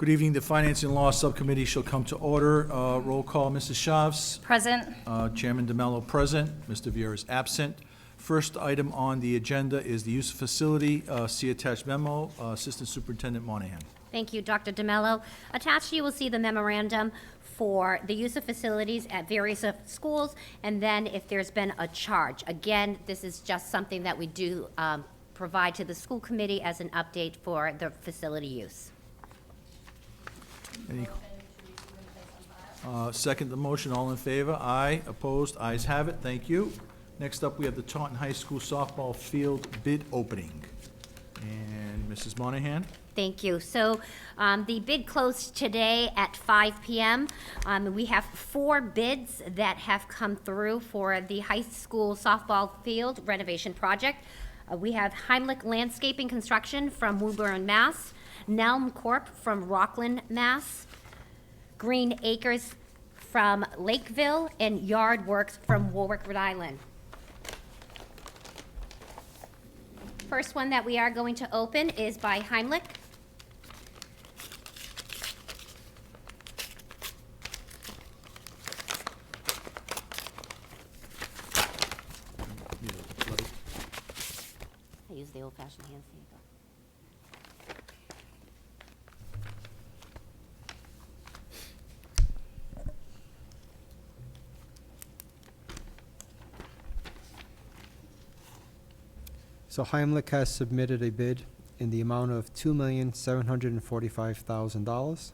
Good evening. The Finance and Law Subcommittee shall come to order. Roll call, Mrs. Shavs. Present. Chairman DeMello present. Mr. Viera is absent. First item on the agenda is the use of facility. See attached memo. Assistant Superintendent Monahan. Thank you, Dr. DeMello. Attached, you will see the memorandum for the use of facilities at various schools, and then if there's been a charge. Again, this is just something that we do provide to the school committee as an update for the facility use. Any? Second the motion. All in favor? Aye. Opposed? Ayes have it. Thank you. Next up, we have the Taunton High School softball field bid opening. And Mrs. Monahan? Thank you. So the bid closed today at 5 p.m. We have 4 bids that have come through for the high school softball field renovation project. We have Heimlich Landscaping Construction from Woburn, Mass., Nelm Corp. from Rockland, Mass., Green Acres from Lakeville, and Yard Works from Warwick, Rhode Island. First one that we are going to open is by Heimlich. I use the old-fashioned hand saver. So Heimlich has submitted a bid in the amount of $2,745,000.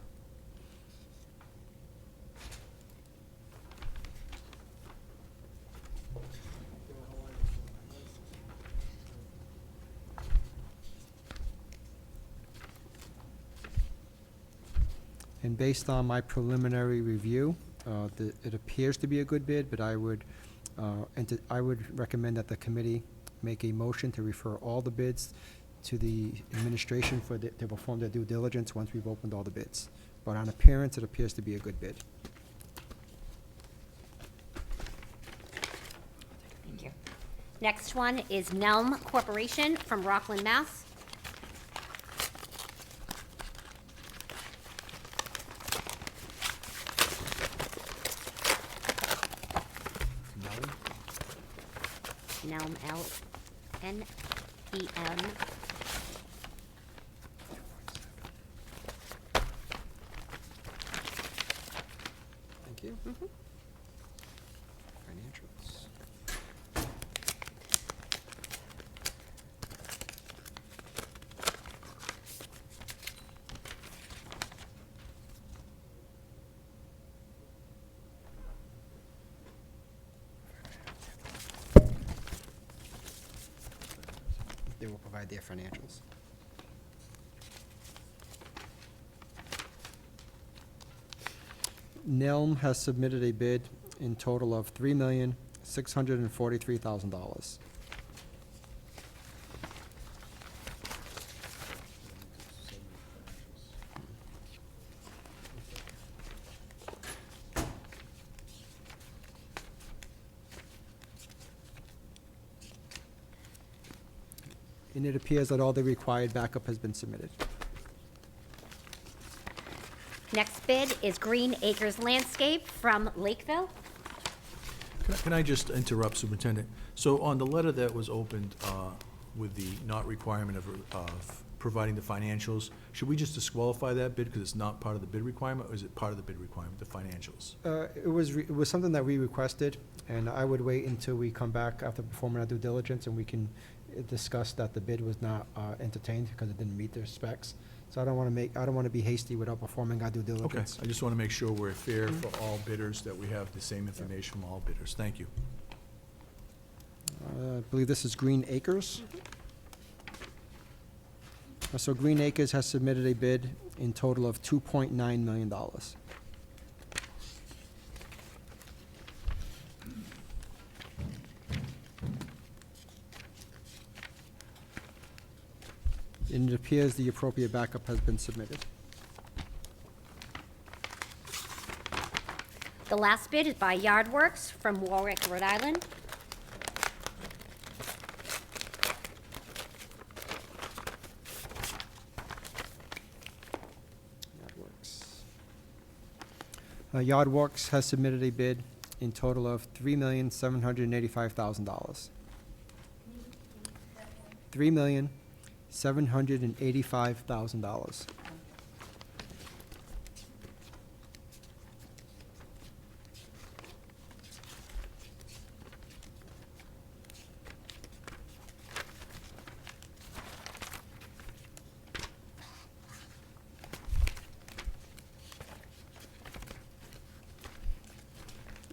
And based on my preliminary review, it appears to be a good bid, but I would recommend that the committee make a motion to refer all the bids to the administration to perform their due diligence once we've opened all the bids. But on appearance, it appears to be a good bid. Thank you. Next one is Nelm Corporation from Rockland, Mass. Nelm, L-N-E-M. Thank you. Financials. They will provide their financials. Nelm has submitted a bid in total of $3,643,000. And it appears that all the required backup has been submitted. Next bid is Green Acres Landscape from Lakeville. Can I just interrupt, Superintendent? So on the letter that was opened with the not requirement of providing the financials, should we just disqualify that bid because it's not part of the bid requirement, or is it part of the bid requirement, the financials? It was something that we requested, and I would wait until we come back after performing our due diligence, and we can discuss that the bid was not entertained because it didn't meet their specs. So I don't want to be hasty without performing our due Okay, diligence. I just want to make sure we're fair for all bidders, that we have the same information from all bidders. Thank you. I believe this is Green Acres. So Green Acres has submitted a bid in total of $2.9 million. And it appears the appropriate backup has been submitted. The last bid is by Yard Works from Warwick, Rhode Island. Yardworks has submitted a bid in total of $3,785,000. $3,785,000.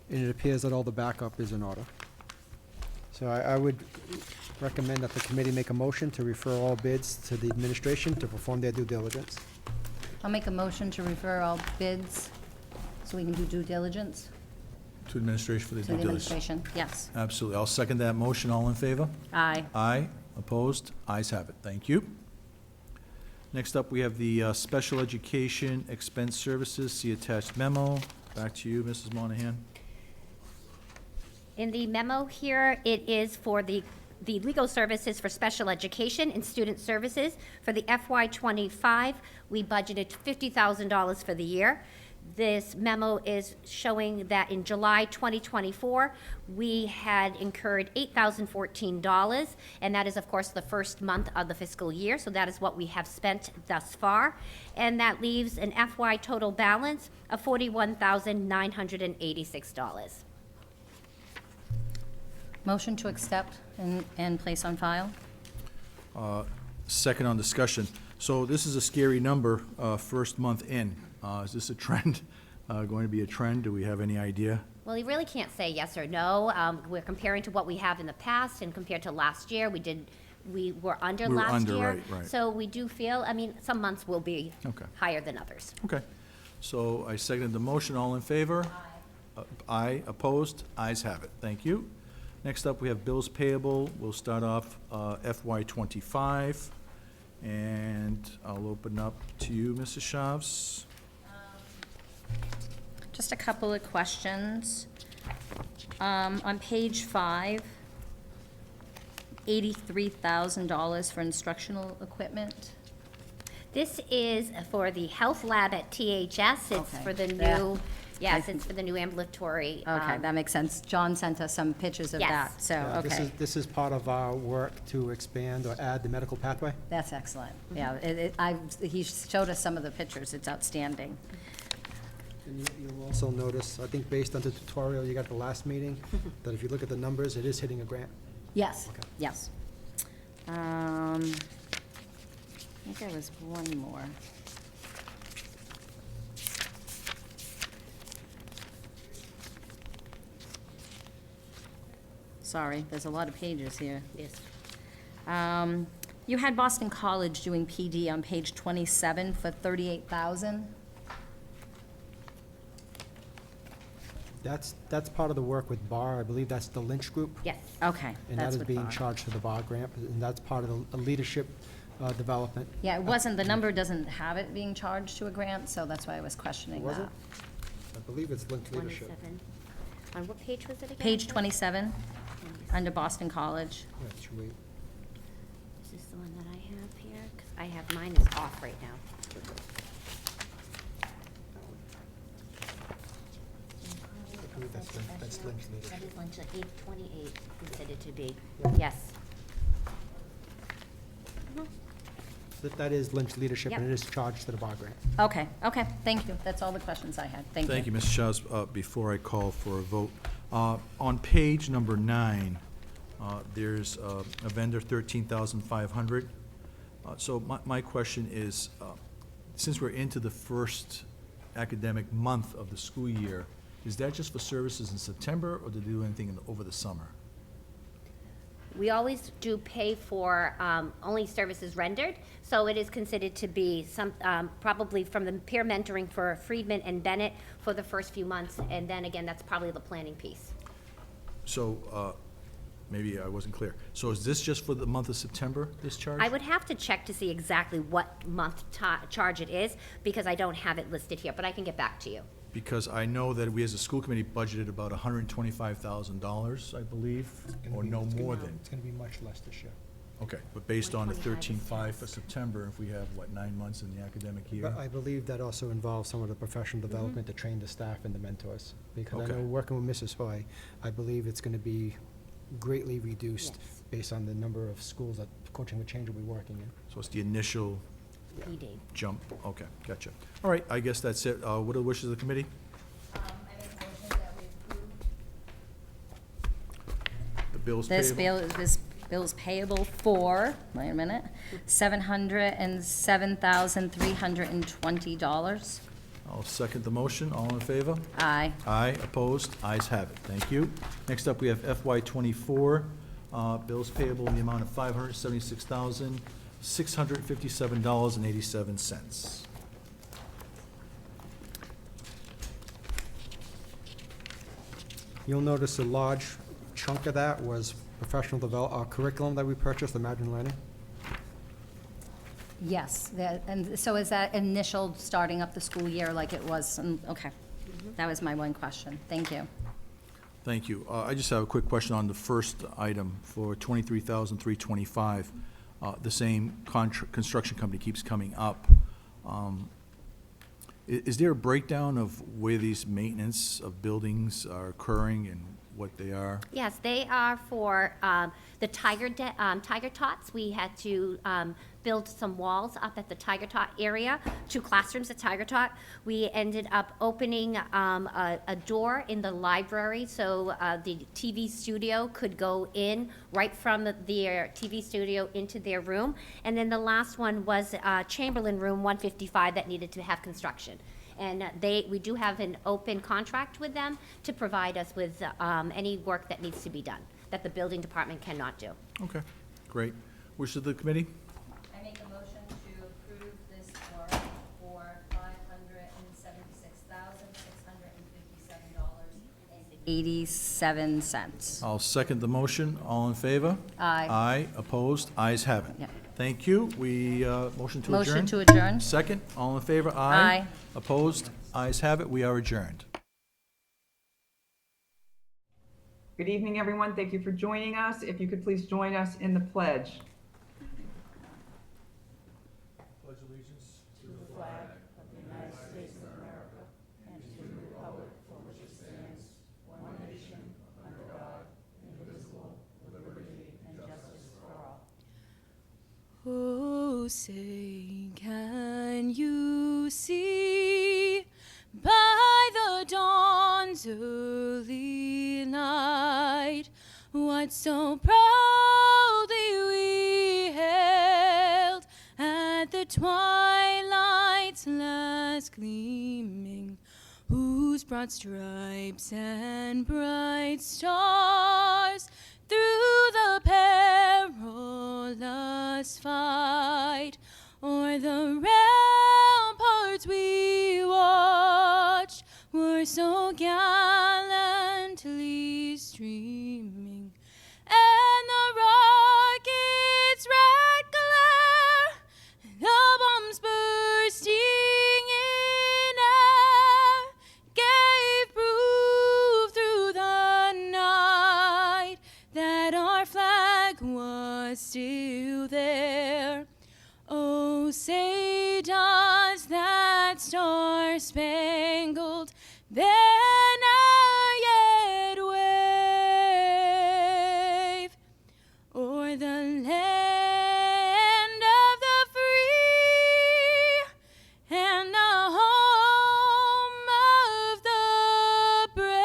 And it appears that all the backup is in order. So I would recommend that the committee make a motion to refer all bids to the administration to perform their due diligence. I'll make a motion to refer all bids so we can do due diligence To administration for the to due the diligence. administration. Yes. Absolutely. I'll second that motion. All in favor? Aye. Aye. Opposed? Ayes have it. Thank you. Next up, we have the special education expense services. See attached memo. Back to you, Mrs. Monahan. In the memo here, it is for the legal services for special education and student services. For the FY '25, we budgeted $50,000 for the year. This memo is showing that in July 2024, we had incurred $8,014, and that is, of course, the first month of the fiscal year, so that is what we have spent thus far. And that leaves an FY total balance of $41,986. Motion to accept and place on file? Second on discussion. So this is a scary number, first month in. Is this a trend, going to be a trend? Do we have any idea? Well, you really can't say yes or no. We're comparing to what we have in the past, and compared to last year, we were under We were last under, year. right. So we do feel, some months will be Okay. higher than others. Okay. So I seconded the motion. All in favor? Aye. Opposed? Ayes have it. Thank you. Next up, we have bills payable. We'll start off FY '25. And I'll open up to you, Mrs. Shavs. Just a couple of questions. On page 5, $83,000 for instructional equipment. This is for the health lab at THS. It's Okay. for the Yeah. new, yes, it's for the new ambulatory. Okay, that makes sense. John sent us some pictures of Yes. that, so, Yeah, okay. This is part of our work to expand or add the medical pathway. That's excellent. Yeah, he showed us some of the pictures. It's outstanding. And you'll also notice, I think based on the tutorial you got at the last meeting, that if you look at the numbers, it is hitting a grant. Yes, Okay. yes. I think there was one more. Sorry, there's a lot of pages here. Yes. You had Boston College doing PD on page 27 for $38,000. That's part of the work with BAR. I believe that's the Lynch Group. Yes. Okay, And that that's is what being Bob- charged to the BAR grant, and that's part of the leadership development. Yeah, it wasn't, the number doesn't have it being charged to a grant, so that's why I was questioning Was that. it? I believe it's Lynch Leadership. 27. On what page was it again? Page 27, under Boston College. Yeah, it's right. Is this the one that I have here? Because I have, mine is off right now. I believe that's Lynch That Leadership. is Lynch, 828 considered to be. Yep. Yes. That is Lynch Leadership, and Yep. it is charged to the BAR grant. Okay, okay, thank you. That's all the questions I had. Thank you. Thank you, Ms. Shavs. Before I call for a vote, on page number 9, there's a vendor, $13,500. So my question is, since we're into the first academic month of the school year, is that just for services in September, or do they do anything over the summer? We always do pay for only services rendered, so it is considered to be some, probably from the peer mentoring for Friedman and Bennett for the first few months, and then again, that's probably the planning piece. So, maybe I wasn't clear. So is this just for the month of September, this charge? I would have to check to see exactly what month charge it is, because I don't have it listed here, but I can get back to you. Because I know that we as a school committee budgeted about $125,000, I believe, or no more than. It's gonna be much less this year. Okay, but based on the 125 is 13.5 for passed. September, if we have, what, 9 months in the academic year? But I believe that also involves some of the professional development to train the staff and the mentors. Because I Okay. know, working with Mrs. Hoy, I believe it's gonna be greatly reduced Yes. based on the number of schools that Coaching with Change will be working in. So it's the initial PD. jump, okay, gotcha. All right, I guess that's it. What are the wishes of the committee? I make a motion that we approve The bills this payable? bill's payable for, wait a minute, $707,320. I'll second the motion. All in favor? Aye. Aye, opposed? Ayes have it. Thank you. Next up, we have FY '24, bills payable in the amount of $576,657.87. You'll notice a large chunk of that was professional curriculum that we purchased, Imagine Learning. Yes, and so is that initial starting up the school year like it was, okay. That was my one question. Thank you. Thank you. I just have a quick question on the first item for $23,325. The same construction company keeps coming up. Is there a breakdown of where these maintenance of buildings are occurring and what they are? Yes, they are for the tiger tots. We had to build some walls up at the Tiger Tot area, 2 classrooms at Tiger Tot. We ended up opening a door in the library so the TV studio could go in right from their TV studio into their room. And then the last one was Chamberlain Room 155 that needed to have construction. And we do have an open contract with them to provide us with any work that needs to be done, that the building department cannot do. Okay, great. Wishes of the committee? I make a motion to approve this warrant for $576,657.87. I'll second the motion. All in favor? Aye. Aye, opposed? Ayes have it. Yep. Thank you. We, motion to adjourn? Motion to adjourn? Second, all in favor? Aye. Opposed? Ayes have it. We are adjourned. Good evening, everyone. Thank you for joining us. If you could please join us in the pledge. Pledge allegiance to Oh, say, can you see by the dawn's early light what so proudly we hailed at the twilight's last gleaming, whose broad stripes and bright stars through the perilous fight o'er the ramparts we watched were so gallantly streaming, and the rocket's red glare, the bombs bursting in air, gave proof through the night that our flag was still there. Oh, say does that star-spangled banner yet wave o'er the land of the free and the home of the brave?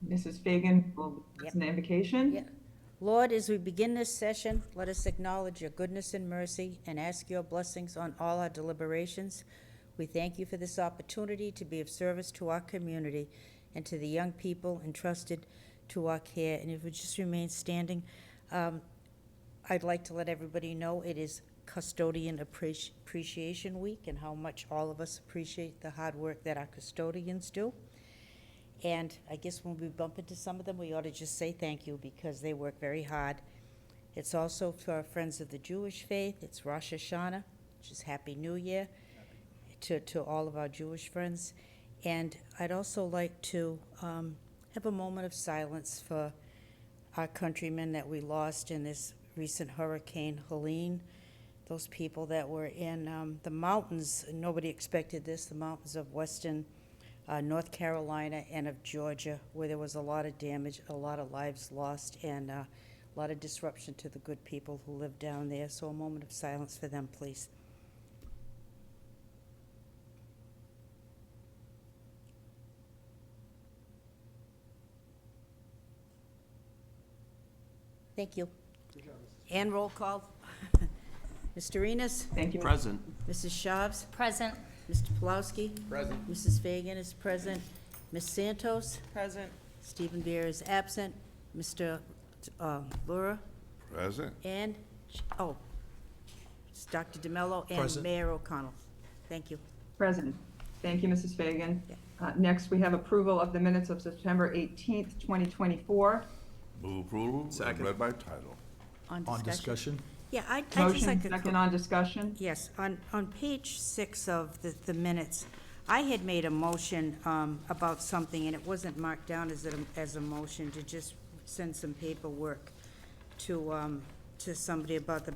Mrs. Fagan will Yep. an invocation. Yeah. Lord, as we begin this session, let us acknowledge your goodness and mercy and ask your blessings on all our deliberations. We thank you for this opportunity to be of service to our community and to the young people entrusted to our care. And if we just remain standing, I'd like to let everybody know it is Custodian Appreciation Week and how much all of us appreciate the hard work that our custodians do. And I guess when we bump into some of them, we ought to just say thank you because they work very hard. It's also for our friends of the Jewish faith. It's Rosh Hashanah, which is Happy New Year to all of our Jewish friends. And I'd also like to have a moment of silence for our countrymen that we lost in this recent Hurricane Helene. Those people that were in the mountains, nobody expected this, the mountains of western North Carolina and of Georgia, where there was a lot of damage, a lot of lives lost, and a lot of disruption to the good people who live down there. So a moment of silence for them, please. Thank you. And roll call. Mr. Enos? Thank you. Present. Mrs. Shabs? Present. Mr. Pulowski? Present. Mrs. Fagan is present. Ms. Santos? Present. Stephen Beer is absent. Mr. Lura? Present. And, oh, it's Dr. DeMello and Present. Mayor O'Connell. Thank you. Present. Thank you, Mrs. Fagan. Yeah. Next, we have approval of the minutes of September 18th, 2024. Move approval. Second. Read by title. On discussion? Yeah, I'd just Motion like to. second on discussion. Yes, on page 6 of the minutes, I had made a motion about something, and it wasn't marked down as a motion to just send some paperwork to somebody about the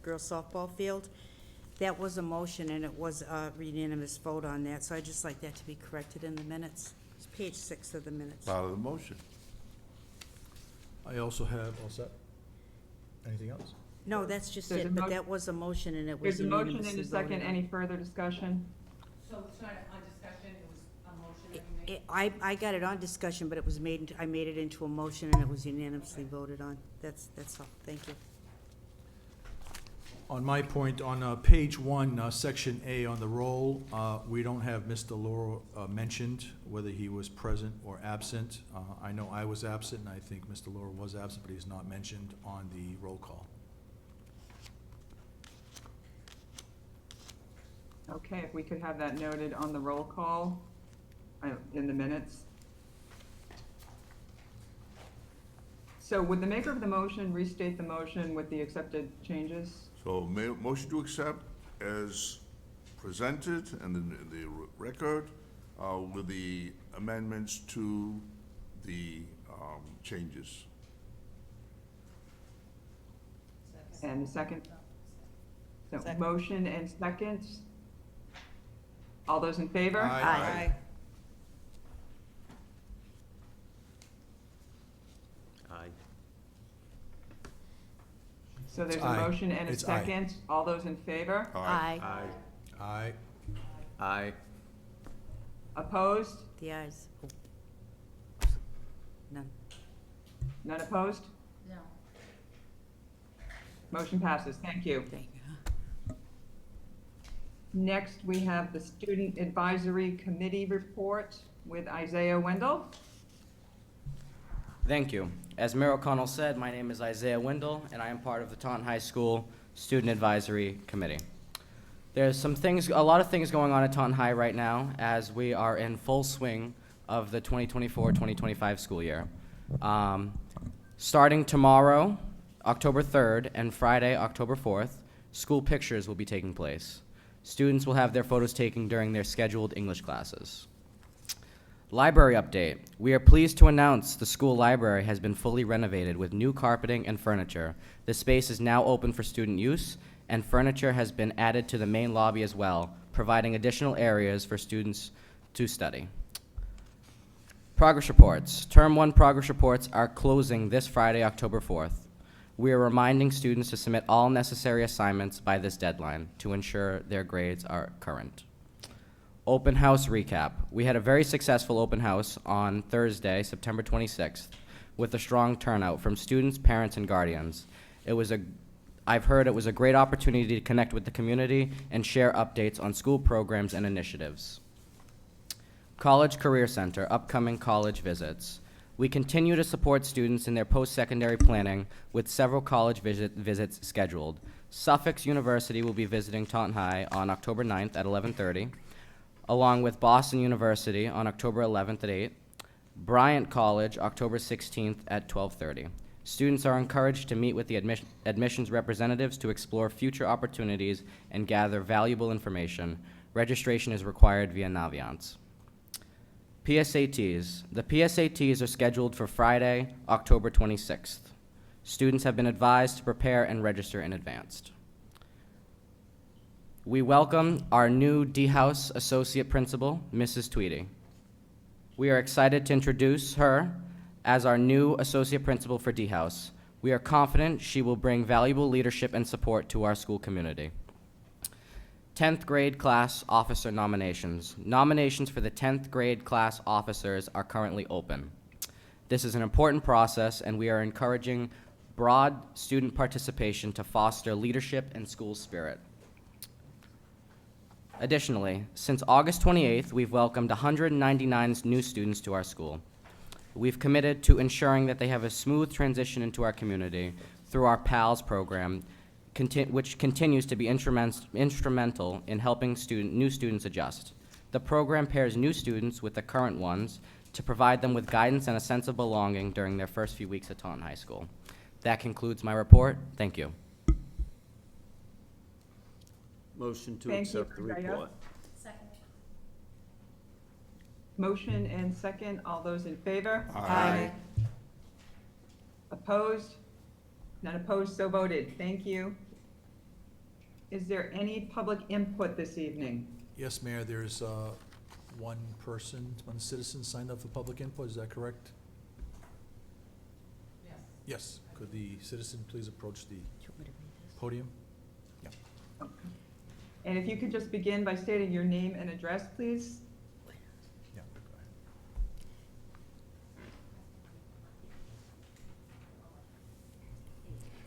girls softball field. That was a motion, and it was a unanimous vote on that, so I'd just like that to be corrected in the minutes. It's page 6 of the minutes. Part of the motion. I also have, all set? Anything else? No, that's just There's a it, but mo- that was a motion, and it was There's a motion unanimously and a second. voted on. Any further discussion? So it's not on discussion, it was a motion that you made? I got it on discussion, but it was made, I made it into a motion, and it was unanimously voted on. That's all. Thank you. On my point, on page 1, section A on the roll, we don't have Mr. Lauro mentioned, whether he was present or absent. I know I was absent, and I think Mr. Lauro was absent, but he's not mentioned on the roll call. Okay, if we could have that noted on the roll call in the minutes. So would the maker of the motion restate the motion with the accepted changes? So motion to accept as presented and in the record with the amendments to the changes. And the second? So motion and second. All those in favor? Aye. Aye. So there's It's a aye. motion and a It's aye. second. All those in favor? Aye. Aye. Aye. Aye. Opposed? The ayes. Oh. None. None opposed? No. Motion passes. Thank you. Thank you. Next, we have the Student Advisory Committee report with Isaiah Wendell. Thank you. As Mayor O'Connell said, my name is Isaiah Wendell, and I am part of the Taunton High School Student Advisory Committee. There's a lot of things going on at Taunton High right now, as we are in full swing of the 2024-2025 school year. Starting tomorrow, October 3rd, and Friday, October 4th, school pictures will be taking place. Students will have their photos taken during their scheduled English classes. Library update. We are pleased to announce the school library has been fully renovated with new carpeting and furniture. The space is now open for student use, and furniture has been added to the main lobby as well, providing additional areas for students to study. Progress reports. Term 1 progress reports are closing this Friday, October 4th. We are reminding students to submit all necessary assignments by this deadline to ensure their grades are current. Open house recap. We had a very successful open house on Thursday, September 26th, with a strong turnout from students, parents, and guardians. I've heard it was a great opportunity to connect with the community and share updates on school programs and initiatives. College Career Center, upcoming college visits. We continue to support students in their post-secondary planning with several college visits scheduled. Suffolk University will be visiting Taunton High on October 9th at 11:30, along with Boston University on October 11th at 8, Bryant College October 16th at 12:30. Students are encouraged to meet with the admissions representatives to explore future opportunities and gather valuable information. Registration is required via Naviance. PSATs. The PSATs are scheduled for Friday, October 26th. Students have been advised to prepare and register in advance. We welcome our new D-House Associate Principal, Mrs. Tweedy. We are excited to introduce her as our new Associate Principal for D-House. We are confident she will bring valuable leadership and support to our school community. 10th grade class officer nominations. Nominations for the 10th grade class officers are currently open. This is an important process, and we are encouraging broad student participation to foster leadership and school spirit. Additionally, since August 28th, we've welcomed 199 new students to our school. We've committed to ensuring that they have a smooth transition into our community through our PALS program, which continues to be instrumental in helping new students adjust. The program pairs new students with the current ones to provide them with guidance and a sense of belonging during their first few weeks at Taunton High School. That concludes my report. Thank you. Motion to Thank you, accept the Rebecca. report. Motion and second, all those in favor? Aye. Opposed? None opposed, so voted. Thank you. Is there any public input this evening? Yes, Mayor, there's one citizen signed up for public input, is that correct? Yes. Yes. Could the citizen please approach the podium? And if you could just begin by stating your name and address, please? Yeah, go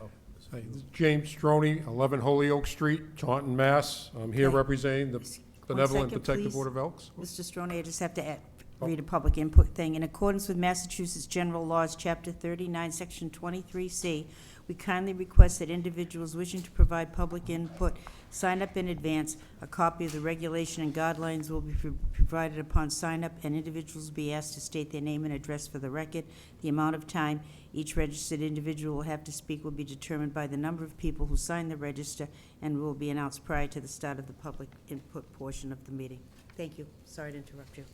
ahead. Oh, Hi, James Stroney, 11 Holyoke Street, Taunton, Mass. I'm here Okay. representing the Benevolent second, Protective please. Board of Elks. Mr. Stroney, I just have to read a public input thing. In accordance with Massachusetts General Laws, Chapter 39, Section 23C, we kindly request that individuals wishing to provide public input sign up in advance. A copy of the regulation and guidelines will be provided upon sign up, and individuals will be asked to state their name and address for the record. The amount of time each registered individual will have to speak will be determined by the number of people who sign the register and will be announced prior to the start of the public input portion of the meeting. Thank you. Sorry to interrupt you.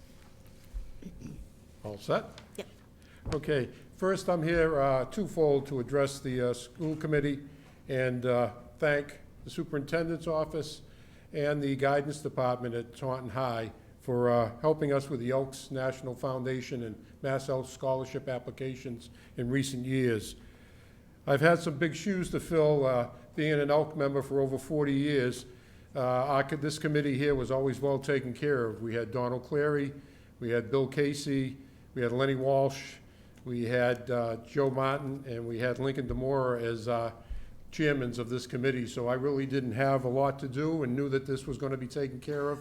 All set? Yep. Okay, first I'm here twofold to address the school committee and thank the superintendent's office and the guidance department at Taunton High for helping us with the Elks National Foundation and Mass Elks Scholarship applications in recent years. I've had some big shoes to fill, being an Elk member for over 40 years. This committee here was always well taken care of. We had Donald Clary, we had Bill Casey, we had Lenny Walsh, we had Joe Martin, and we had Lincoln Demora as chairmans of this committee. So I really didn't have a lot to do and knew that this was going to be taken care of,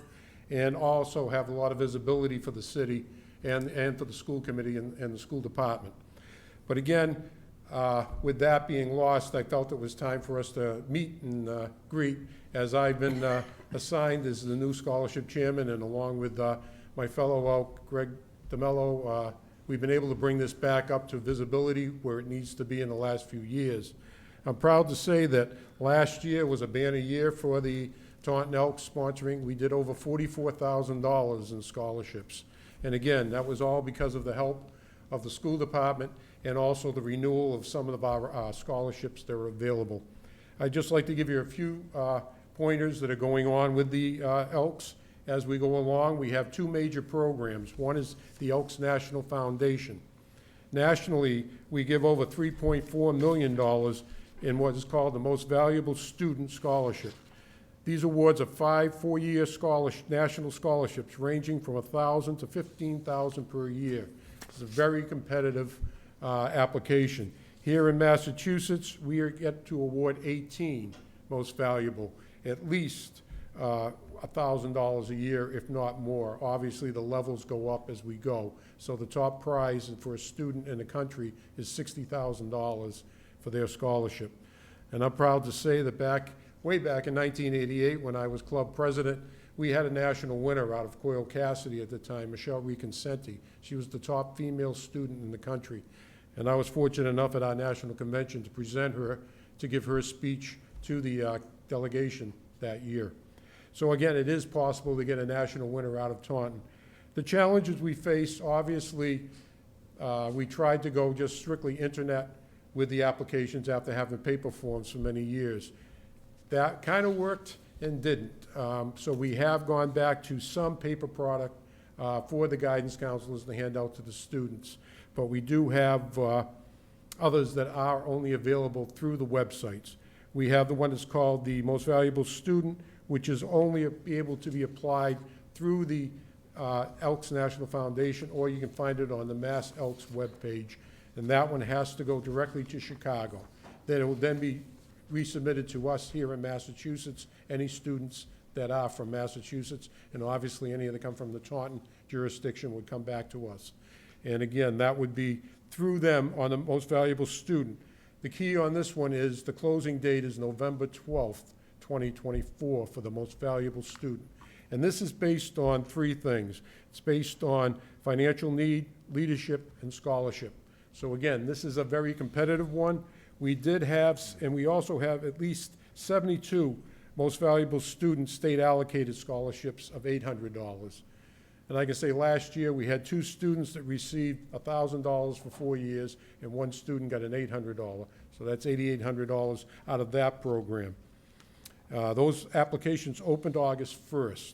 and also have a lot of visibility for the city and for the school committee and the school department. But again, with that being lost, I felt it was time for us to meet and greet, as I've been assigned as the new scholarship chairman, and along with my fellow Elk, Greg DeMello, we've been able to bring this back up to visibility where it needs to be in the last few years. I'm proud to say that last year was a banner year for the Taunton Elks sponsoring. We did over $44,000 in scholarships. And again, that was all because of the help of the school department and also the renewal of some of our scholarships that are available. I'd just like to give you a few pointers that are going on with the Elks as we go along. We have two major programs. One is the Elks National Foundation. Nationally, we give over $3.4 million in what is called the Most Valuable Student Scholarship. These awards are 5 four-year national scholarships ranging from $1,000 to $15,000 per year. It's a very competitive application. Here in Massachusetts, we get to award 18 most valuable, at least $1,000 a year, if not more. Obviously, the levels go up as we go. So the top prize for a student in the country is $60,000 for their scholarship. And I'm proud to say that way back in 1988, when I was club president, we had a national winner out of Coyle Cassidy at the time, Michelle Reconsenti. She was the top female student in the country. And I was fortunate enough at our national convention to present her, to give her a speech to the delegation that year. So again, it is possible to get a national winner out of Taunton. The challenges we face, obviously, we tried to go just strictly internet with the applications after having paper forms for many years. That kind of worked and didn't. So we have gone back to some paper product for the guidance counselors to hand out to the students. But we do have others that are only available through the websites. We have the one that's called the Most Valuable Student, which is only able to be applied through the Elks National Foundation, or you can find it on the Mass Elks webpage. And that one has to go directly to Chicago. Then it will then be resubmitted to us here in Massachusetts, any students that are from Massachusetts, and obviously any that come from the Taunton jurisdiction would come back to us. And again, that would be through them on the Most Valuable Student. The key on this one is the closing date is November 12th, 2024 for the Most Valuable Student. And this is based on three things. It's based on financial need, leadership, and scholarship. So again, this is a very competitive one. We did have, and we also have at least 72 Most Valuable Student state allocated scholarships of $800. And I can say last year, we had 2 students that received $1,000 for 4 years, and 1 student got an $800. So that's $8,800 out of that program. Those applications opened August 1st.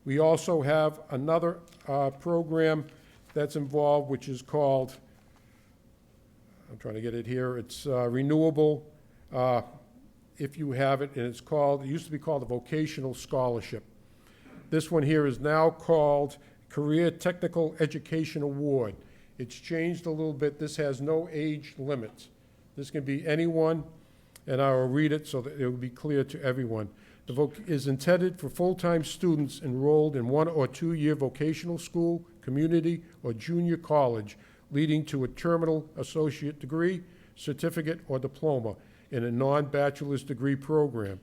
We also have another program that's involved, which is called, I'm trying to get it here, it's renewable, if you have it, and it's called, it used to be called a vocational scholarship. This one here is now called Career Technical Education Award. It's changed a little bit. This has no age limit. This can be anyone, and I will read it so that it will be clear to everyone. The voc is intended for full-time students enrolled in 1 or 2 year vocational school, community, or junior college, leading to a terminal associate degree, certificate, or diploma in a non-bachelor's degree program.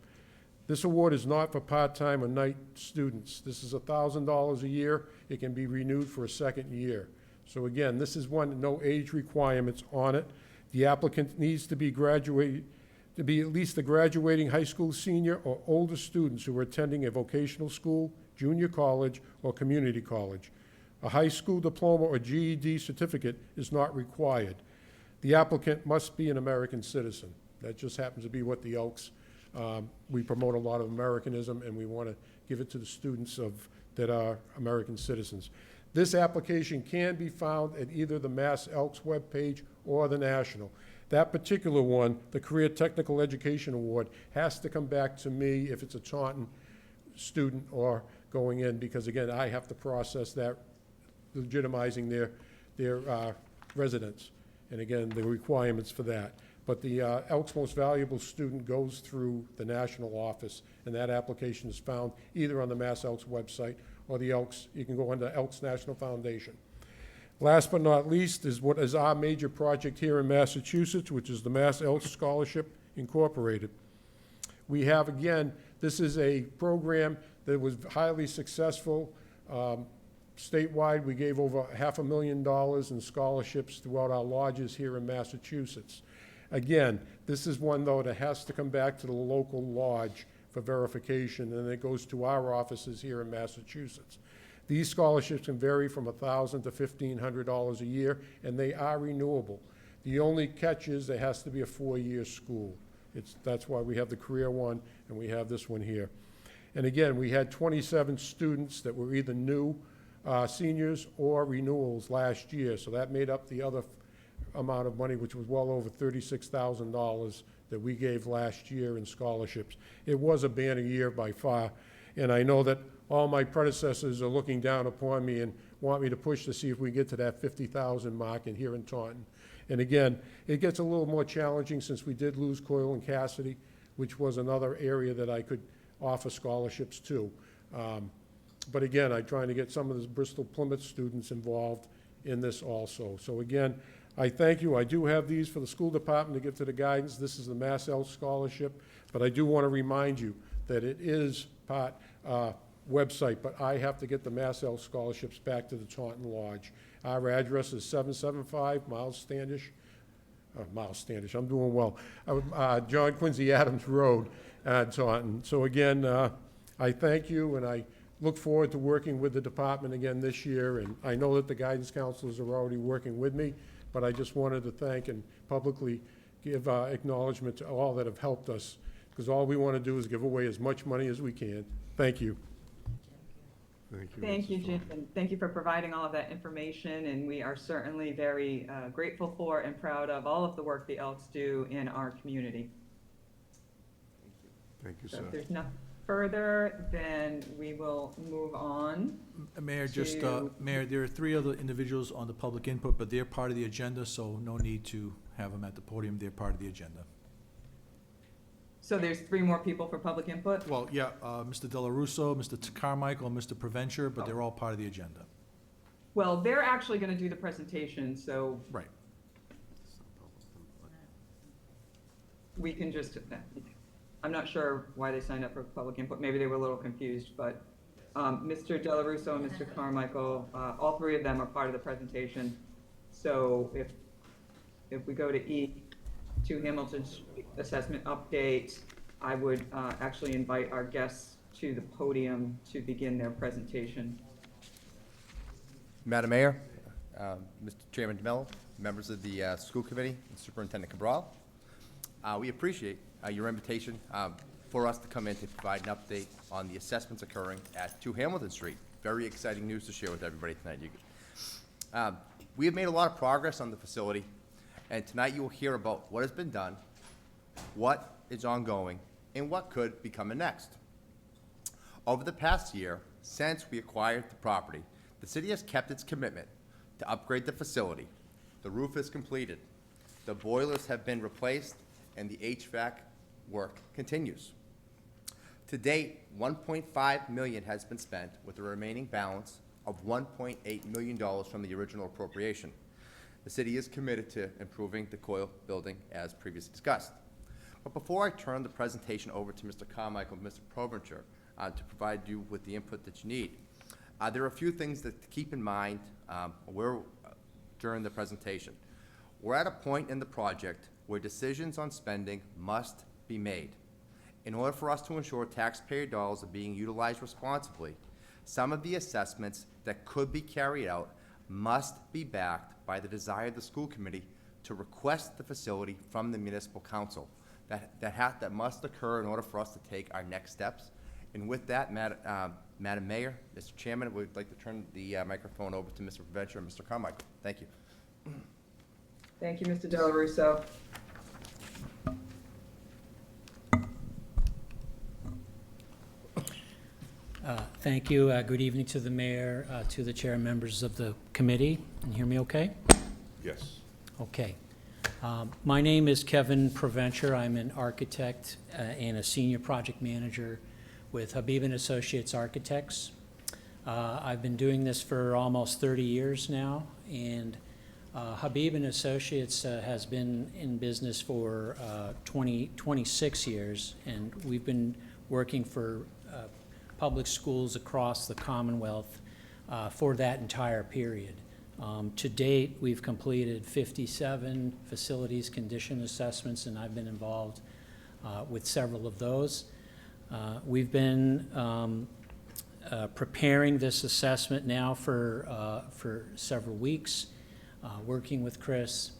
This award is not for part-time or night students. This is $1,000 a year. It can be renewed for a second year. So again, this is one, no age requirements on it. The applicant needs to be at least a graduating high school senior or older students who are attending a vocational school, junior college, or community college. A high school diploma or GED certificate is not required. The applicant must be an American citizen. That just happens to be what the Elks, we promote a lot of Americanism, and we want to give it to the students that are American citizens. This application can be found at either the Mass Elks webpage or the National. That particular one, the Career Technical Education Award, has to come back to me if it's a Taunton student or going in, because again, I have to process that, legitimizing their residence, and again, the requirements for that. But the Elks Most Valuable Student goes through the national office, and that application is found either on the Mass Elks website or the Elks, you can go under Elks National Foundation. Last but not least is what is our major project here in Massachusetts, which is the Mass Elks Scholarship Incorporated. We have, again, this is a program that was highly successful. Statewide, we gave over $500,000 in scholarships throughout our lodges here in Massachusetts. Again, this is one, though, that has to come back to the local lodge for verification, and it goes to our offices here in Massachusetts. These scholarships can vary from $1,000 to $1,500 a year, and they are renewable. The only catch is there has to be a 4-year school. That's why we have the career one, and we have this one here. And again, we had 27 students that were either new seniors or renewals last year, so that made up the other amount of money, which was well over $36,000 that we gave last year in scholarships. It was a banner year by far, and I know that all my predecessors are looking down upon me and want me to push to see if we get to that 50,000 mark in here in Taunton. And again, it gets a little more challenging since we did lose Coyle and Cassidy, which was another area that I could offer scholarships to. But again, I'm trying to get some of the Bristol Plymouth students involved in this also. So again, I thank you. I do have these for the school department to give to the guidance. This is the Mass Elks Scholarship, but I do want to remind you that it is part website, but I have to get the Mass Elks scholarships back to the Taunton Lodge. Our address is 775 Miles Standish, I'm doing well, John Quincy Adams Road, Taunton. So again, I thank you, and I look forward to working with the department again this year, and I know that the guidance counselors are already working with me, but I just wanted to thank and publicly give acknowledgement to all that have helped us, because all we want to do is give away as much money as we can. Thank you. Thank you, Jim, and thank you for providing all of that information, and we are certainly very grateful for and proud of all of the work the Elks do in our community. Thank you, So sir. if there's nothing further, then we will move on. Mayor, just, to- Mayor, there are 3 other individuals on the public input, but they're part of the agenda, so no need to have them at the podium. They're part of the agenda. So there's 3 more people for public input? Well, yeah, Mr. Della Russo, Mr. Carmichael, and Mr. Preventure, but they're all part of the agenda. Well, they're actually gonna do the presentation, so Right. we can just, I'm not sure why they signed up for public input, maybe they were a little confused, but Mr. Della Russo and Mr. Carmichael, all 3 of them are part of the presentation. So if we go to E2 Hamilton Street Assessment Update, I would actually invite our guests to the podium to begin their presentation. Madam Mayor, Mr. Chairman DeMello, members of the school committee, and Superintendent Cabral, we appreciate your invitation for us to come in to provide an update on the assessments occurring at 2 Hamilton Street. Very exciting news to share with everybody tonight. We have made a lot of progress on the facility, and tonight you will hear about what has been done, what is ongoing, and what could be coming next. Over the past year, since we acquired the property, the city has kept its commitment to upgrade the facility. The roof is completed, the boilers have been replaced, and the HVAC work continues. To date, $1.5 million has been spent, with the remaining balance of $1.8 million from the original appropriation. The city is committed to improving the Coyle building as previously discussed. But before I turn the presentation over to Mr. Carmichael and Mr. Provencher to provide you with the input that you need, there are a few things that to keep in mind during the presentation. We're at a point in the project where decisions on spending must be made. In order for us to ensure taxpayer dollars are being utilized responsibly, some of the assessments that could be carried out must be backed by the desire of the school committee to request the facility from the municipal council. That must occur in order for us to take our next steps. And with that, Madam Mayor, Mr. Chairman, we'd like to turn the microphone over to Mr. Preventure and Mr. Carmichael. Thank you. Thank you, Mr. Della Russo. Thank you. Good evening to the mayor, to the chair and members of the committee. Can you hear me okay? Yes. Okay. My name is Kevin Preventure. I'm an architect and a senior project manager with Habib & Associates Architects. I've been doing this for almost 30 years now, and Habib & Associates has been in business for 26 years, and we've been working for public schools across the Commonwealth for that entire period. To date, we've completed 57 facilities condition assessments, and I've been involved with several of those. We've been preparing this assessment now for several weeks, working with Chris,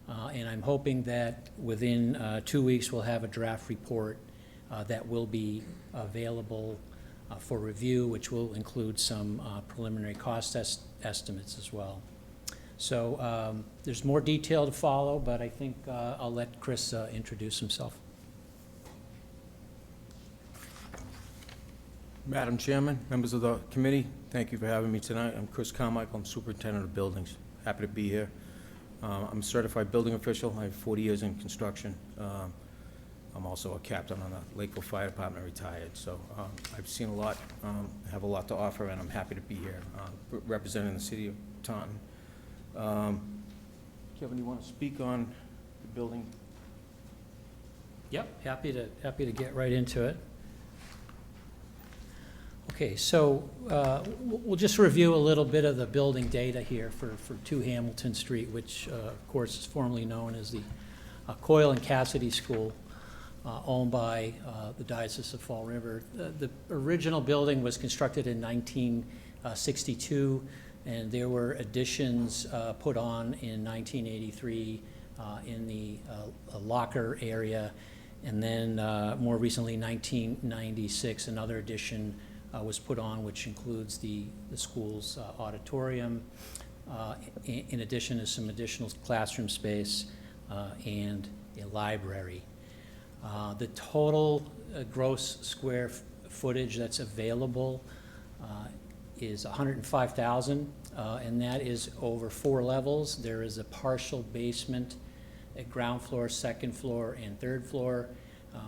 and I'm hoping that within 2 weeks we'll have a draft report that will be available for review, which will include some preliminary cost estimates as well. So there's more detail to follow, but I think I'll let Chris introduce himself. Madam Chairman, members of the committee, thank you for having me tonight. I'm Chris Carmichael, I'm Superintendent of Buildings. Happy to be here. I'm a certified building official. I have 40 years in construction. I'm also a captain on the Lakeville Fire Department, retired. So I've seen a lot, have a lot to offer, and I'm happy to be here representing the city of Taunton. Kevin, you want to speak on the building? Yep, happy to get right into it. Okay, so we'll just review a little bit of the building data here for 2 Hamilton Street, which of course is formerly known as the Coyle and Cassidy School. owned by the Diocese of Fall River. The original building was constructed in 1962, and there were additions put on in 1983 in the locker area, and then more recently, 1996, another addition was put on, which includes the school's auditorium, in addition to some additional classroom space and a library. The total gross square footage that's available is 105,000, and that is over 4 levels. There is a partial basement at ground floor, second floor, and third floor.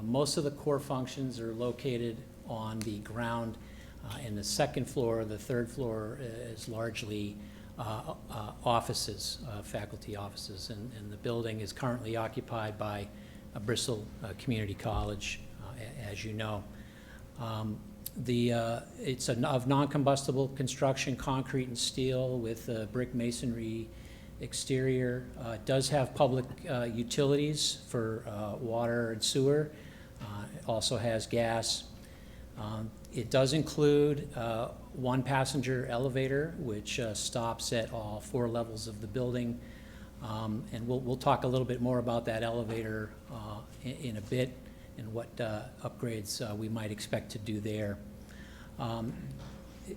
Most of the core functions are located on the ground in the second floor. The third floor is largely offices, faculty offices, and the building is currently occupied by Bristol Community College, as you know. It's of non-combustible construction, concrete and steel with brick masonry exterior. It does have public utilities for water and sewer. It also has gas. It does include one passenger elevator, which stops at all 4 levels of the building. And we'll talk a little bit more about that elevator in a bit and what upgrades we might expect to do there.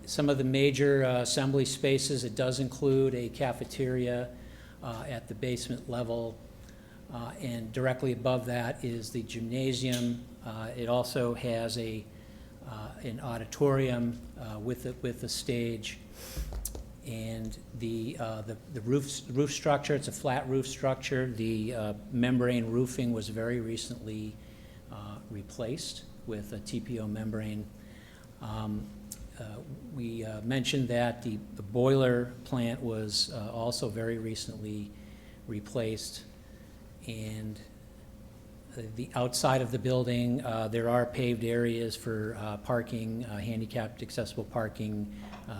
Some of the major assembly spaces, it does include a cafeteria at the basement level, and directly above that is the gymnasium. It also has an auditorium with a stage, and the roof structure, it's a flat roof structure. The membrane roofing was very recently replaced with a TPO membrane. We mentioned that the boiler plant was also very recently replaced, and the outside of the building, there are paved areas for parking, handicapped accessible parking,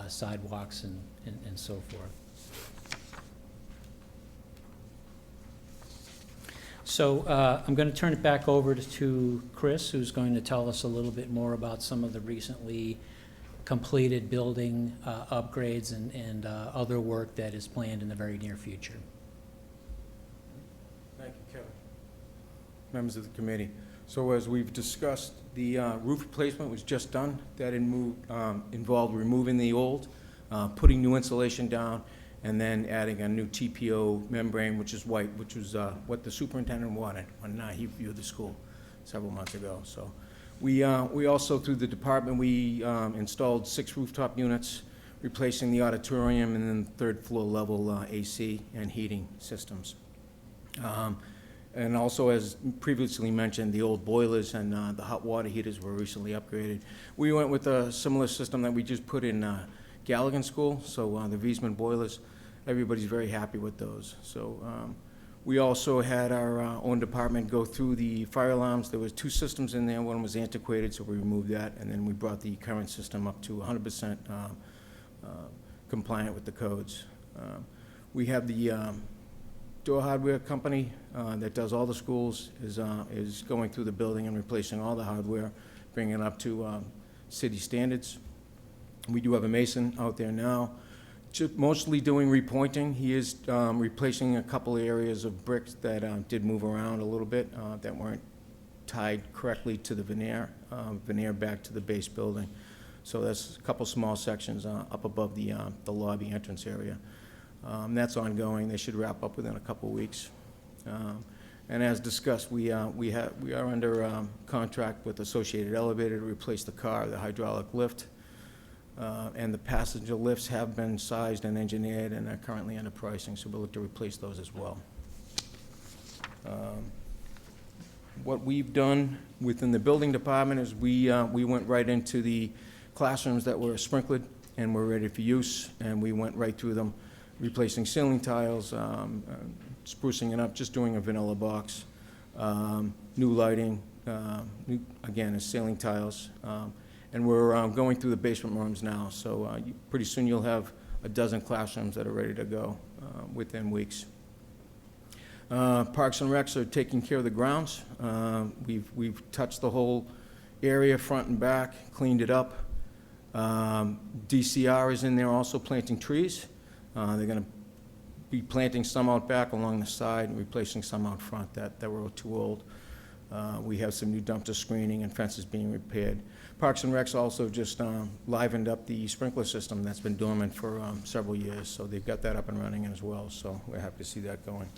sidewalks, and so forth. So I'm going to turn it back over to Chris, who's going to tell us a little bit more about some of the recently completed building upgrades and other work that is planned in the very near future. Thank you, Kevin. Members of the committee. So as we've discussed, the roof replacement was just done. That involved removing the old, putting new insulation down, and then adding a new TPO membrane, which is white, which was what the superintendent wanted when he viewed the school several months ago. So we also, through the department, we installed 6 rooftop units, replacing the auditorium and then third floor level AC and heating systems. And also, as previously mentioned, the old boilers and the hot water heaters were recently upgraded. We went with a similar system that we just put in Galligan School, so the Wiesmann boilers. Everybody's very happy with those. So we also had our own department go through the fire alarms. There was 2 systems in there. One was antiquated, so we removed that, and then we brought the current system up to 100% compliant with the codes. We have the door hardware company that does all the schools is going through the building and replacing all the hardware, bringing it up to city standards. We do have a mason out there now, mostly doing repointing. He is replacing a couple of areas of bricks that did move around a little bit, that weren't tied correctly to the veneer back to the base building. So that's a couple small sections up above the lobby entrance area. That's ongoing. They should wrap up within a couple weeks. And as discussed, we are under contract with Associated Elevator to replace the hydraulic lift. And the passenger lifts have been sized and engineered and are currently under pricing, so we'll look to replace those as well. What we've done within the building department is we went right into the classrooms that were sprinkled and were ready for use, and we went right through them, replacing ceiling tiles, sprucing it up, just doing a vanilla box, new lighting, again, ceiling tiles. And we're going through the basement rooms now, so pretty soon you'll have a dozen classrooms that are ready to go within weeks. Parks and Recs are taking care of the grounds. We've touched the whole area, front and back, cleaned it up. DCR is in there also planting trees. They're going to be planting some out back along the side and replacing some out front that were too old. We have some new dumpster screening and fences being repaired. Parks and Recs also just livened up the sprinkler system that's been dormant for several years, so they've got that up and running as well, so we're happy to see that going.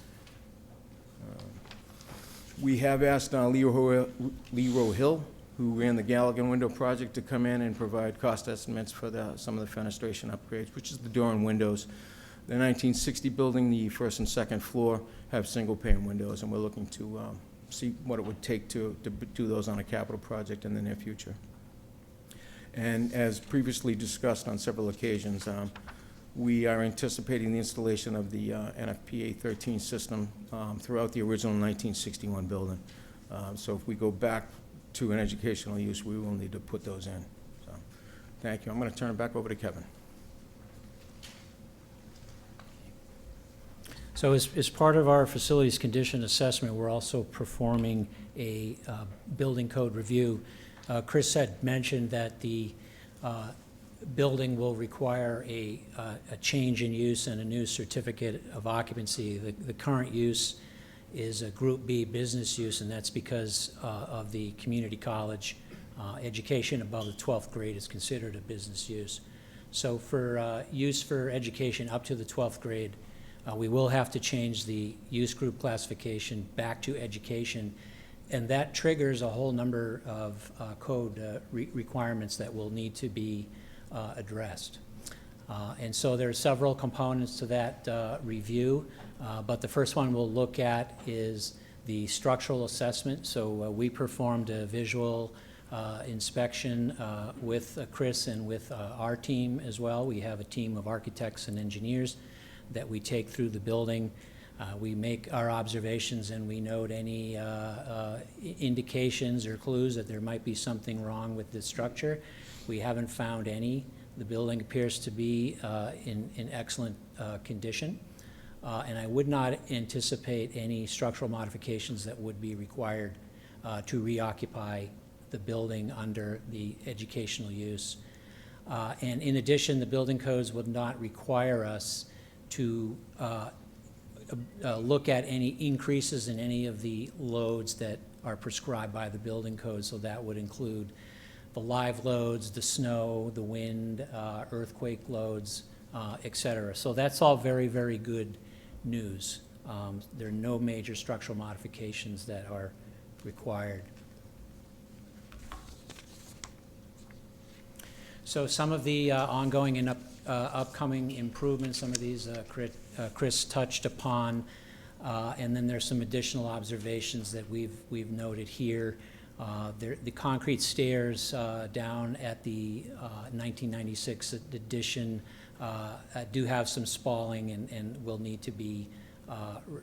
We have asked Leroy Hill, who ran the Galligan window project, to come in and provide cost estimates for some of the fenestration upgrades, which is the door and windows. The 1960 building, the first and second floor, have single-pane windows, and we're looking to see what it would take to do those on a capital project in the near future. And as previously discussed on several occasions, we are anticipating the installation of the NFPA 13 system throughout the original 1961 building. So if we go back to an educational use, we will need to put those in. So, thank you. I'm going to turn it back over to Kevin. So as part of our facilities condition assessment, we're also performing a building code review. Chris had mentioned that the building will require a change in use and a new certificate of occupancy. The current use is a Group B business use, and that's because of the community college education above the 12th grade is considered a business use. So for use for education up to the 12th grade, we will have to change the use group classification back to education, and that triggers a whole number of code requirements that will need to be addressed. And so there are several components to that review, but the first one we'll look at is the structural assessment. So we performed a visual inspection with Chris and with our team as well. We have a team of architects and engineers that we take through the building. We make our observations and we note any indications or clues that there might be something wrong with the structure. We haven't found any. The building appears to be in excellent condition, and I would not anticipate any structural modifications that would be required to reoccupy the building under the educational use. And in addition, the building codes would not require us to look at any increases in any of the loads that are prescribed by the building code. So that would include the live loads, the snow, the wind, earthquake loads, et cetera. So that's all very, very good news. There are no major structural modifications that are required. So some of the ongoing and upcoming improvements, some of these Chris touched upon, and then there's some additional observations that we've noted here. The concrete stairs down at the 1996 addition do have some spalling and will need to be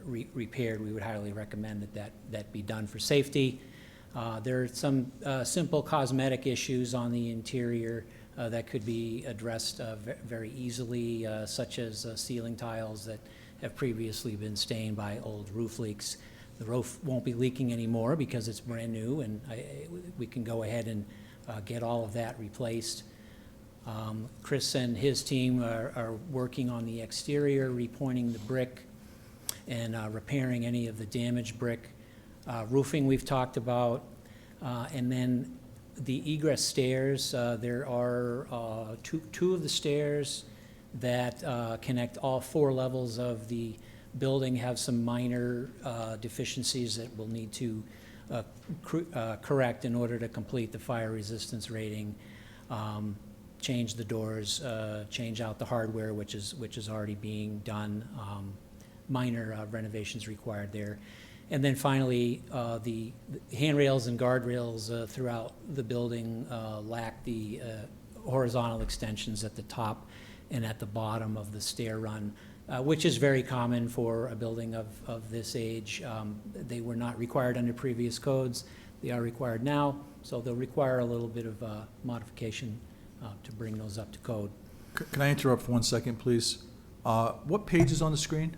repaired. We would highly recommend that be done for safety. There are some simple cosmetic issues on the interior that could be addressed very easily, such as ceiling tiles that have previously been stained by old roof leaks. The roof won't be leaking anymore because it's brand new, and we can go ahead and get all of that replaced. Chris and his team are working on the exterior, repointing the brick and repairing any of the damaged brick. Roofing we've talked about, and then the egress stairs, there are two of the stairs that connect all 4 levels of the building have some minor deficiencies that we'll need to correct in order to complete the fire resistance rating, change the doors, change out the hardware, which is already being done, minor renovations required there. And then finally, the handrails and guardrails throughout the building lack the horizontal extensions at the top and at the bottom of the stair run, which is very common for a building of this age. They were not required under previous codes. They are required now, so they'll require a little bit of modification to bring those up to code. Can I interrupt for 1 second, please? What page is on the screen?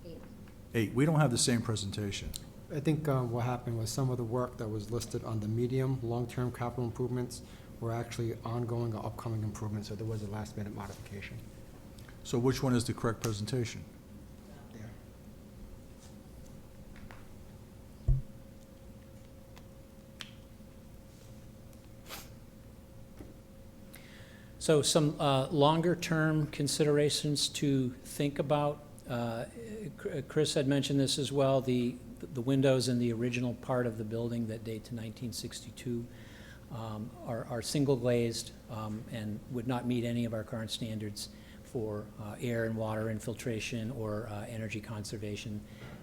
8. 8. We don't have the same presentation. I think what happened was some of the work that was listed on the medium, long-term capital improvements were actually ongoing or upcoming improvements, so there was a last-minute modification. So which one is the correct presentation? There. So some longer-term considerations to think about. Chris had mentioned this as well, the windows in the original part of the building that date to 1962 are single glazed and would not meet any of our current standards for air and water infiltration or energy conservation.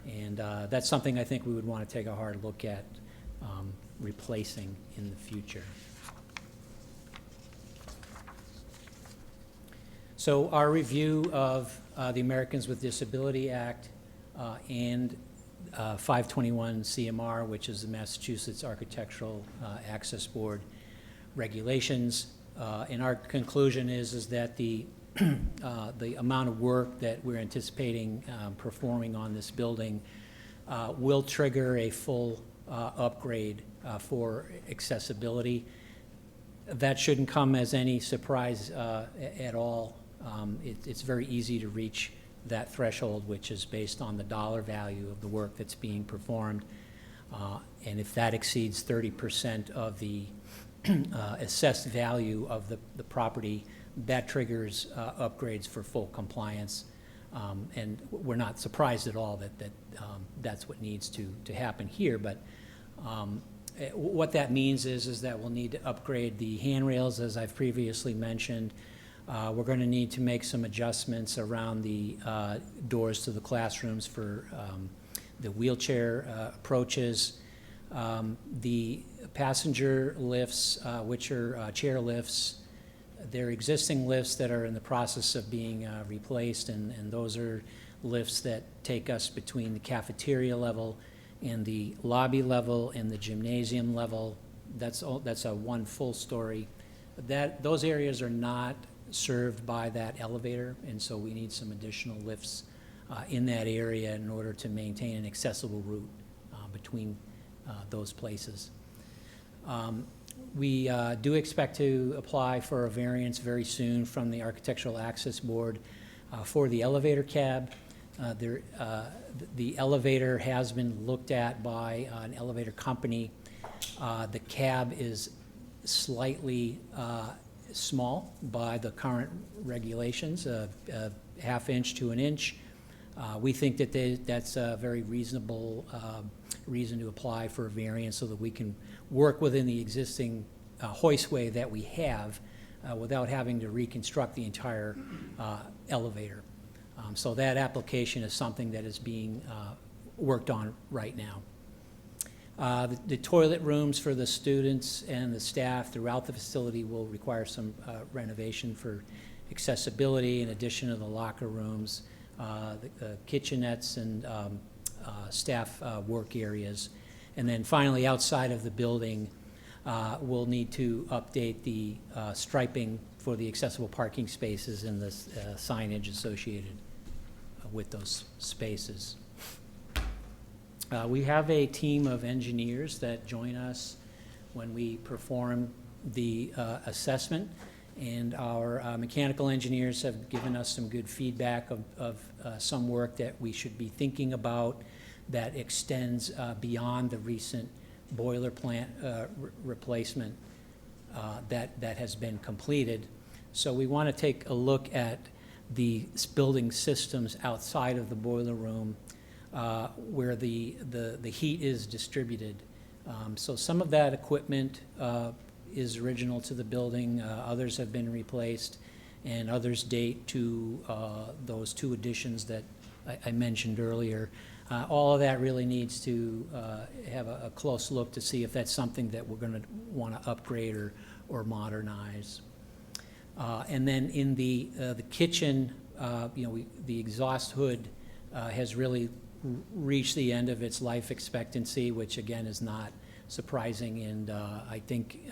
And that's something I think we would want to take a hard look at replacing in the future. So our review of the Americans with Disability Act and 521 CMR, which is the Massachusetts Architectural Access Board regulations, and our conclusion is that the amount of work that we're anticipating performing on this building will trigger a full upgrade for accessibility. That shouldn't come as any surprise at all. It's very easy to reach that threshold, which is based on the dollar value of the work that's being performed. And if that exceeds 30% of the assessed value of the property, that triggers upgrades for full compliance. And we're not surprised at all that that's what needs to happen here. But what that means is that we'll need to upgrade the handrails, as I've previously mentioned. We're going to need to make some adjustments around the doors to the classrooms for the wheelchair approaches. The passenger lifts, which are chair lifts, there are existing lifts that are in the process of being replaced, and those are lifts that take us between the cafeteria level and the lobby level and the gymnasium level. That's a one full story. Those areas are not served by that elevator, and so we need some additional lifts in that area in order to maintain an accessible route between those places. We do expect to apply for a variance very soon from the Architectural Access Board for the elevator cab. The elevator has been looked at by an elevator company. The cab is slightly small by the current regulations, a ½ inch to an inch. We think that that's a very reasonable reason to apply for a variance so that we can work within the existing hoistway that we have without having to reconstruct the entire elevator. So that application is something that is being worked on right now. The toilet rooms for the students and the staff throughout the facility will require some renovation for accessibility, in addition to the locker rooms, the kitchenettes and staff work areas. And then finally, outside of the building, we'll need to update the striping for the accessible parking spaces and the signage associated with those spaces. We have a team of engineers that join us when we perform the assessment, and our mechanical engineers have given us some good feedback of some work that we should be thinking about that extends beyond the recent boiler plant replacement that has been completed. So we want to take a look at the building systems outside of the boiler room where the heat is distributed. So some of that equipment is original to the building, others have been replaced, and others date to those two additions that I mentioned earlier. All of that really needs to have a close look to see if that's something that we're going to want to upgrade or modernize. And then in the kitchen, the exhaust hood has really reached the end of its life expectancy, which again is not surprising, and I think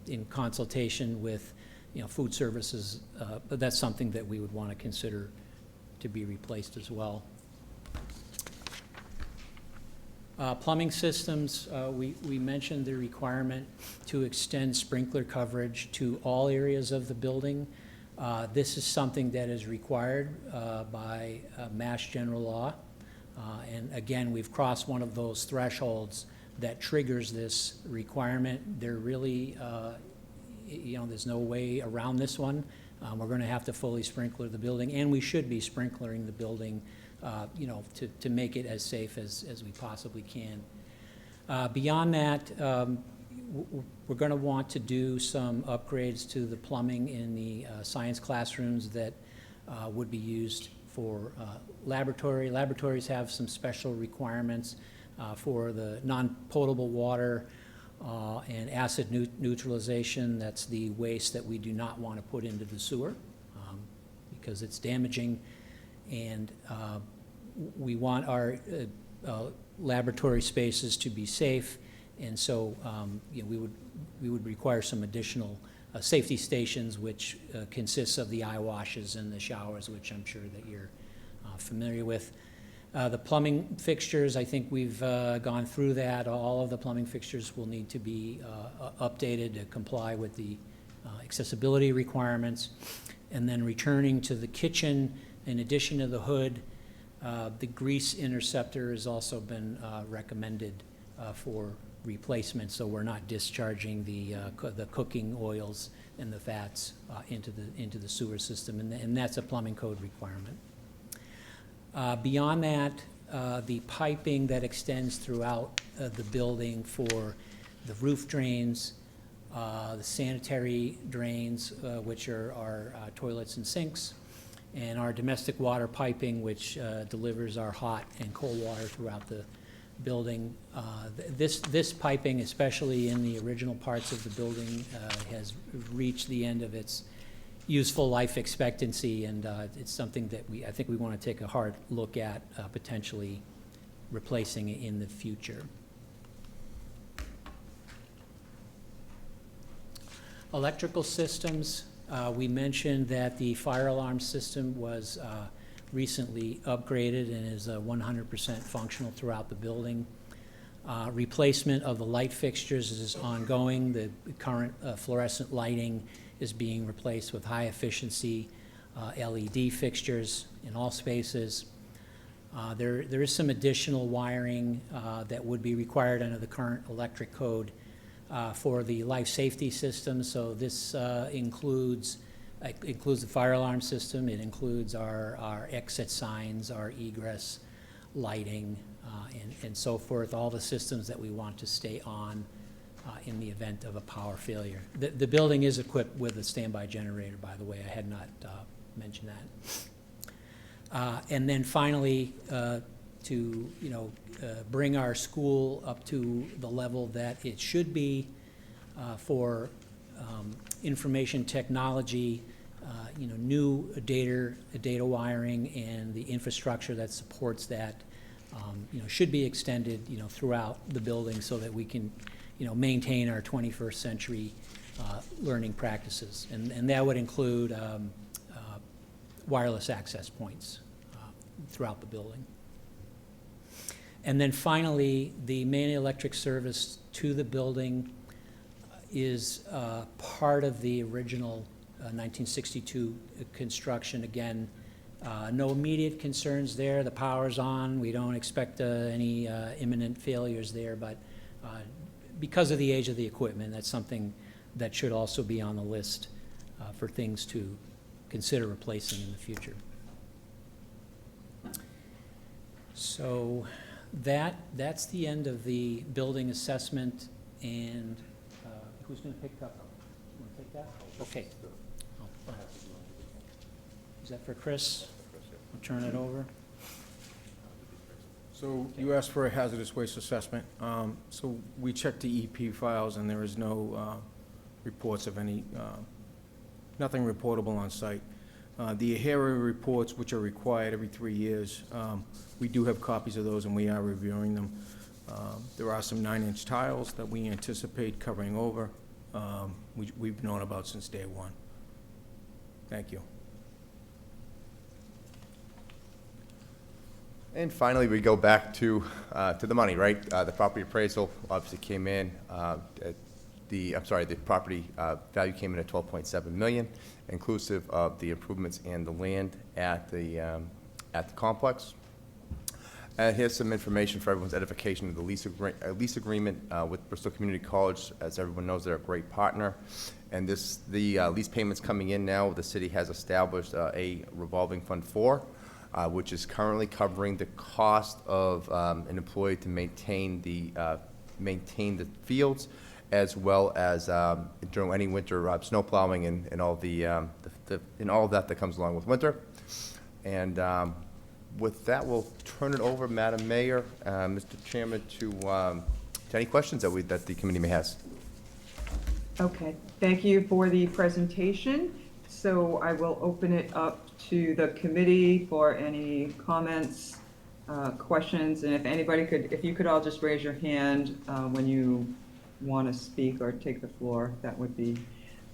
in consultation with food services, but that's something that we would want to consider to be replaced as well. Plumbing systems, we mentioned the requirement to extend sprinkler coverage to all areas of the building. This is something that is required by Mass General Law. And again, we've crossed one of those thresholds that triggers this requirement. There really, there's no way around this one. We're going to have to fully sprinkler the building, and we should be sprinklering the building, to make it as safe as we possibly can. Beyond that, we're going to want to do some upgrades to the plumbing in the science classrooms that would be used for laboratory. Laboratories have some special requirements for the non-potable water and acid neutralization. That's the waste that we do not want to put into the sewer because it's damaging. And we want our laboratory spaces to be safe, and so we would require some additional safety stations, which consists of the eye washes and the showers, which I'm sure that you're familiar with. The plumbing fixtures, I think we've gone through that. All of the plumbing fixtures will need to be updated to comply with the accessibility requirements. And then returning to the kitchen, in addition to the hood, the grease interceptor has also been recommended for replacement, so we're not discharging the cooking oils and the fats into the sewer system, and that's a plumbing code requirement. Beyond that, the piping that extends throughout the building for the roof drains, the sanitary drains, which are our toilets and sinks, and our domestic water piping, which delivers our hot and cold water throughout the building. This piping, especially in the original parts of the building, has reached the end of its useful life expectancy, and it's something that I think we want to take a hard look at potentially replacing it in the future. Electrical systems, we mentioned that the fire alarm system was recently upgraded and is 100% functional throughout the building. Replacement of the light fixtures is ongoing. The current fluorescent lighting is being replaced with high efficiency LED fixtures in all spaces. There is some additional wiring that would be required under the current electric code for the life safety system. So this includes the fire alarm system. It includes our exit signs, our egress lighting, and so forth, all the systems that we want to stay on in the event of a power failure. The building is equipped with a standby generator, by the way. I had not mentioned that. And then finally, to bring our school up to the level that it should be for information technology, new data wiring and the infrastructure that supports that, should be extended, throughout the building so that we can, maintain our 21st century learning practices. And that would include wireless access points throughout the building. And then finally, the main electric service to the building is part of the original 1962 construction. Again, no immediate concerns there. The power's on. We don't expect any imminent failures there, but because of the age of the equipment, that's something that should also be on the list for things to consider replacing in the future. So that's the end of the building assessment, and who's going to pick up? You want to take that? Okay. Is that for Chris? I'll turn it over. So you asked for a hazardous waste assessment. So we checked the EP files, and there is no reports of any, nothing reportable on site. The AHERA reports, which are required every 3 years, we do have copies of those, and we are reviewing them. There are some 9-inch tiles that we anticipate covering over. We've known about since day one. Thank you. And finally, we go back to the money, right? The property appraisal obviously came in, the property value came in at 12.7 million, inclusive of the improvements and the land at the complex. And here's some information for everyone's edification of the lease agreement with Bristol Community College. As everyone knows, they're a great partner. And the lease payments coming in now, the city has established a revolving fund which is currently covering the cost of an employee to maintain the fields, as well as during any winter snow plowing and all all of that comes along with winter. And with that, we'll turn it over, Madam Mayor, Mr. Chairman, to any questions that the committee may have. Okay, thank you for the presentation. So I will open it up to the committee for any comments, questions, and if you could all just raise your hand when you want to speak or take the floor, that would be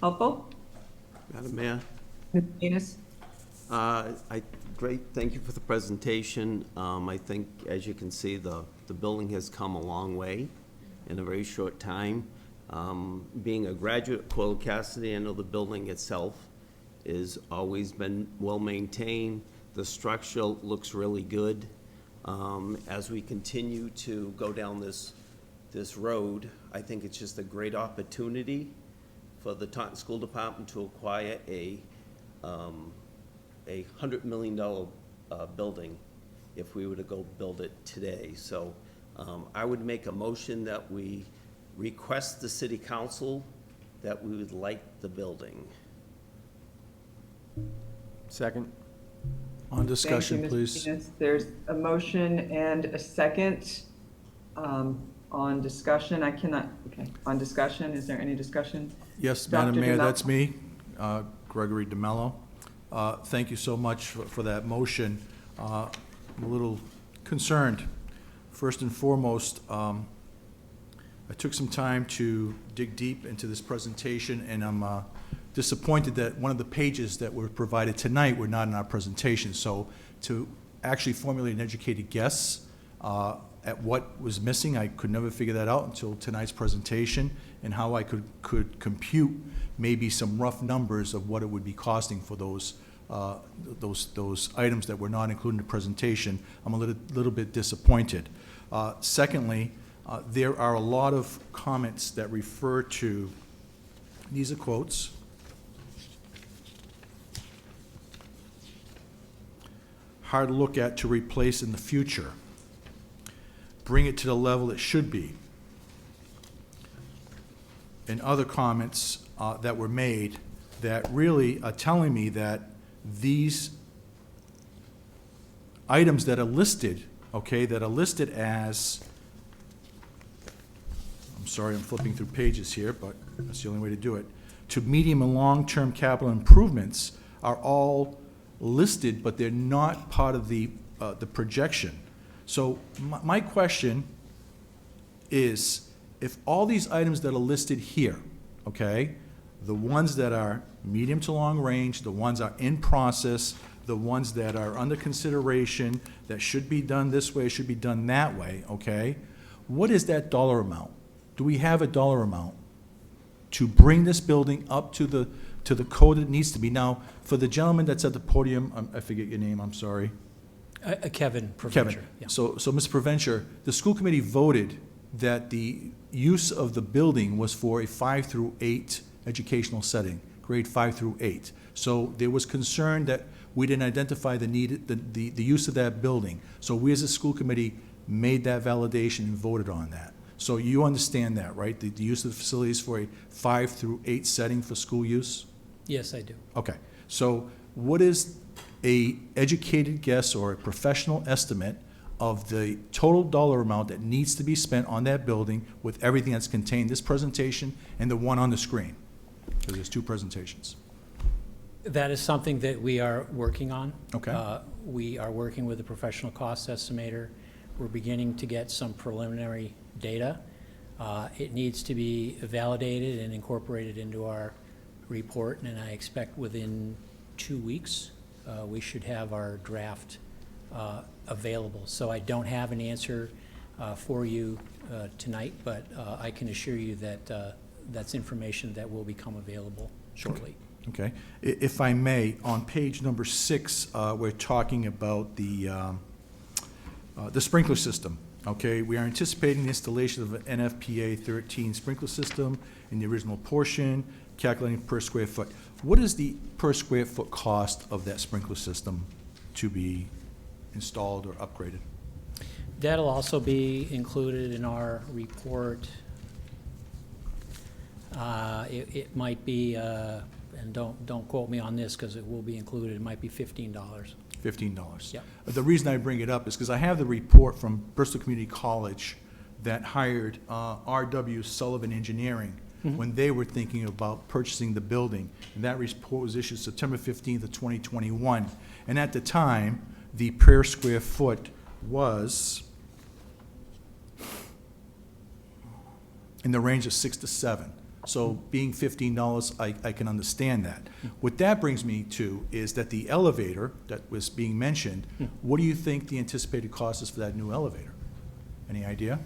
helpful. Madam Mayor? Ms. Venus? Great, thank you for the presentation. I think, as you can see, the building has come a long way in a very short time. Being a graduate of Coyle Cassidy, I know the building itself has always been well-maintained. The structure looks really good. As we continue to go down this road, I think it's just a great opportunity for the Taunton School Department to acquire a $100 million building if we were to go build it today. So I would make a motion that we request the city council that we would like the building. Second. On discussion, Thank you, Ms. please. Venus. There's a motion and a second on discussion. On discussion, is there any discussion? Yes, Dr. Madam Mayor, DeMello? that's me, Gregory DeMello. Thank you so much for that motion. I'm a little concerned. First and foremost, I took some time to dig deep into this presentation, and I'm disappointed that one of the pages that were provided tonight were not in our presentation. So to actually formulate an educated guess at what was missing, I could never figure that out until tonight's presentation, and how I could compute maybe some rough numbers of what it would be costing for those items that were not included in the presentation. I'm a little bit disappointed. Secondly, there are a lot of comments that refer to, these are quotes, hard to look at to replace in the future, bring it to the level it should be, and other comments that were made that really are telling me that these items that are listed, okay, that are listed as, I'm sorry, I'm flipping through pages here, but that's the only way to do it, to medium and long-term capital improvements are all listed, but they're not part of the projection. So my question is, if all these items that are listed here, okay, the ones that are medium to long range, the ones are in process, the ones that are under consideration, that should be done this way, should be done that way, okay, what is that dollar amount? Do we have a dollar amount to bring this building up to the code it needs to be? Now, for the gentleman that's at the podium, I forget your name, I'm sorry. Kevin Provencher. Kevin, Yeah. so Mr. Provencher, the school committee voted that the use of the building was for a 5 through 8 educational setting, grade 5 through 8. So there was concern that we didn't identify the need, the use of that building. So we as a school committee made that validation and voted on that. So you understand that, right? The use of the facilities for a 5 through 8 setting for school use? Yes, I do. Okay, so what is a educated guess or a professional estimate of the total dollar amount that needs to be spent on that building with everything that's contained in this presentation and the one on the screen? Because there's 2 presentations. That is something that we are working on. Okay. We are working with a professional cost estimator. We're beginning to get some preliminary data. It needs to be validated and incorporated into our report, and I expect within 2 weeks we should have our draft available. So I don't have an answer for you tonight, but I can assure you that that's information that will become available shortly. Okay. If I may, on page number 6, we're talking about the sprinkler system. Okay, we are anticipating the installation of an NFPA 13 sprinkler system in the original portion, calculating per square foot. What is the per square foot cost of that sprinkler system to be installed or upgraded? That'll also be included in our report. It might be, and don't quote me on this because it will be included, it might be $15. $15. Yeah. The reason I bring it up is because I have the report from Bristol Community College that hired R.W. Sullivan Engineering when they were thinking about purchasing the building. And that report was issued September 15th of 2021. And at the time, the per square foot was in the range of 6 to 7. So being $15, I can understand that. What that brings me to is that the elevator that was being mentioned, what do you think the anticipated cost is for that new elevator? Any idea?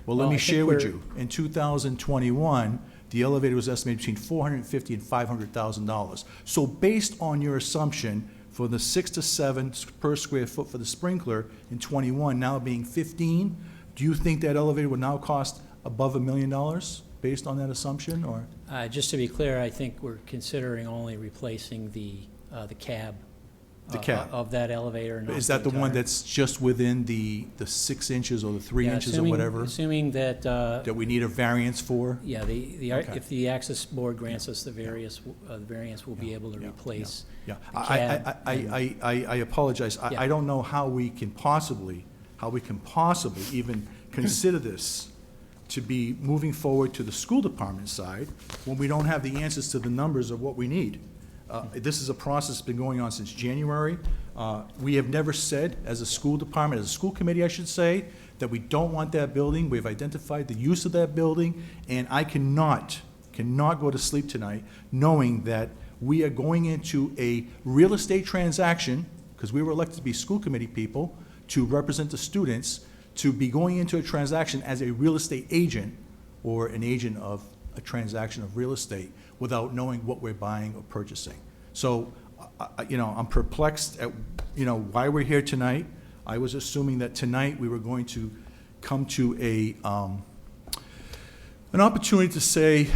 Well, let Well, me I think share with we're- you. In 2021, the elevator was estimated between $450,000 and $500,000. So based on your assumption for the 6 to 7 per square foot for the sprinkler in 21 now being 15, do you think that elevator would now cost above $1 million based on that assumption, or? Just to be clear, I think we're considering only replacing the cab. The cab. Of that elevator. not Is that the one entire- that's just within the 6 inches or the 3 Yeah, inches or assuming- whatever Assuming that, that we need a variance for? yeah, Okay. if the access board grants us the variance, we'll be able to Yeah, replace Yeah, the cab. I apologize. Yeah. I don't know how we can possibly even consider this to be moving forward to the school department side when we don't have the answers to the numbers of what we need. This is a process that's been going on since January. We have never said, as a school department, as a school committee, I should say, that we don't want that building. We've identified the use of that building, and I cannot go to sleep tonight knowing that we are going into a real estate transaction, because we were elected to be school committee people, to represent the students, to be going into a transaction as a real estate agent or an agent of a transaction of real estate without knowing what we're buying or purchasing. So, I'm perplexed at, why we're here tonight. I was assuming that tonight we were going to come to an opportunity to say,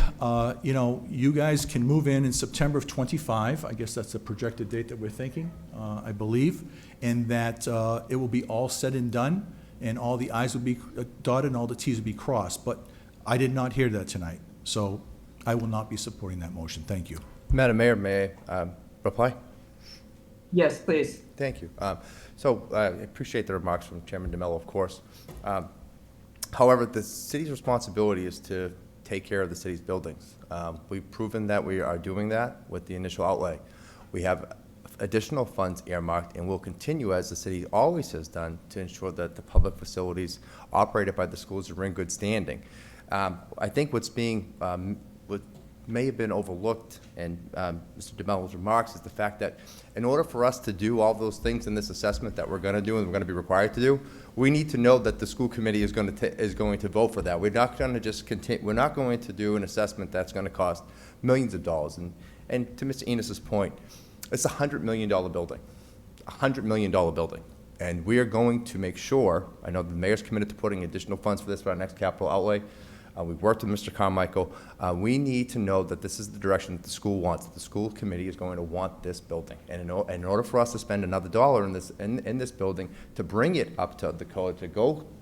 you guys can move in September of '25. I guess that's the projected date that we're thinking, I believe, and that it will be all said and done, and all the i's will be dotted and all the t's will be crossed. But I did not hear that tonight, so I will not be supporting that motion. Thank you. Madam Mayor, may I reply? Yes, please. Thank you. So I appreciate the remarks from Chairman DeMello, of course. However, the city's responsibility is to take care of the city's buildings. We've proven that we are doing that with the initial outlay. We have additional funds earmarked, and will continue, as the city always has done, to ensure that the public facilities operated by the schools are in good standing. I think what's being, what may have been overlooked in Mr. DeMello's remarks is the fact that in order for us to do all those things in this assessment that we're going to do and we're going to be required to do, we need to know that the school committee is going to vote for that. We're not going to just continue. We're not going to do an assessment that's going to cost millions of dollars. And to Mr. Enos's point, it's a $100 million building, $100 million building. And we are going to make sure, I know the mayor's committed to putting additional funds for this for our next capital outlay. We've worked with Mr. Carmichael. We need to know that this is the direction that the school wants. The school committee is going to want this building. And in order for us to spend another dollar in this building, to bring it up to the code,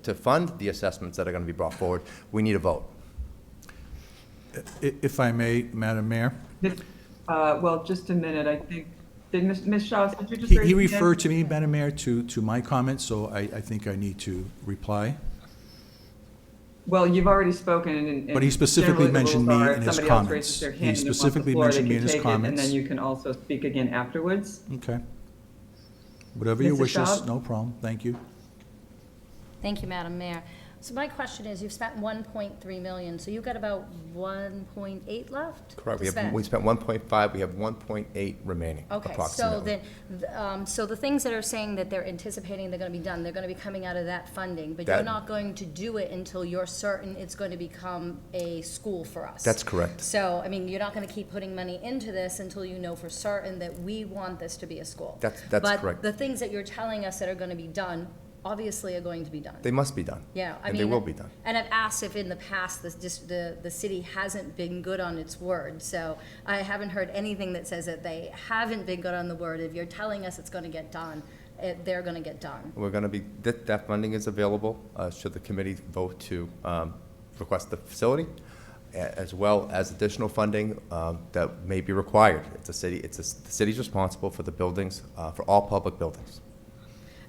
to fund the assessments that are going to be brought forward, we need a vote. If I may, Madam Mayor. Well, just a minute, I think, did Ms. Shaw, did you just He raise your hand? referred to me, Madam Mayor, to my comments, so I think I need to reply. Well, you've already spoken, and But he specifically generally the mentioned rules me are in if his somebody else comments. raises their He hand and wants the specifically floor, they mentioned me can in his take it, comments. And then you can also speak again afterwards. Okay. Whatever your Mrs. wishes, Schaub? no problem, thank you. Thank you, Madam Mayor. So my question is, you've spent 1.3 million, so you've got about 1.8 left Correct. to spend? We spent 1.5, we have 1.8 remaining, Okay, so approximately. then, so the things that are saying that they're anticipating they're gonna be done, they're gonna be coming out of that funding, but you're That- not going to do it until you're certain it's going to become a school for us. That's correct. So, I mean, you're not gonna keep putting money into this until you know for certain that we want this to be a school. That's But correct. the things that you're telling us that are gonna be done, obviously are going to be done. They must be done. Yeah, I And mean. they will be done. And I've asked if in the past, the city hasn't been good on its word, so I haven't heard anything that says that they haven't been good on the word. If you're telling us it's gonna get done, they're gonna get done. We're going to be, that funding is available, should the committee vote to request the facility, as well as additional funding that may be required. The city's responsible for the buildings, for all public buildings.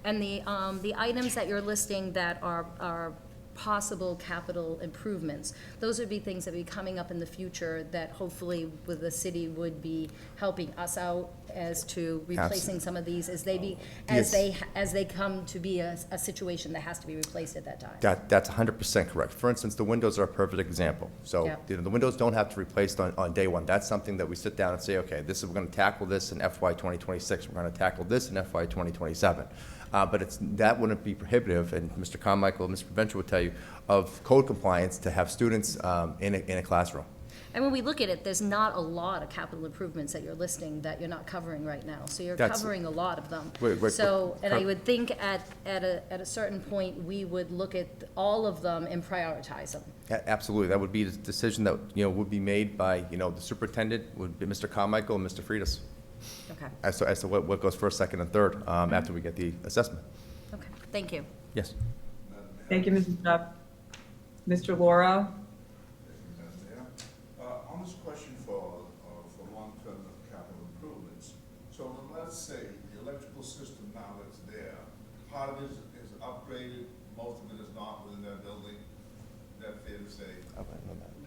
And the items that you're listing that are possible capital improvements, those would be things that would be coming up in the future that hopefully with the city would be helping us out as to replacing some of these as they come to be a situation that has to be replaced at that time. That's 100% correct. For instance, the windows are a perfect example. So, Yeah. the windows don't have to be replaced on day one. That's something that we sit down and say, okay, we're going to tackle this in FY 2026. We're going to tackle this in FY 2027. But that wouldn't be prohibitive, and Mr. Carmichael and Mr. Venture would tell you, of code compliance to have students in a classroom. And when we look at it, there's not a lot of capital improvements that you're listing that you're not covering right now. So you're That's- covering a lot of them. We're- So, and I would think at a certain point, we would look at all of them and prioritize them. Absolutely. That would be the decision that, would be made by, the superintendent, would be Mr. Carmichael and Mr. Freitas, Okay, as to what goes first, second, and third, after we get the assessment. okay, thank you. Yes. Thank you, Mrs. Duff. Mr. Laura? On this question for long-term capital improvements, so let's say the electrical system now that's there, part of it is upgraded, most of it is not within that building, is that fair to say?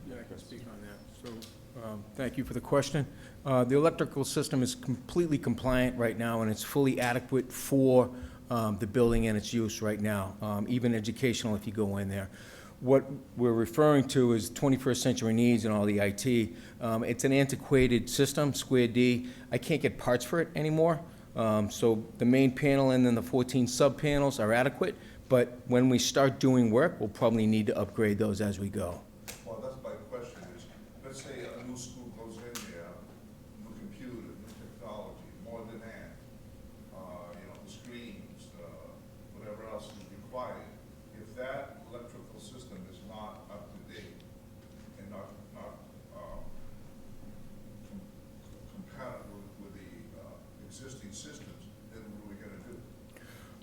Yeah, I can speak on that. So, thank you for the question. The electrical system is completely compliant right now, and it's fully adequate for the building and its use right now, even educational if you go in there. What we're referring to is 21st century needs and all the IT. It's an antiquated system, Square D. I can't get parts for it anymore. So the main panel and then the 14 sub-panels are adequate, but when we start doing work, we'll probably need to upgrade those as we go. Well, that's my question is, let's say a new school goes in there, new computer, new technology, more demand, the screens, whatever else is required. If that electrical system is not up to date and not compatible with the existing systems, then what are we gonna do?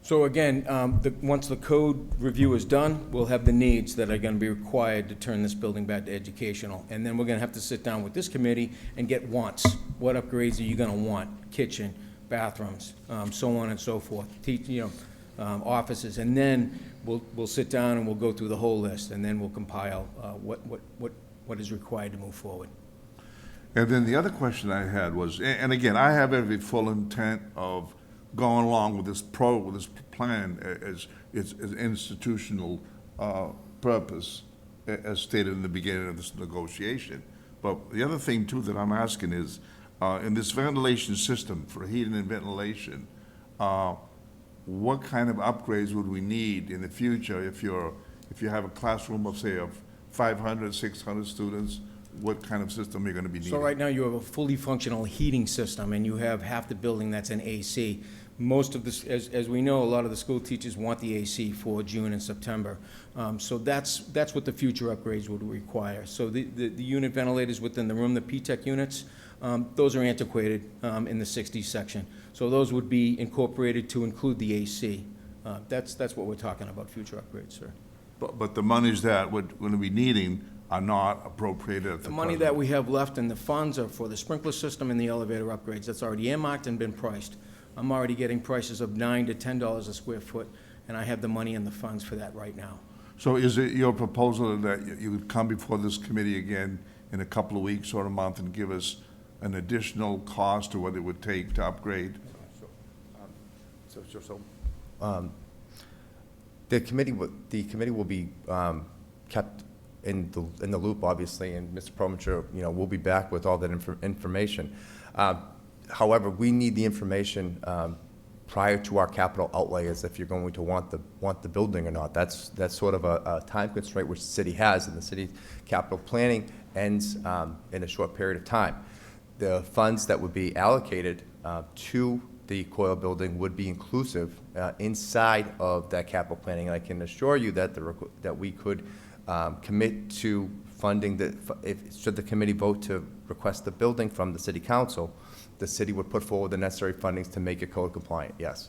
So again, once the code review is done, we'll have the needs that are going to be required to turn this building back to educational. And then we're going to have to sit down with this committee and get wants. What upgrades are you going to want? Kitchen, bathrooms, so on and so forth, offices. And then we'll sit down and we'll go through the whole list, and then we'll compile what is required to move forward. And then the other question I had was, and again, I have every full intent of going along with this plan as its institutional purpose, as stated in the beginning of this negotiation. But the other thing too that I'm asking is, in this ventilation system for heating and ventilation, what kind of upgrades would we need in the future if you have a classroom of, say, of 500, 600 students? What kind of system are you going to be needing? So right now, you have a fully functional heating system, and you have half the building that's in AC. Most of this, as we know, a lot of the school teachers want the AC for June and September. So that's what the future upgrades would require. So the unit ventilators within the room, the P-TECH units, those are antiquated in the 60s section. So those would be incorporated to include the AC. That's what we're talking about, future upgrades, sir. But the monies that we're going to be needing are not appropriated at the The money that we have left in the funds are for the sprinkler system and the elevator upgrades. That's already earmarked and been priced. I'm already getting prices of $9 to $10 a square foot, and I have the money in the funds for that right now. So is it your proposal that you would come before this committee again in a couple of weeks or a month and give us an additional cost or what it would take to upgrade? The committee will be kept in the loop, obviously, and Mr. Provencher, will be back with all that information. However, we need the information prior to our capital outlay, as if you're going to want the building or not. That's sort of a time constraint which the city has, and the city capital planning ends in a short period of time. The funds that would be allocated to the Coyle building would be inclusive inside of that capital planning. And I can assure you that that we could commit to funding should the committee vote to request the building from the city council, the city would put forward the necessary fundings to make it code compliant, yes.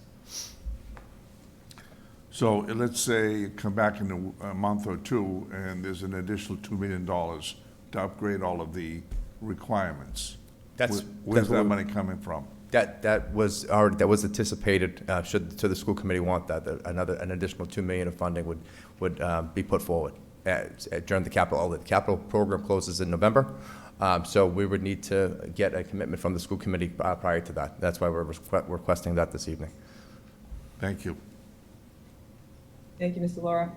So let's say you come back in a month or two, and there's an additional $2 million to upgrade all of the requirements. Where's that money coming from? That was anticipated, should the school committee want that, an additional $2 million of funding would be put forward during the capital. The capital program closes in November, so we would need to get a commitment from the school committee prior to that. That's why we're requesting that this evening. Thank you. Thank you, Mr. Laura.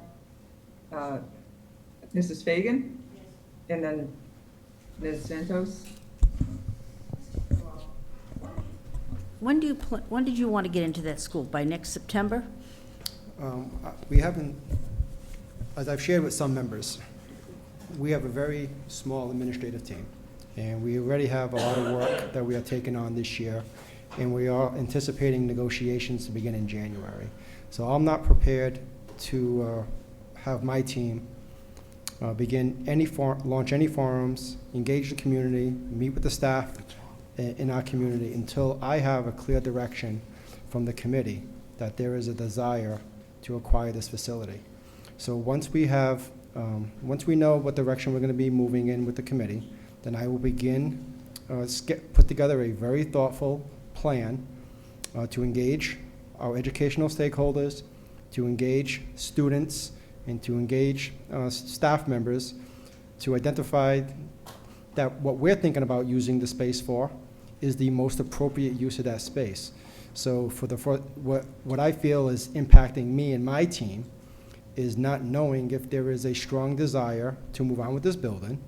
Mrs. Fagan? Yes. And then Ms. Santos? When did you want to get into that school? By next September? We haven't, as I've shared with some members, we have a very small administrative team, and we already have a lot of work that we are taking on this year, and we are anticipating negotiations to begin in January. So I'm not prepared to have my team launch any forums, engage the community, meet with the staff in our community until I have a clear direction from the committee that there is a desire to acquire this facility. So once we know what direction we're going to be moving in with the committee, then I will begin put together a very thoughtful plan to engage our educational stakeholders, to engage students, and to engage staff members to identify that what we're thinking about using the space for is the most appropriate use of that space. So what I feel is impacting me and my team is not knowing if there is a strong desire to move on with this building.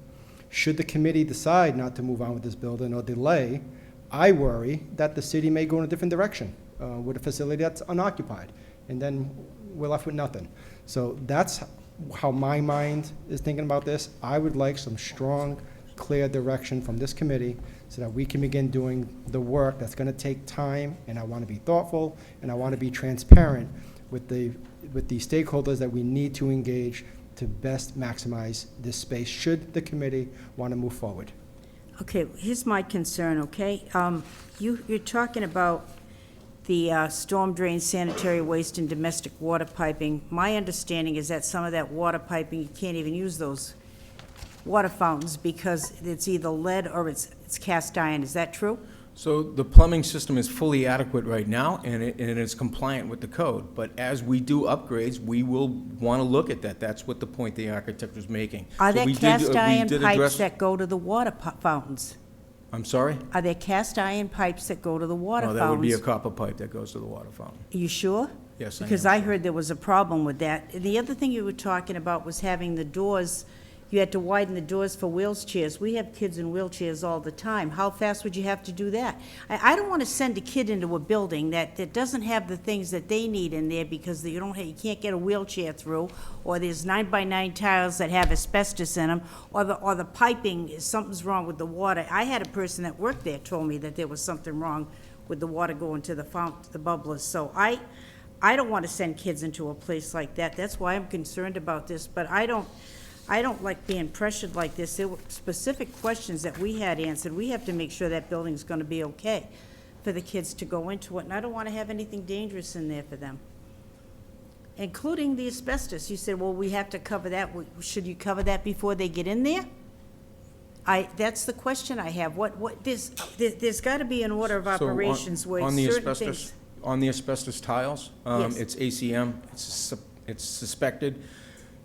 Should the committee decide not to move on with this building or delay, I worry that the city may go in a different direction with a facility that's unoccupied, and then we're left with nothing. So that's how my mind is thinking about this. I would like some strong, clear direction from this committee so that we can begin doing the work that's going to take time, and I want to be thoughtful, and I want to be transparent with the stakeholders that we need to engage to best maximize this space, should the committee want to move forward. Okay, here's my concern, okay? You're talking about the storm drain, sanitary waste, and domestic water piping. My understanding is that some of that water piping, you can't even use those water fountains because it's either lead or it's cast iron. Is that true? So the plumbing system is fully adequate right now, and it is compliant with the code. But as we do upgrades, we will want to look at that. That's what the point the architect was making. Are So there we cast iron did pipes address- that go to the water fountains? I'm sorry? Are there cast iron pipes that go to the water No, fountains? that would be a copper pipe that goes to the water fountain. Are you sure? Yes, I am Because I sure. heard there was a problem with that. The other thing you were talking about was having the doors, you had to widen the doors for wheelchairs. We have kids in wheelchairs all the time. How fast would you have to do that? I don't want to send a kid into a building that doesn't have the things that they need in there because you can't get a wheelchair through, or there's 9x9 tiles that have asbestos in them, or the piping, something's wrong with the water. I had a person that worked there told me that there was something wrong with the water going to the fountain, the bubblers. So I don't want to send kids into a place like that. That's why I'm concerned about this, but I don't like being pressured like this. There were specific questions that we had answered. We have to make sure that building's gonna be okay for the kids to go into it, and I don't wanna have anything dangerous in there for them, including the asbestos. You said, well, we have to cover that. Should you cover that before they get in there? That's the question I have. There's gotta be an order of So on- operations where on the certain asbestos- things. On the asbestos tiles, Yes. it's ACM, it's suspected.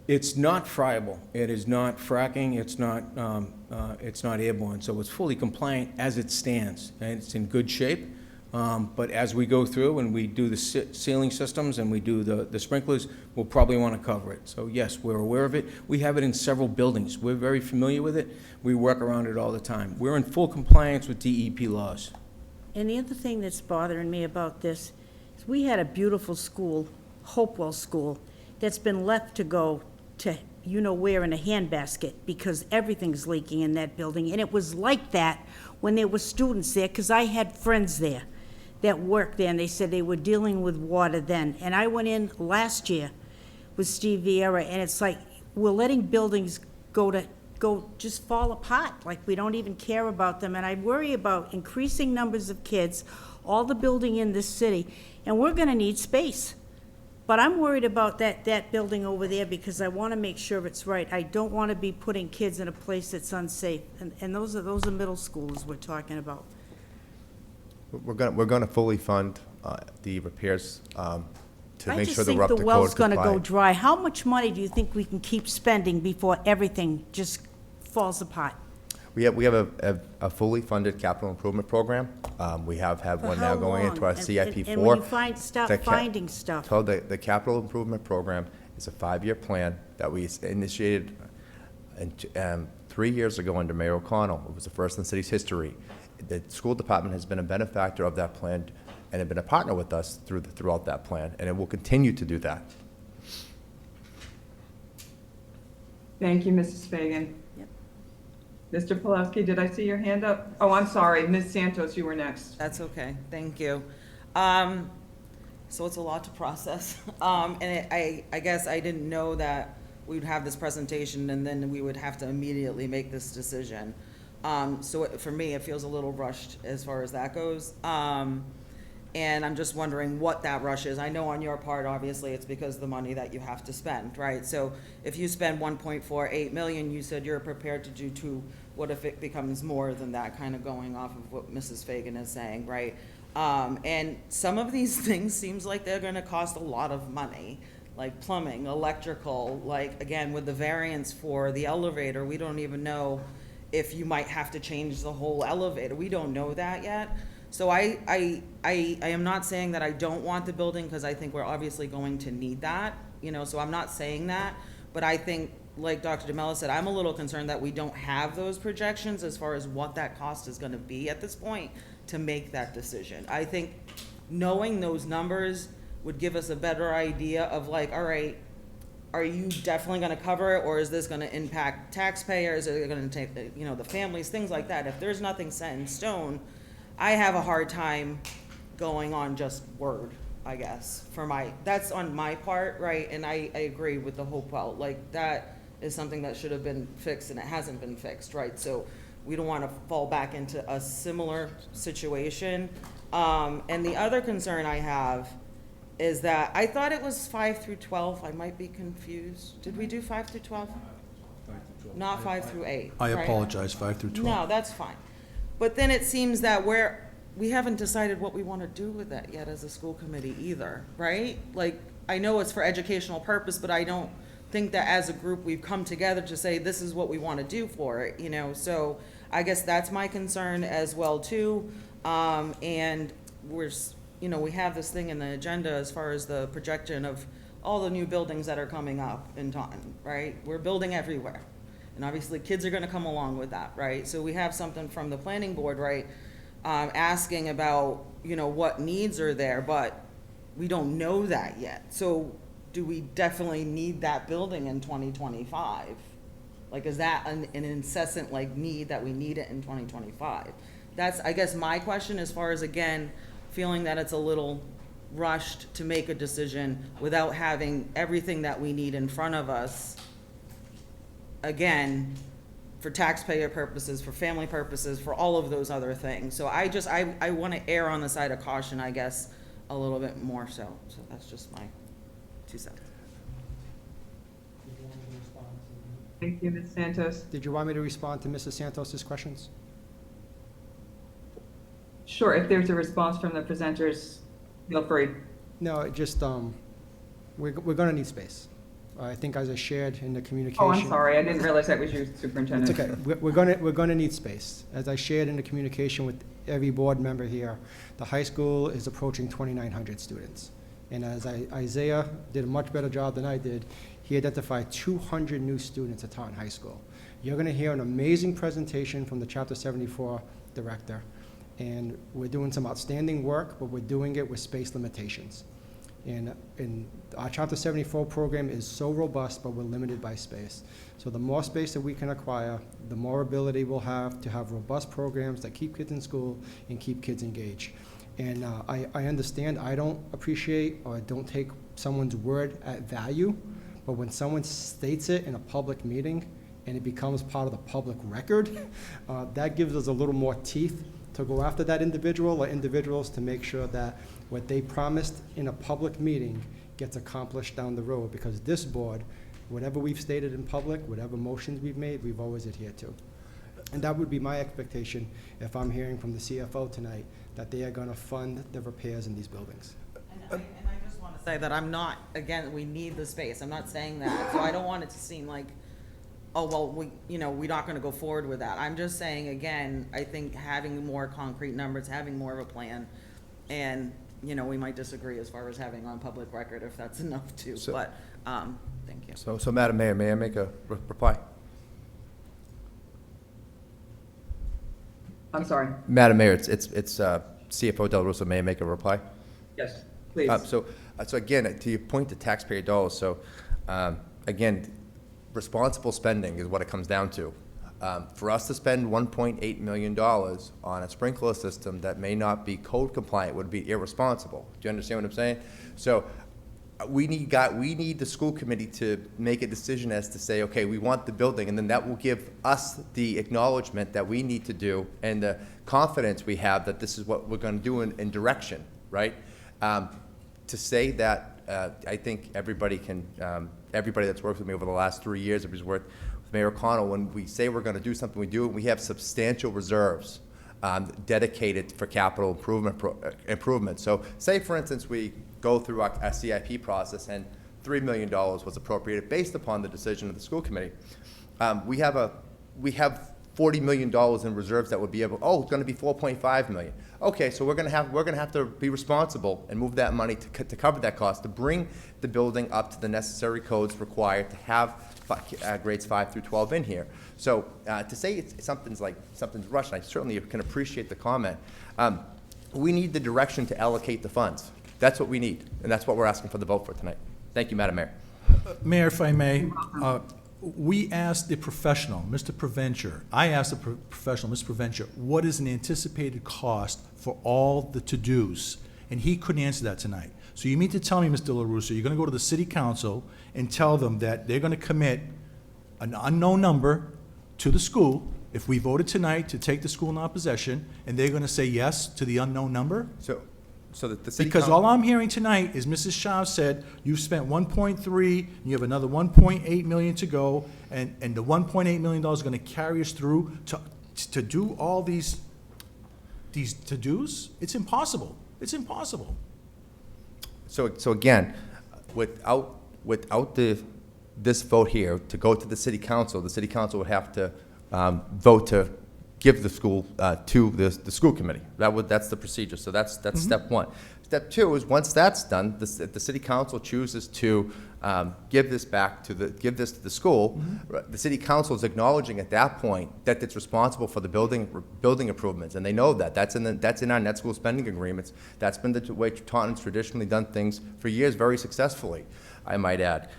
It's not friable. It is not fracking. It's not airborne. So it's fully compliant as it stands, and it's in good shape. But as we go through and we do the ceiling systems and we do the sprinklers, we'll probably want to cover it. So yes, we're aware of it. We have it in several buildings. We're very familiar with it. We work around it all the time. We're in full compliance with DEP laws. And the other thing that's bothering me about this is we had a beautiful school, Hopewell School, that's been left to go to you-know-where in a handbasket because everything's leaking in that building. And it was like that when there were students there, because I had friends there that worked there, and they said they were dealing with water then. And I went in last year with Steve Vieira, and it's like we're letting buildings just fall apart, like we don't even care about them. And I worry about increasing numbers of kids, all the building in this city, and we're gonna need space. But I'm worried about that building over there because I wanna make sure it's right. I don't wanna be putting kids in a place that's unsafe. And those are middle schoolers we're talking about. We're gonna fully fund the repairs to make sure that we're up to code. I just think the well's gonna go compliant. dry. How much money do you think we can keep spending before everything just falls apart? We have a fully funded capital improvement program. We have had For one how now going into our long? CIP4. And when you start The finding stuff. So the capital improvement program is a 5-year plan that we initiated 3 years ago under Mayor O'Connell. It was the first in the city's history. The school department has been a benefactor of that plan and have been a partner with us throughout that plan, and it will continue to do that. Thank you, Mrs. Fagan. Yep. Mr. Pulaski, did I see your hand up? Oh, I'm sorry, Ms. Santos, you were next. That's okay, thank you. So it's a lot to process. I guess I didn't know that we'd have this presentation and then we would have to immediately make this decision. So for me, it feels a little rushed as far as that goes. And I'm just wondering what that rush is. I know on your part, obviously, it's because of the money that you have to spend, right? So if you spend 1.48 million, you said you're prepared to do 2. What if it becomes more than that, kind of going off of what Mrs. Fagan is saying, right? And some of these things seems like they're gonna cost a lot of money, like plumbing, electrical, like, again, with the variance for the elevator, we don't even know if you might have to change the whole elevator. We don't know that yet. So I am not saying that I don't want the building, because I think we're obviously going to need that, so I'm not saying that. But I think, like Dr. DeMello said, I'm a little concerned that we don't have those projections as far as what that cost is gonna be at this point to make that decision. I think knowing those numbers would give us a better idea of like, all right, are you definitely gonna cover it, or is this gonna impact taxpayers? Are they gonna take the families, things like that? If there's nothing set in stone, I have a hard time going on just word, I guess, that's on my part, right? And I agree with the Hopewell, like, that is something that should have been fixed and it hasn't been fixed, right? So we don't wanna fall back into a similar situation. And the other concern I have is that I thought it was 5 through 12, I might be confused. Did we do 5 through 12? Not 5 through 8, I Right. apologize, 5 through 12. No, that's fine. But then it seems that we haven't decided what we want to do with that yet as a school committee either, right? Like, I know it's for educational purpose, but I don't think that as a group we've come together to say this is what we want to do for it, So I guess that's my concern as well too. And we have this thing in the agenda as far as the projection of all the new buildings that are coming up in Taunton, right? We're building everywhere. And obviously, kids are gonna come along with that, right? So we have something from the planning board, right, asking about, what needs are there, but we don't know that yet. So do we definitely need that building in 2025? Like, is that an incessant, need that we need it in 2025? That's, I guess, my question as far as, again, feeling that it's a little rushed to make a decision without having everything that we need in front of us, again, for taxpayer purposes, for family purposes, for all of those other things. So I want to err on the side of caution, I guess, a little bit more so. So that's just my 2 cents. Thank you, Ms. Santos. Did you want me to respond to Mrs. Santos's questions? Sure, if there's a response from the presenters, feel free. No, just, we're gonna need space. I think as I shared in the communication. Oh, I'm sorry, I didn't realize that was you, Superintendent. It's okay. We're gonna need space. As I shared in the communication with every board member here, the high school is approaching 2,900 students. And as Isaiah did a much better job than I did, he identified 200 new students at Taunton High School. You're gonna hear an amazing presentation from the Chapter 74 director. And we're doing some outstanding work, but we're doing it with space limitations. And our Chapter 74 program is so robust, but we're limited by space. So the more space that we can acquire, the more ability we'll have to have robust programs that keep kids in school and keep kids engaged. And I understand I don't appreciate or don't take someone's word at value, but when someone states it in a public meeting and it becomes part of the public record, that gives us a little more teeth to go after that individual or individuals to make sure that what they promised in a public meeting gets accomplished down the road, because this board, whatever we've stated in public, whatever motions we've made, we've always adhered to. And that would be my expectation if I'm hearing from the CFO tonight, that they are gonna fund the repairs in these buildings. And I just want to say that I'm not, again, we need the space. I'm not saying that. So I don't want it to seem like, oh, well, we're not going to go forward with that. I'm just saying, again, I think having more concrete numbers, having more of a plan, and, we might disagree as far as having on public record if that's enough too, So- but, thank you. So Madam Mayor, may I make a reply? I'm sorry. Madam Mayor, it's CFO Del Russo, may I make a reply? Yes, please. So again, to your point to taxpayer dollars, so, again, responsible spending is what it comes down to. For us to spend $1.8 million on a sprinkler system that may not be code compliant would be irresponsible. Do you understand what I'm saying? So we need the school committee to make a decision as to say, okay, we want the building, and then that will give us the acknowledgement that we need to do and the confidence we have that this is what we're going to do in direction, right? To say that, I think everybody that's worked with me over the last 3 years, who's worked with Mayor O'Connell, when we say we're going to do something, we do it. We have substantial reserves dedicated for capital improvement. So say, for instance, we go through our CIP process and $3 million was appropriated based upon the decision of the school committee. We have $40 million in reserves that would be able, it's going to be $4.5 million. Okay, so we're going to have to be responsible and move that money to cover that cost, to bring the building up to the necessary codes required to have grades 5 through 12 in here. So to say something's rushed, I certainly can appreciate the comment. We need the direction to allocate the funds. That's what we need, and that's what we're asking for the vote for tonight. Thank you, Madam Mayor. Mayor, if I may, we asked the professional, Mr. Preventure, I asked the professional, Mr. Preventure, what is an anticipated cost for all the to-dos? And he couldn't answer that tonight. So you mean to tell me, Mr. LaRusso, you're gonna go to the city council and tell them that they're gonna commit an unknown number to the school if we voted tonight to take the school in our possession, and they're gonna say yes to the unknown number? So that the city Because all I'm hearing tonight is Mrs. Shaw said, you've spent 1.3, and you have another 1.8 million to go, and the 1.8 million dollars is gonna carry us through to do all these to-dos? It's impossible. It's impossible. So again, without this vote here, to go to the city council would have to vote to give the school to the school committee. That's the procedure. So that's step one. Step two is once that's done, the city council chooses to give this to the school. The city council is acknowledging at that point that it's responsible for the building improvements, and they know that. That's in our net school spending agreements. That's been the way Taunton's traditionally done things for years, very successfully, I might add.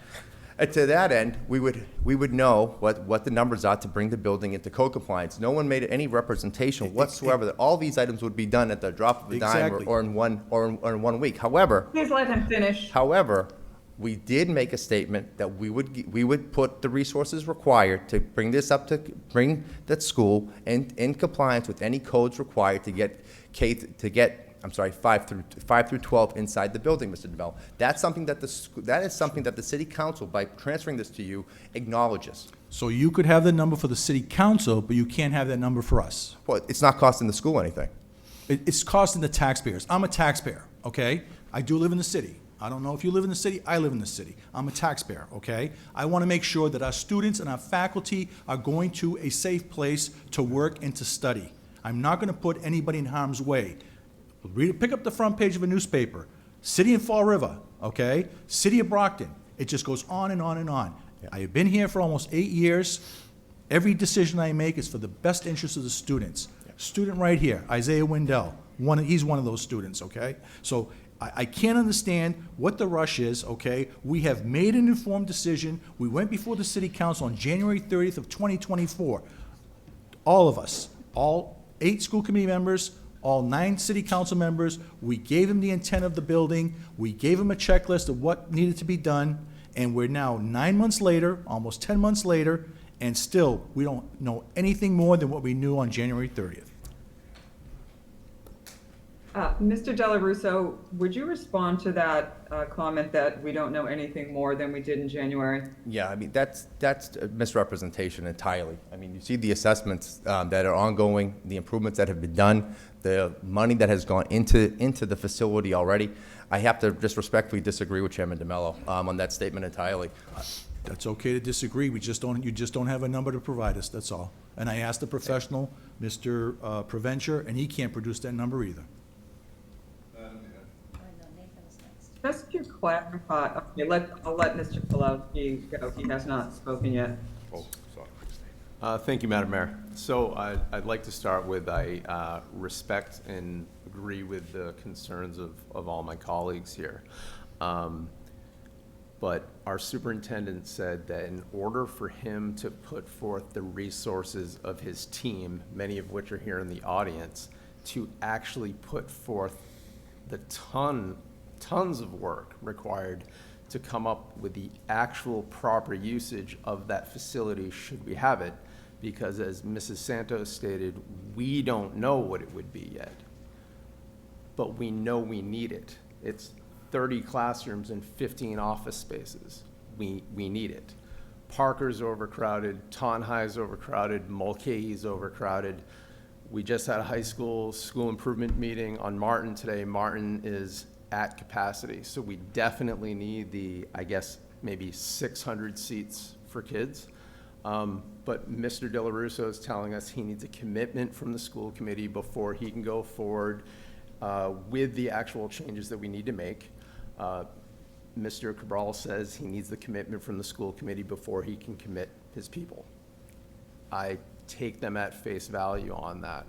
And to that end, we would know what the numbers are to bring the building into code compliance. No one made any representation whatsoever that all these items would be done at the drop of a dime Exactly. or in 1 week. However, Please let him finish. However, we did make a statement that we would put the resources required to bring that school in compliance with any codes required to get 5 through 12 inside the building, Mr. DeMello. That is something that the city council, by transferring this to you, acknowledges. So you could have the number for the city council, but you can't have that number for us. Well, it's not costing the school anything. It's costing the taxpayers. I'm a taxpayer, okay? I do live in the city. I don't know if you live in the city, I live in the city. I'm a taxpayer, okay? I want to make sure that our students and our faculty are going to a safe place to work and to study. I'm not going to put anybody in harm's way. Pick up the front page of a newspaper. City of Fall River, okay? City of Brockton. It just goes on and on and on. I have been here for almost 8 years. Every decision I make is for the best interest of the students. Student right here, Isaiah Wendell, he's one of those students, okay? So I can't understand what the rush is, okay? We have made an informed decision. We went before the city council on January 30th of 2024. All of us, all 8 school committee members, all 9 city council members, we gave them the intent of the building, we gave them a checklist of what needed to be done, and we're now 9 months later, almost 10 months later, and still, we don't know anything more than what we knew on January 30th. Mr. Della Russo, would you respond to that comment that we don't know anything more than we did in January? Yeah, I mean, that's a misrepresentation entirely. I mean, you see the assessments that are ongoing, the improvements that have been done, the money that has gone into the facility already. I have to just respectfully disagree with Chairman DeMello on that statement entirely. That's okay to disagree, you just don't have a number to provide us, that's all. And I asked the professional, Mr. Preventure, and he can't produce that number either. Just to clarify, okay, I'll let Mr. Pulowski go. He has not spoken yet. Oh, sorry. Thank you, Madam Mayor. So I'd like to start with, I respect and agree with the concerns of all my colleagues here. But our superintendent said that in order for him to put forth the resources of his team, many of which are here in the audience, to actually put forth the tons of work required to come up with the actual proper usage of that facility should we have it, because as Mrs. Santos stated, we don't know what it would be yet, but we know we need it. It's 30 classrooms and 15 office spaces. We need it. Parker's overcrowded, Taunton High's overcrowded, Mulcahy's overcrowded. We just had a high school improvement meeting on Martin today. Martin is at capacity. So we definitely need the, I guess, maybe 600 seats for kids. But Mr. De La Russo is telling us he needs a commitment from the school committee before he can go forward with the actual changes that we need to make. Mr. Cabral says he needs the commitment from the school committee before he can commit his people. I take them at face value on that.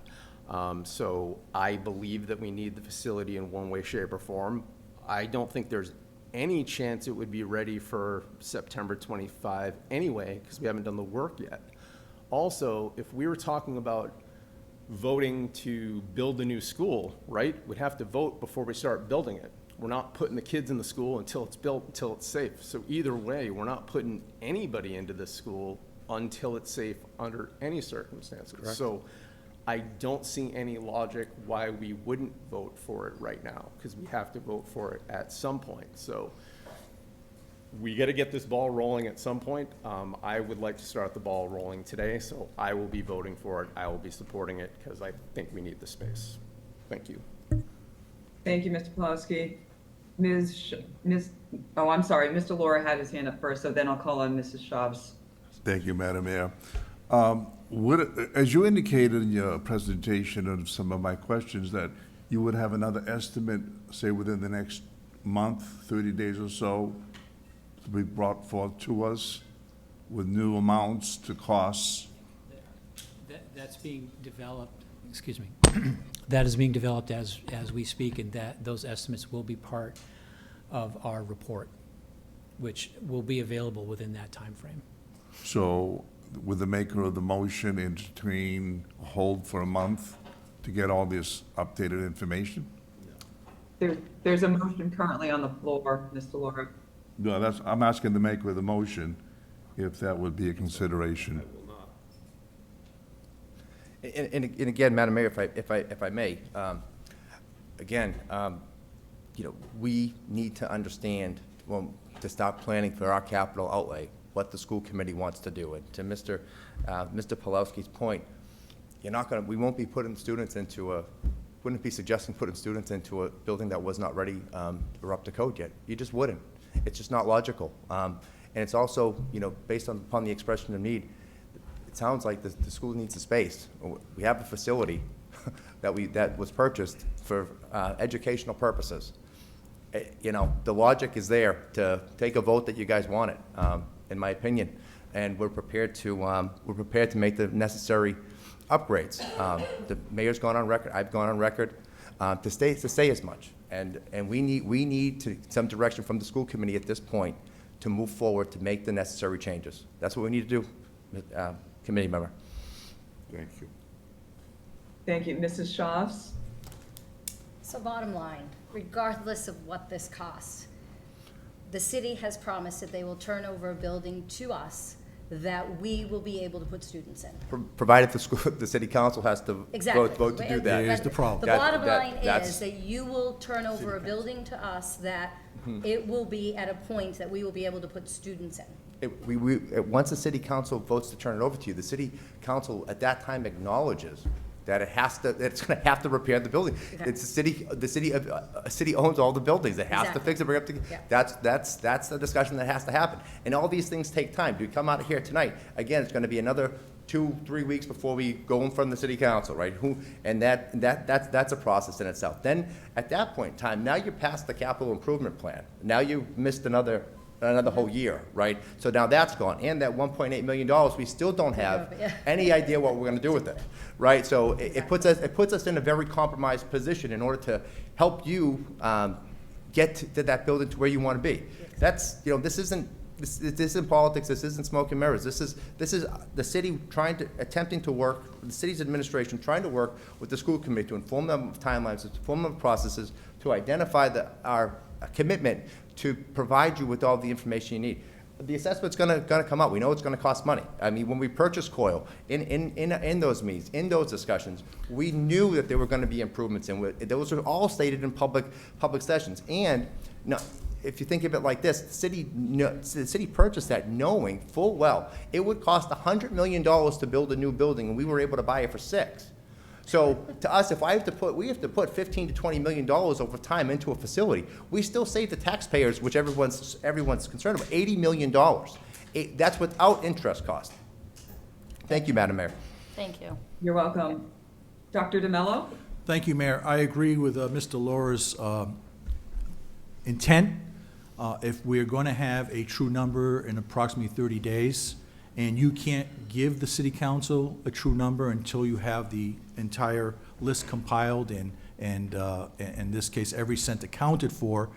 So I believe that we need the facility in one way, shape, or form. I don't think there's any chance it would be ready for September 25 anyway, because we haven't done the work yet. Also, if we were talking about voting to build a new school, right, we'd have to vote before we start building it. We're not putting the kids in the school until it's built, until it's safe. So either way, we're not putting anybody into this school until it's safe under any circumstances. Correct. So I don't see any logic why we wouldn't vote for it right now, because we have to vote for it at some point. So we got to get this ball rolling at some point. I would like to start the ball rolling today, so I will be voting for it. I will be supporting it because I think we need the space. Thank you. Thank you, Mr. Pulowski. I'm sorry, Mr. Laura had his hand up first, so then I'll call on Mrs. Schaub's. Thank you, Madam Mayor. As you indicated in your presentation of some of my questions, that you would have another estimate, say within the next month, 30 days or so, to be brought forth to us with new amounts to costs. That's being developed, excuse me, that is being developed as we speak, and those estimates will be part of our report, which will be available within that time frame. So with the maker of the motion entertain a hold for a month to get all this updated information? There's a motion currently on the floor, Mr. Laura. No, I'm asking the maker of the motion if that would be a consideration. And again, Madam Mayor, if I may, we need to understand, well, to start planning for our capital outlay, what the school committee wants to do. And to Mr. Pulowski's point, we won't be putting students into a wouldn't be suggesting putting students into a building that was not ready or up to code yet. You just wouldn't. It's just not logical. And it's also, based upon the expression of need, it sounds like the school needs a space. We have a facility that was purchased for educational purposes. The logic is there to take a vote that you guys wanted, in my opinion, and we're prepared to make the necessary upgrades. The mayor's gone on record, I've gone on record to say as much, and we need some direction from the school committee at this point to move forward to make the necessary changes. That's what we need to do, committee member. Thank you. Thank you. Mrs. Schaafs? So bottom line, regardless of what this costs, the city has promised that they will turn over a building to us that we will be able to put students in. Provided the city council has to Exactly. vote to do that. Here's the problem. The bottom line is that you will turn over a building to us that it will be at a point that we will be able to put students in. Once the city council votes to turn it over to you, the city council at that time acknowledges that it's going to have to repair the building. Okay. It's the city owns all the buildings. It has to Exactly. fix it, bring it up to, Yeah. that's the discussion that has to happen. And all these things take time. Do we come out of here tonight? Again, it's going to be another 2-3 weeks before we go in front of the city council, right? That's a process in itself. Then, at that point in time, now you're past the capital improvement plan. Now you've missed another whole year, right? So now that's gone. And that $1.8 million, we still don't have any idea what we're gonna do with it, right? So it puts us in a very compromised position in order to help you get to that building to where you wanna be. That's, this isn't politics, this isn't smoke and mirrors. This is the city attempting to work, the city's administration trying to work with the school committee to inform them of timelines, to inform them of processes, to identify our commitment to provide you with all the information you need. The assessment's gonna come out. We know it's gonna cost money. I mean, when we purchased COIL, in those meetings, in those discussions, we knew that there were gonna be improvements, and those are all stated in public sessions. And now, if you think of it like this, the city purchased that knowing full well it would cost $100 million to build a new building, and we were able to buy it for $6 million. So to us, we have to put $15 to $20 million over time into a facility. We still save the taxpayers, which everyone's concerned about, $80 million. That's without interest cost. Thank you, Madam Mayor. Thank you. You're welcome. Dr. DeMello? Thank you, Mayor. I agree with Mr. Laura's intent. If we're going to have a true number in approximately 30 days, and you can't give the city council a true number until you have the entire list compiled and in this case, every cent accounted for,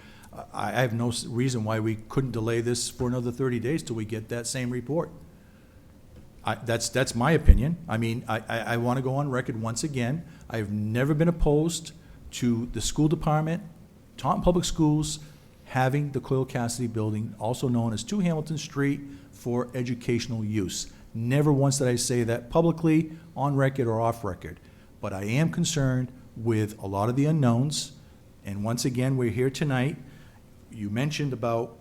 I have no reason why we couldn't delay this for another 30 days till we get that same report. That's my opinion. I mean, I want to go on record once again. I've never been opposed to the school department, Taunton Public Schools, having the Coyle Cassidy building, also known as 2 Hamilton Street, for educational use. Never once did I say that publicly, on record or off record. But I am concerned with a lot of the unknowns, and once again, we're here tonight. You mentioned about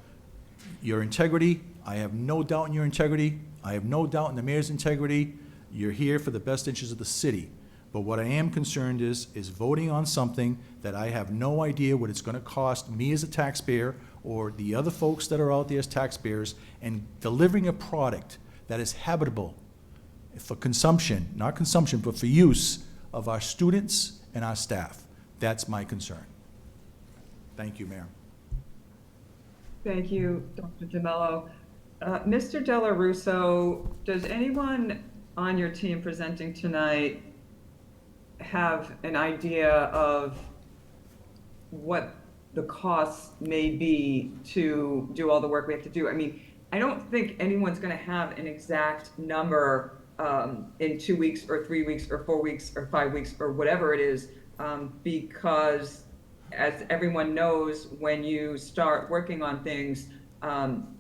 your integrity. I have no doubt in your integrity. I have no doubt in the mayor's integrity. You're here for the best interests of the city. But what I am concerned is voting on something that I have no idea what it's going to cost me as a taxpayer or the other folks that are out there as taxpayers, and delivering a product that is habitable for consumption, not consumption, but for use of our students and our staff. That's my concern. Thank you, Mayor. Thank you, Dr. DeMello. Mr. Della Russo, does anyone on your team presenting tonight have an idea of what the costs may be to do all the work we have to do? I mean, I don't think anyone's going to have an exact number in 2 weeks or 3 weeks or 4 weeks or 5 weeks or whatever it is, because as everyone knows, when you start working on things,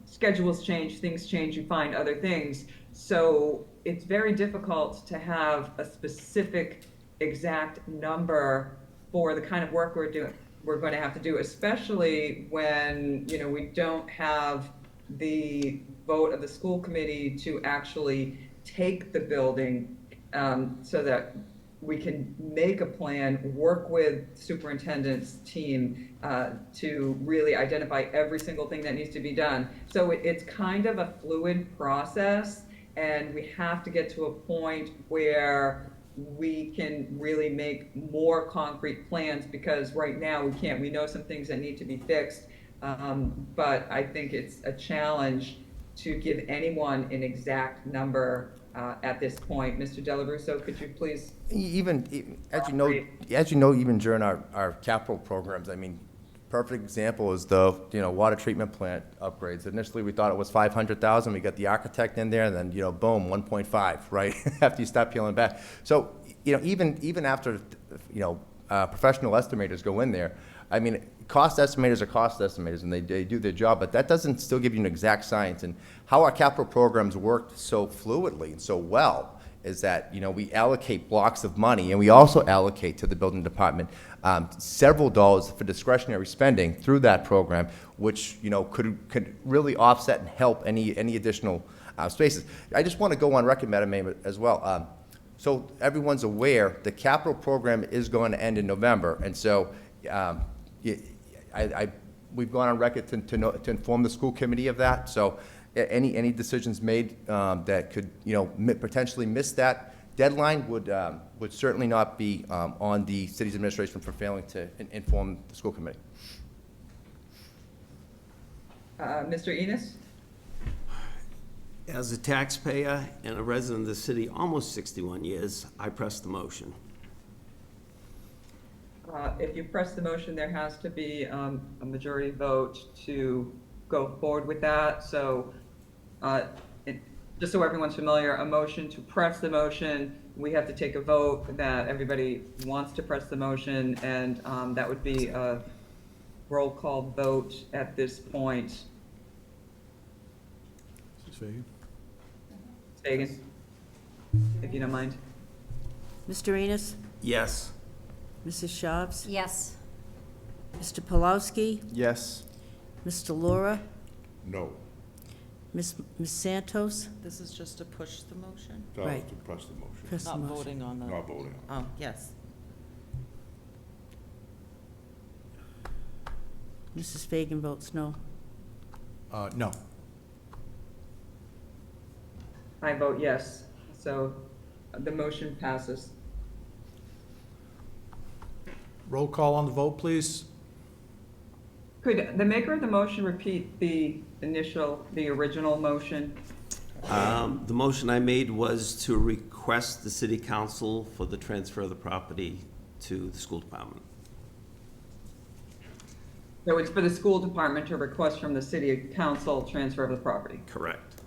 schedules change, things change, you find other things. So it's very difficult to have a specific exact number for the kind of work we're going to have to do, especially when, we don't have the vote of the school committee to actually take the building, so that we can make a plan, work with superintendent's team to really identify every single thing that needs to be done. So it's kind of a fluid process, and we have to get to a point where we can really make more concrete plans, because right now we can't. We know some things that need to be fixed, but I think it's a challenge to give anyone an exact number at this point. Mr. Delarusso, could you please? As you know, even during our capital programs, I mean, perfect example is the, water treatment plant upgrades. Initially, we thought it was 500,000, we got the architect in there, and then, boom, 1.5, right? After you stop peeling back. So, even after, professional estimators go in there, I mean, cost estimators are cost estimators, and they do their job, but that doesn't still give you an exact science. And how our capital programs work so fluidly and so well is that, we allocate blocks of money, and we also allocate to the building department several dollars for discretionary spending through that program, which, could really offset and help any additional spaces. I just want to go on record, Madam Mayor, as well. So everyone's aware, the capital program is going to end in November, and so we've gone on record to inform the school committee of that. So any decisions made that could, potentially miss that deadline would certainly not be on the city's administration for failing to inform the school committee. Mr. Enos? As a taxpayer and a resident of the city, almost 61 years, I press the motion. If you press the motion, there has to be a majority vote to go forward with that. So just so everyone's familiar, a motion to press the motion, we have to take a vote that everybody wants to press the motion, and that would be a roll call vote at this point. Mrs. Fagan? Fagan, if you don't mind. Mr. Enos? Yes. Mrs. Shabs? Yes. Mr. Pulowski? Yes. Mr. Laura? No. Ms. Santos? This is just to push the motion? That was Right. to press the motion. Press the Not motion. voting on the... Not voting. Oh, yes. Mrs. Fagan votes no. No. I vote yes. So the motion passes. Roll call on the vote, please. Could the maker of the motion repeat the original motion? The motion I made was to request the city council for the transfer of the property to the school department. So it's for the school department to request from the city council transfer of the property. Correct.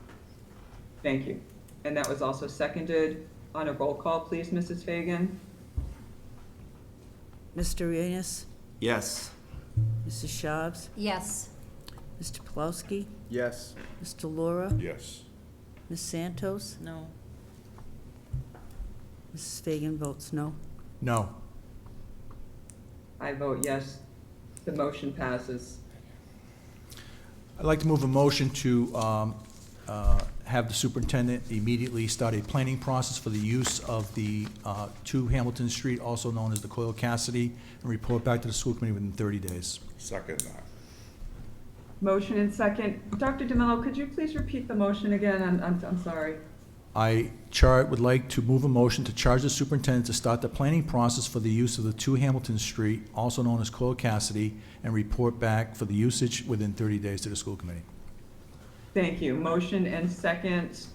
Thank you. And that was also seconded. On a roll call, please, Mrs. Fagan. Mr. Enos? Yes. Mrs. Shabs? Yes. Mr. Pulowski? Yes. Mr. Laura? Yes. Ms. Santos? No. Mrs. Fagan votes no. No. I vote yes. The motion passes. I'd like to move a motion to have the superintendent immediately start a planning process for the use of the 2 Hamilton Street, also known as the Coyle Cassidy, and report back to the school committee within 30 days. Second that. Motion and second. Dr. DeMello, could you please repeat the motion again? I'm sorry. I would like to move a motion to charge the superintendent to start the planning process for the use of the 2 Hamilton Street, also known as Coyle Cassidy, and report back for the usage within 30 days to the school committee. Thank you. Motion and second.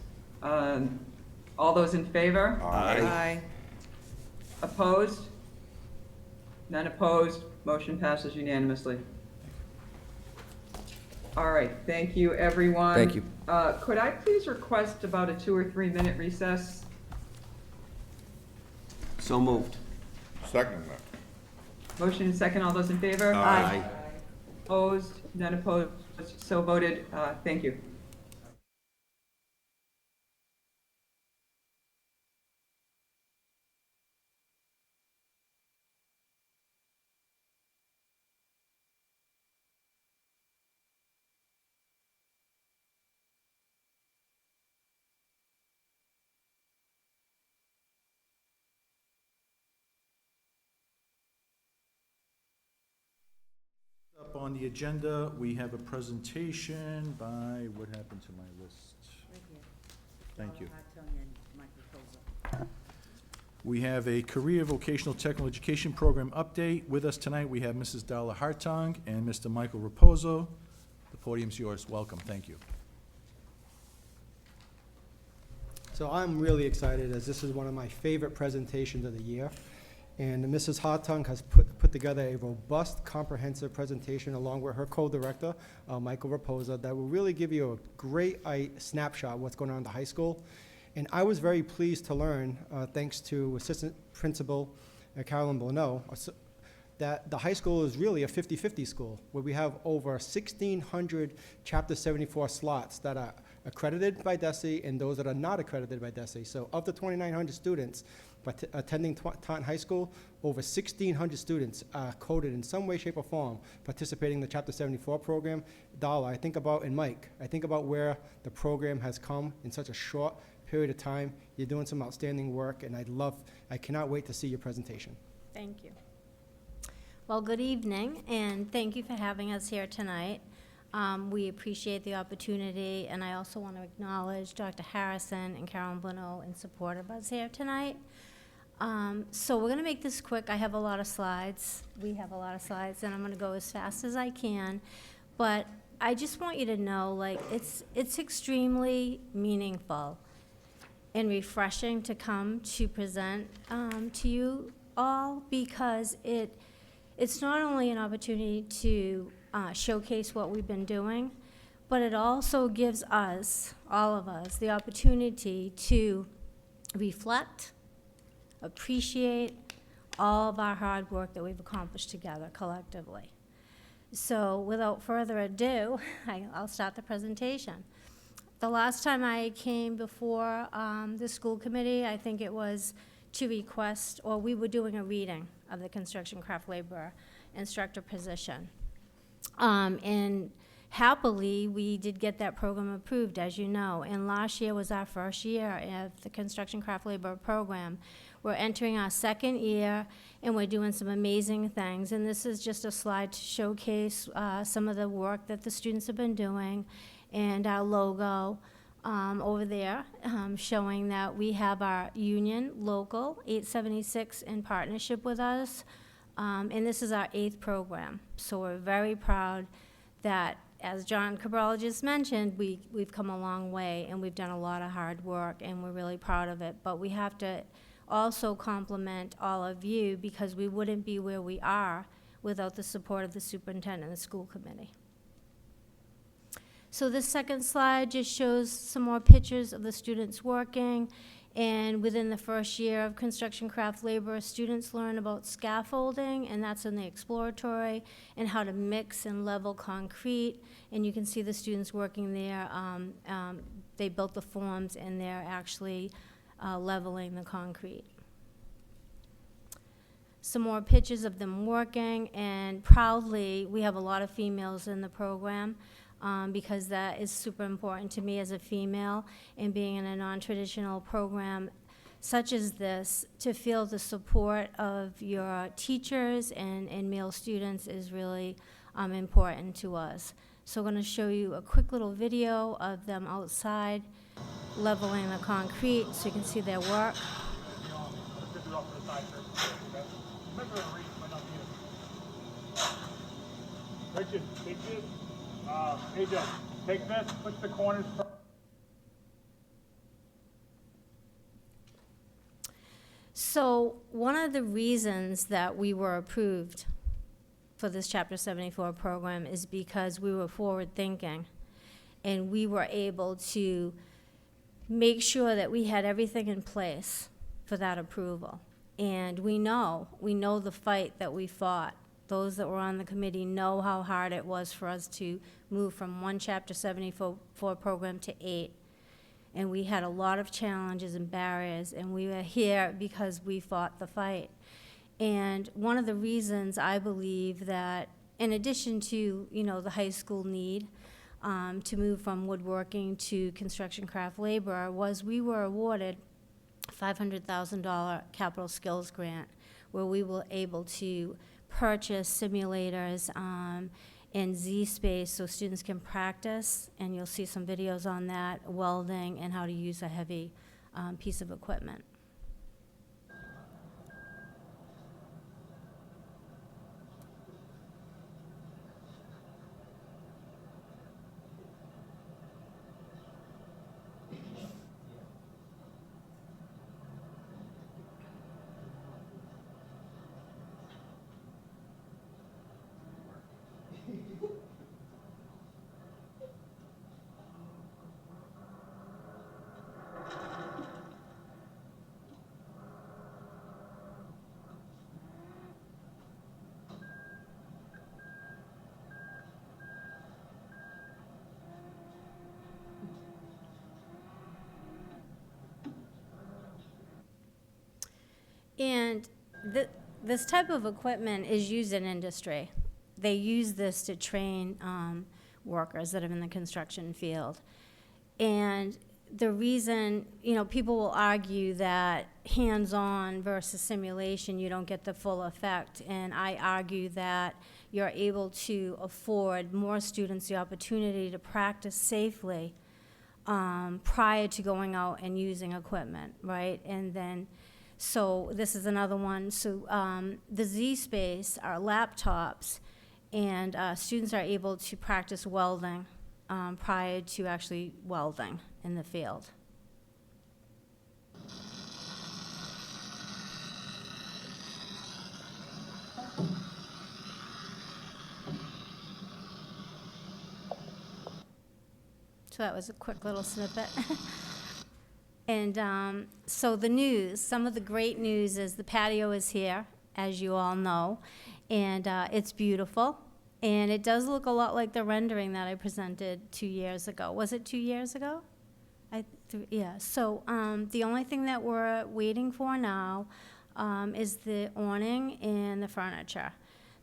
All those in favor? Aye. Opposed? None opposed. Motion passes unanimously. All right, thank you, everyone. Thank you. Could I please request about a 2 or 3 minute recess? So moved. Second that. Motion and second. All those in favor? Aye. Opposed? None opposed. So voted. Thank you. up on the agenda, we have a presentation by, what happened to my list? Thank you. We have a career vocational technical education program update. With us tonight, we have Mrs. Darla Hartong and Mr. Michael Raposo. The podium's yours. Welcome. Thank you. So I'm really excited, as this is one of my favorite presentations of the year. And Mrs. Hartung has put together a robust, comprehensive presentation along with her co-director, Michael Raposa, that will really give you a great snapshot of what's going on in the high school. And I was very pleased to learn, thanks to Assistant Principal Carolyn Bonneau, that the high school is really a 50-50 school, where we have over 1,600 Chapter 74 slots that are accredited by DESE and those that are not accredited by DESE. So of the 2,900 students attending Taunton High School, over 1,600 students are coded in some way, shape, or form participating in the Chapter 74 program. Darla, I think about, and Mike, I think about where the program has come in such a short period of time. You're doing some outstanding work, and I cannot wait to see your presentation. Thank you. Well, good evening, and thank you for having us here tonight. We appreciate the opportunity, and I also want to acknowledge Dr. Harrison and Carolyn Bonneau in support of us here tonight. So we're going to make this quick. I have a lot of slides. We have a lot of slides, and I'm going to go as fast as I can. But I just want you to know, like, it's extremely meaningful and refreshing to come to present to you all, because it's not only an opportunity to showcase what we've been doing, but it also gives us, all of us, the opportunity to reflect, appreciate all of our hard work that we've accomplished together collectively. So without further ado, I'll start the presentation. The last time I came before the school committee, I think it was to request, or we were doing a reading of the construction craft labor instructor position. And happily, we did get that program approved, as you know. And last year was our first year of the construction craft labor program. We're entering our second year, and we're doing some amazing things. And this is just a slide to showcase some of the work that the students have been doing, and our logo over there, showing that we have our union, Local 876, in partnership with us. And this is our 8th program. So we're very proud that, as John Cabral just mentioned, we've come a long way, and we've done a lot of hard work, and we're really proud of it. But we have to also compliment all of you, because we wouldn't be where we are without the support of the superintendent and the school committee. So this second slide just shows some more pictures of the students working. And within the first year of construction craft labor, students learn about scaffolding, and that's in the exploratory, and how to mix and level concrete. And you can see the students working there. They built the forms, and they're actually leveling the concrete. Some more pictures of them working, and proudly, we have a lot of females in the program. Because that is super important to me as a female, and being in a non-traditional program such as this, to feel the support of your teachers and male students is really important to us. So I'm going to show you a quick little video of them outside leveling the concrete so you can see their work. Richard, AJ, take this, push the corners. So one of the reasons that we were approved for this Chapter 74 program is because we were forward-thinking, and we were able to make sure that we had everything in place for that approval. And we know the fight that we fought. Those that were on the committee know how hard it was for us to move from one Chapter 74 program to 8. And we had a lot of challenges and barriers, and we were here because we fought the fight. And one of the reasons I believe that, in addition to, the high school need to move from woodworking to construction craft labor, was we were awarded a $500,000 capital skills grant, where we were able to purchase simulators and Z space so students can practice, and you'll see some videos on that, welding and how to use a heavy piece of equipment. And this type of equipment is used in industry. They use this to train workers that are in the construction field. And the reason, people will argue that hands-on versus simulation, you don't get the full effect. And I argue that you're able to afford more students the opportunity to practice safely prior to going out and using equipment, right? And then, so this is another one. So the Z space are laptops, and students are able to practice welding prior to actually welding in the field. So that was a quick little snippet. And so the news, some of the great news is the patio is here, as you all know, and it's beautiful. And it does look a lot like the rendering that I presented 2 years ago. Was it 2 years ago? Yeah, so the only thing that we're waiting for now is the awning and the furniture.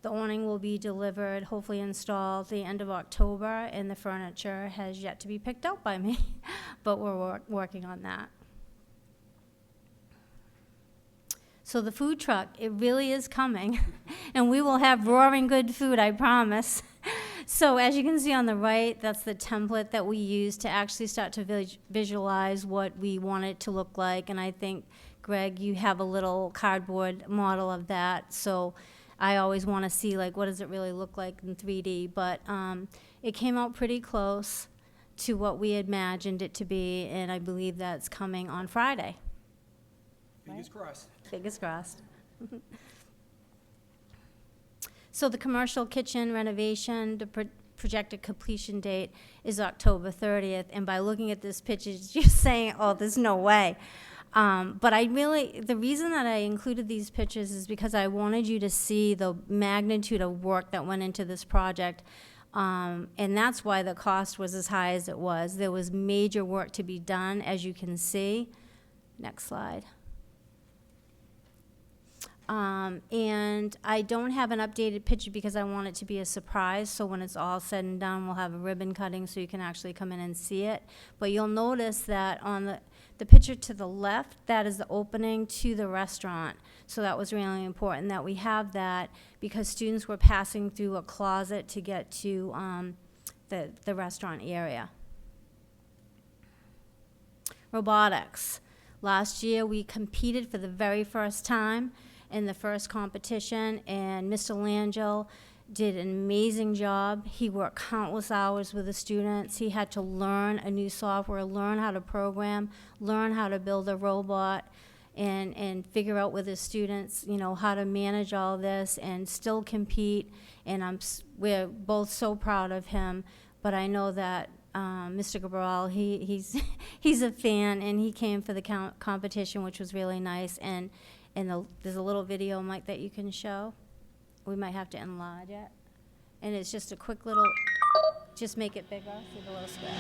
The awning will be delivered, hopefully installed the end of October, and the furniture has yet to be picked out by me, but we're working on that. So the food truck, it really is coming, and we will have roaring good food, I promise. So as you can see on the right, that's the template that we use to actually start to visualize what we want it to look like, and I think, Greg, you have a little cardboard model of that, so I always want to see, like, what does it really look like in 3D, but it came out pretty close to what we imagined it to be, and I believe that's coming on Friday. Fingers crossed. Fingers crossed. So the commercial kitchen renovation, the projected completion date is October 30th, and by looking at this picture, you're saying, oh, there's no way. But the reason that I included these pictures is because I wanted you to see the magnitude of work that went into this project. And that's why the cost was as high as it was. There was major work to be done, as you can see. Next slide. And I don't have an updated picture because I want it to be a surprise. So when it's all said and done, we'll have a ribbon cutting so you can actually come in and see it. But you'll notice that on the picture to the left, that is the opening to the restaurant. So that was really important that we have that because students were passing through a closet to get to the restaurant area. Robotics. Last year, we competed for the very first time in the first competition, and Mr. Langell did an amazing job. He worked countless hours with the students. He had to learn a new software, learn how to program, learn how to build a robot, and figure out with his students, how to manage all this and still compete. And we're both so proud of him. But I know that Mr. Cabral, he's a fan, and he came for the competition, which was really nice. And there's a little video, Mike, that you can show. We might have to enlarge it. And it's just a quick little, just make it bigger, see the little square.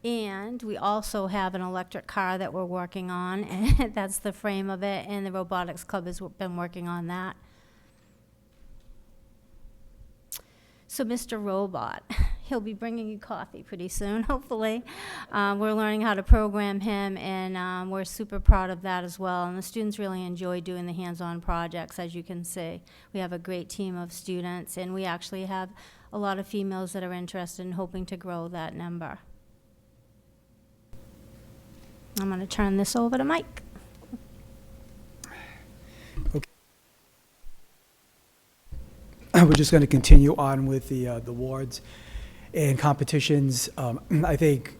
And we also have an electric car that we're working on, and that's the frame of it, and the robotics club has been working on that. So Mr. Robot, he'll be bringing you coffee pretty soon, hopefully. We're learning how to program him, and we're super proud of that as well. And the students really enjoy doing the hands-on projects, as you can see. We have a great team of students, and we actually have a lot of females that are interested in hoping to grow that number. I'm going to turn this over to Mike. We're just going to continue on with the awards and competitions. I think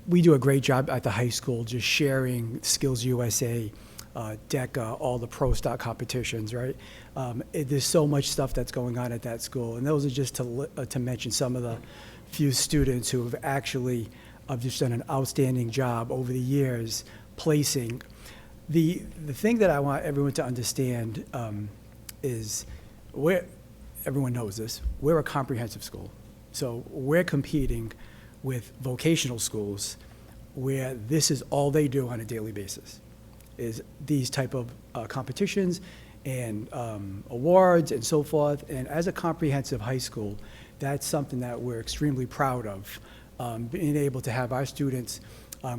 we do a great job at the high school just sharing Skills USA, DECA, all the Pro Stock competitions, right? There's so much stuff that's going on at that school, and those are just to mention some of the few students who have actually just done an outstanding job over the years placing. The thing that I want everyone to understand is everyone knows this, we're a comprehensive school. So we're competing with vocational schools where this is all they do on a daily basis, is these type of competitions and awards and so forth. And as a comprehensive high school, that's something that we're extremely proud of, being able to have our students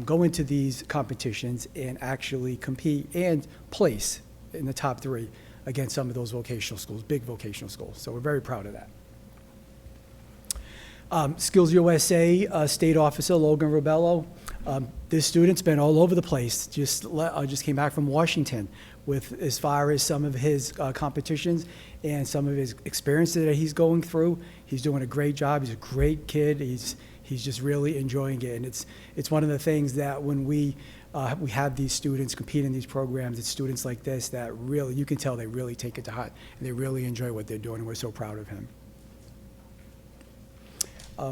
go into these competitions and actually compete and place in the top 3 against some of those vocational schools, big vocational schools. So we're very proud of that. Skills USA State Officer Logan Rubello. This student's been all over the place. Just came back from Washington with as far as some of his competitions and some of his experiences that he's going through. He's doing a great job. He's a great kid. He's just really enjoying it. And it's one of the things that when we have these students compete in these programs, it's students like this that really, you can tell they really take it to heart and they really enjoy what they're doing, and we're so proud of him. I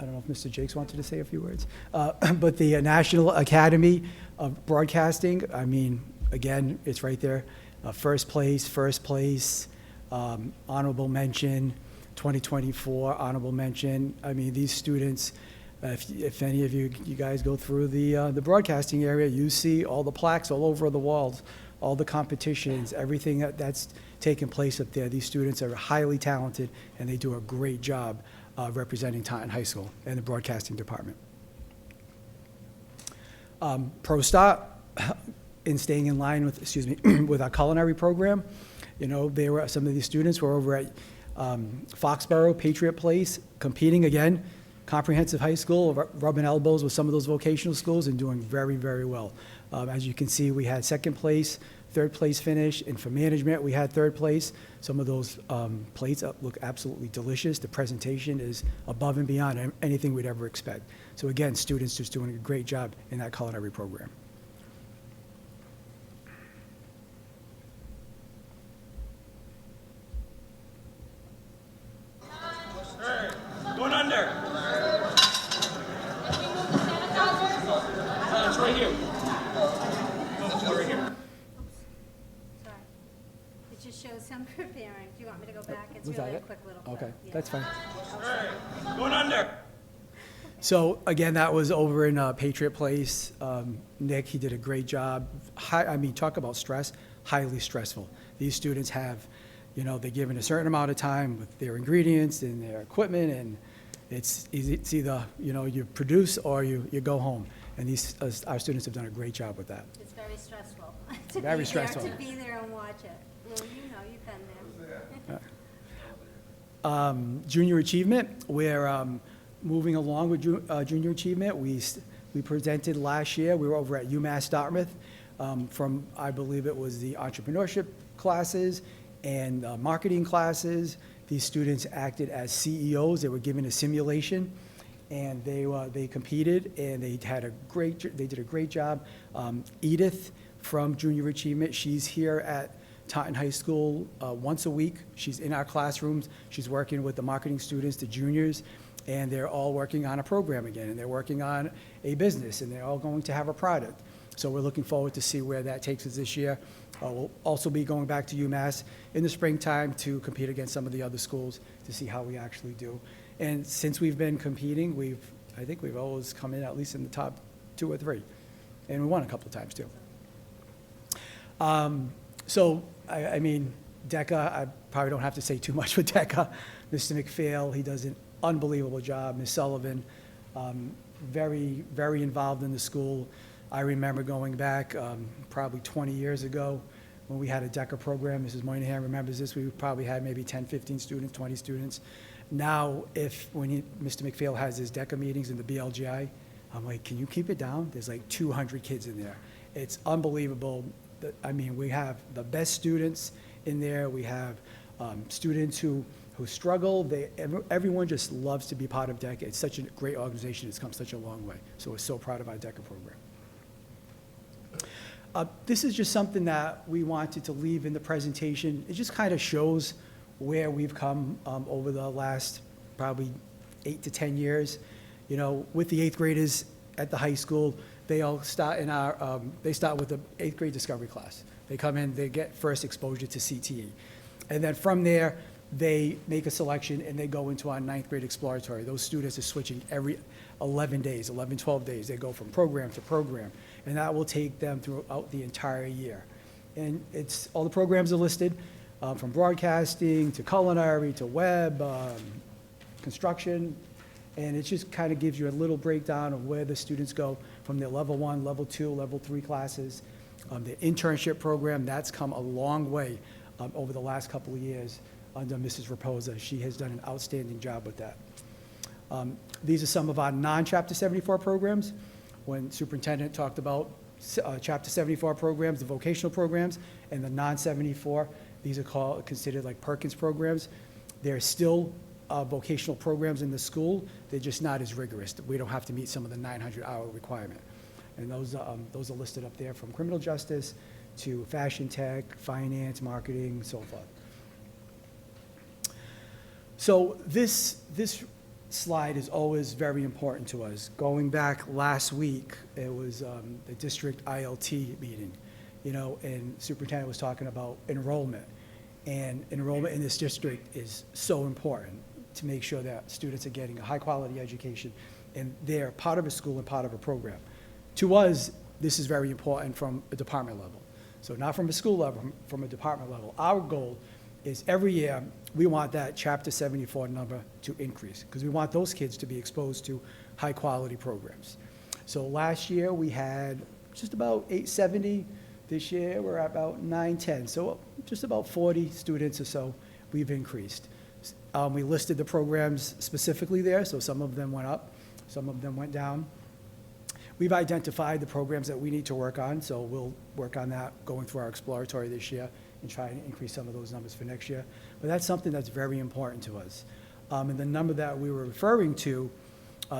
don't know if Mr. Jakes wanted to say a few words, but the National Academy of Broadcasting, I mean, again, it's right there. First place, honorable mention, 2024 honorable mention. I mean, these students, if any of you guys go through the broadcasting area, you see all the plaques all over the walls, all the competitions, everything that's taking place up there. These students are highly talented, and they do a great job representing Taunton High School and the broadcasting department. Pro Star, in staying in line with, with our culinary program, you know, some of these students were over at Foxborough, Patriot Place, competing again, comprehensive high school, rubbing elbows with some of those vocational schools and doing very, very well. As you can see, we had second place, third place finish, and for management, we had third place. Some of those plates look absolutely delicious. The presentation is above and beyond anything we'd ever expect. So again, students just doing a great job in that culinary program. Going under. It's right here. It's right here. Sorry. It just shows him preparing. Do you want me to go back? It's Was really that a it? quick little clip. Okay, Yeah. that's fine. Going under. So again, that was over in Patriot Place. Nick, he did a great job. I mean, talk about stress, highly stressful. These students have, you know, they're given a certain amount of time with their ingredients and their equipment, and it's either, you know, you produce or you go home. And our students have done a great job with that. It's very stressful. Very stressful. To be there and watch it. Well, you know, you've been there. Junior achievement, we're moving along with junior achievement. We presented last year, we were over at UMass Dartmouth from, I believe it was the entrepreneurship classes and marketing classes. These students acted as CEOs. They were given a simulation, and they competed, and they did a great job. Edith from Junior Achievement, she's here at Taunton High School once a week. She's in our classrooms. She's working with the marketing students, the juniors, and they're all working on a program again, and they're working on a business, and they're all going to have a product. So we're looking forward to see where that takes us this year. We'll also be going back to UMass in the springtime to compete against some of the other schools to see how we actually do. And since we've been competing, I think we've always come in at least in the top 2 or 3. And we won a couple of times, too. So, I mean, DECA, I probably don't have to say too much with DECA. Mr. McPhail, he does an unbelievable job. Ms. Sullivan, very, very involved in the school. I remember going back probably 20 years ago when we had a DECA program. Mrs. Moynihan remembers this. We probably had maybe 10, 15 students, 20 students. Now, when Mr. McPhail has his DECA meetings in the BLGI, I'm like, can you keep it down? There's like 200 kids in there. It's unbelievable. I mean, we have the best students in there. We have students who struggle. Everyone just loves to be part of DECA. It's such a great organization. It's come such a long way. So we're so proud of our DECA program. This is just something that we wanted to leave in the presentation. It just kind of shows where we've come over the last probably 8 to 10 years. You know, with the 8th graders at the high school, they all start they start with the 8th grade discovery class. They come in, they get first exposure to CTE. And then from there, they make a selection and they go into our 9th grade exploratory. Those students are switching every 11 days, 11, 12 days. They go from program to program. And that will take them throughout the entire year. And all the programs are listed, from broadcasting to culinary to web, construction. And it just kind of gives you a little breakdown of where the students go from their level 1, level 2, level 3 classes. The internship program, that's come a long way over the last couple of years under Mrs. Raposa. She has done an outstanding job with that. These are some of our non-Chapter 74 programs. When Superintendent talked about Chapter 74 programs, the vocational programs, and the non-74, these are considered like Perkins programs. They're still vocational programs in the school. They're just not as rigorous. We don't have to meet some of the 900-hour requirement. And those are listed up there, from criminal justice to fashion tech, finance, marketing, so forth. So this slide is always very important to us. Going back last week, it was the district ILT meeting, you know, and Superintendent was talking about enrollment. And enrollment in this district is so important to make sure that students are getting a high-quality education and they're part of a school and part of a program. To us, this is very important from a department level. So not from a school level, from a department level. Our goal is every year, we want that Chapter 74 number to increase because we want those kids to be exposed to high-quality programs. So last year, we had just about 870. This year, we're at about 910. So just about 40 students or so we've increased. We listed the programs specifically there, so some of them went up, some of them went down. We've identified the programs that we need to work on, so we'll work on that going through our exploratory this year and try and increase some of those numbers for next year. But that's something that's very important to us. And the number that we were referring to,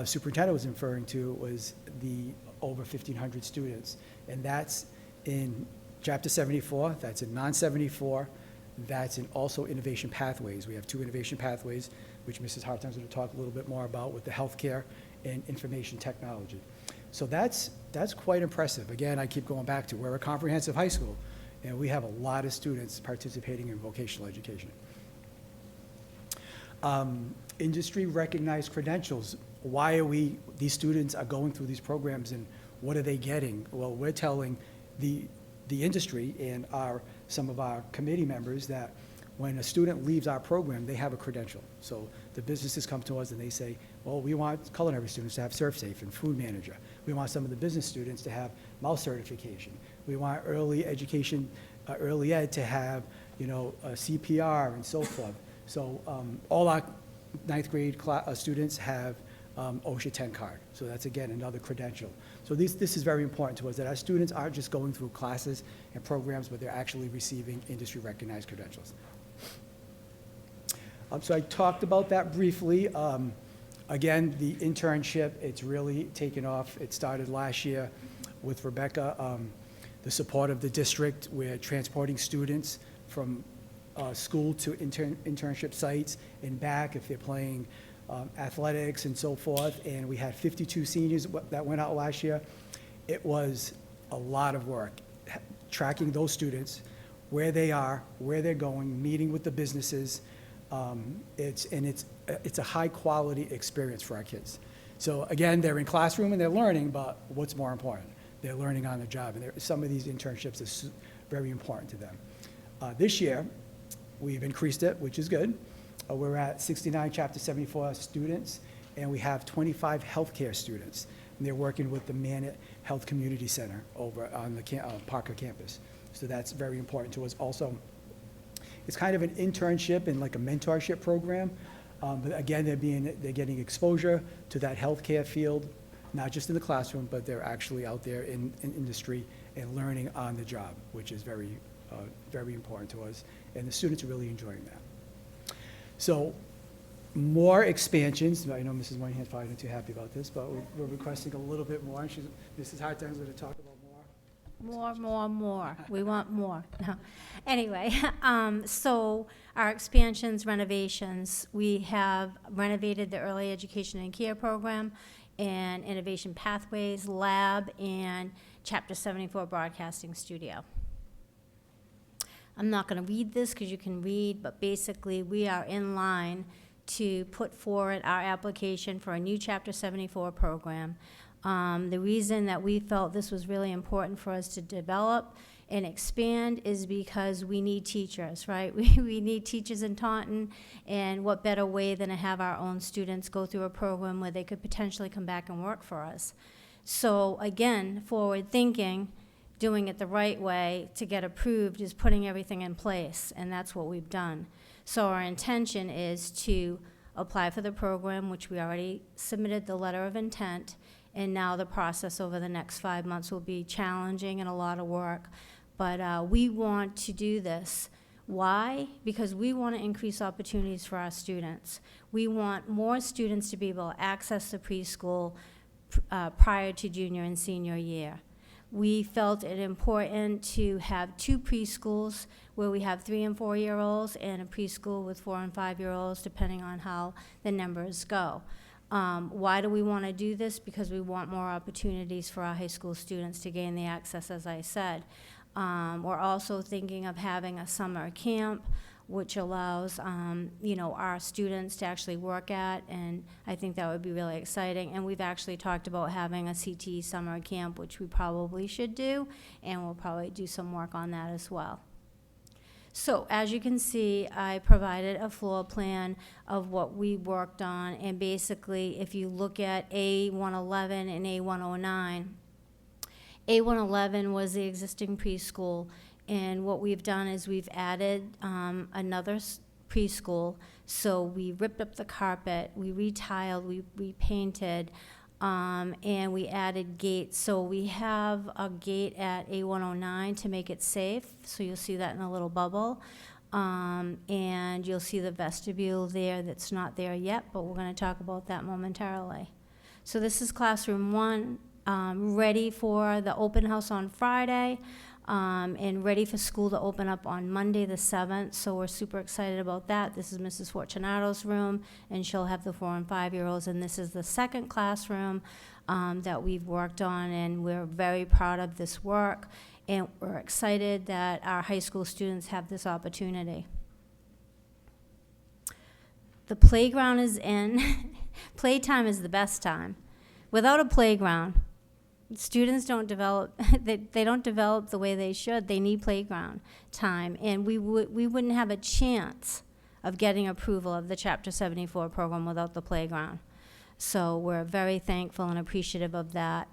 Superintendent was referring to, was the over 1,500 students. And that's in Chapter 74, that's in non-74, that's in also innovation pathways. We have 2 innovation pathways, which Mrs. Hartong's going to talk a little bit more about with the healthcare and information technology. So that's quite impressive. Again, I keep going back to, we're a comprehensive high school, and we have a lot of students participating in vocational education. Industry recognized credentials. Why are these students are going through these programs and what are they getting? Well, we're telling the industry and some of our committee members that when a student leaves our program, they have a credential. So the businesses come to us and they say, well, we want culinary students to have ServSafe and food manager. We want some of the business students to have mouth certification. We want early education, early ed to have, you know, CPR and so forth. So all our 9th grade students have OSHA 10 card. So that's, again, another credential. So this is very important to us, that our students aren't just going through classes and programs, but they're actually receiving industry-recognized credentials. So I talked about that briefly. Again, the internship, it's really taken off. It started last year with Rebecca. The support of the district, we're transporting students from school to internship sites and back if they're playing athletics and so forth. And we had 52 seniors that went out last year. It was a lot of work, tracking those students, where they are, where they're going, meeting with the businesses. It's it's a high-quality experience for our kids. So again, they're in classroom and they're learning, but what's more important? They're learning on the job, and some of these internships is very important to them. This year, we've increased it, which is good. We're at 69 Chapter 74 students, and we have 25 healthcare students. And they're working with the Manat Health Community Center over on the Parker campus. So that's very important to us. Also, it's kind of an internship and like a mentorship program. But again, they're getting exposure to that healthcare field, not just in the classroom, but they're actually out there in industry and learning on the job, which is very, very important to us. And the students are really enjoying that. So more expansions. I know Mrs. Moynihan's probably not too happy about this, but we're requesting a little bit more. Mrs. Hartang's going to talk about More. We want more. No. Anyway, so our expansions, renovations, we have renovated the early education and care program and innovation pathways lab and Chapter 74 broadcasting studio. I'm not going to read this because you can read, but basically we are in line to put forward our application for a new Chapter 74 program. The reason that we felt this was really important for us to develop and expand is because we need teachers, right? We need teachers in Taunton, and what better way than to have our own students go through a program where they could potentially come back and work for us. So again, forward thinking, doing it the right way to get approved is putting everything in place, and that's what we've done. So our intention is to apply for the program, which we already submitted the letter of intent, and now the process over the next 5 months will be challenging and a lot of work. But we want to do this. Why? Because we want to increase opportunities for our students. We want more students to be able to access the preschool prior to junior and senior year. We felt it important to have 2 preschools where we have 3 and 4-year-olds and a preschool with 4 and 5-year-olds, depending on how the numbers go. Why do we want to do this? Because we want more opportunities for our high school students to gain the access, as I said. We're also thinking of having a summer camp, which allows, our students to actually work at, and I think that would be really exciting. And we've actually talked about having a CTE summer camp, which we probably should do, and we'll probably do some work on that as well. So as you can see, I provided a floor plan of what we worked on, and basically, if you look at A111 and A109, A111 was the existing preschool, and what we've done is we've added another preschool. So we ripped up the carpet, we retiled, we repainted, and we added gates. So we have a gate at A109 to make it safe. So you'll see that in a little bubble. And you'll see the vestibule there that's not there yet, but we're going to talk about that momentarily. So this is classroom 1, ready for the open house on Friday. And ready for school to open up on Monday the 7th, so we're super excited about that. This is Mrs. Fortunato's room, and she'll have the 4 and 5-year-olds, and this is the second classroom that we've worked on, and we're very proud of this work, and we're excited that our high school students have this opportunity. The playground is in. Playtime is the best time. Without a playground, students don't develop, they don't develop the way they should. They need playground time, and we wouldn't have a chance of getting approval of the Chapter 74 program without the playground. So we're very thankful and appreciative of that.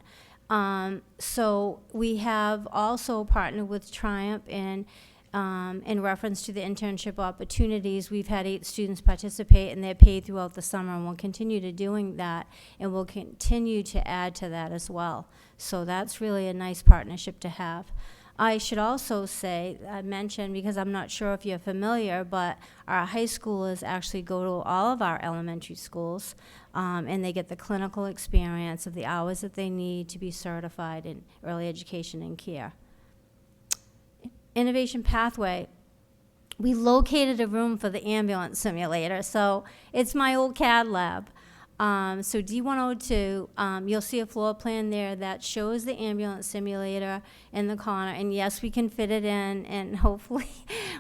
So we have also partnered with Triumph, and in reference to the internship opportunities, we've had 8 students participate, and they're paid throughout the summer, and we'll continue to doing that, and we'll continue to add to that as well. So that's really a nice partnership to have. I should also say, I mentioned, because I'm not sure if you're familiar, but our high schoolers actually go to all of our elementary schools, and they get the clinical experience of the hours that they need to be certified in early education and care. Innovation pathway, we located a room for the ambulance simulator, so it's my old CAD lab. So D102, you'll see a floor plan there that shows the ambulance simulator in the corner, and yes, we can fit it in, and hopefully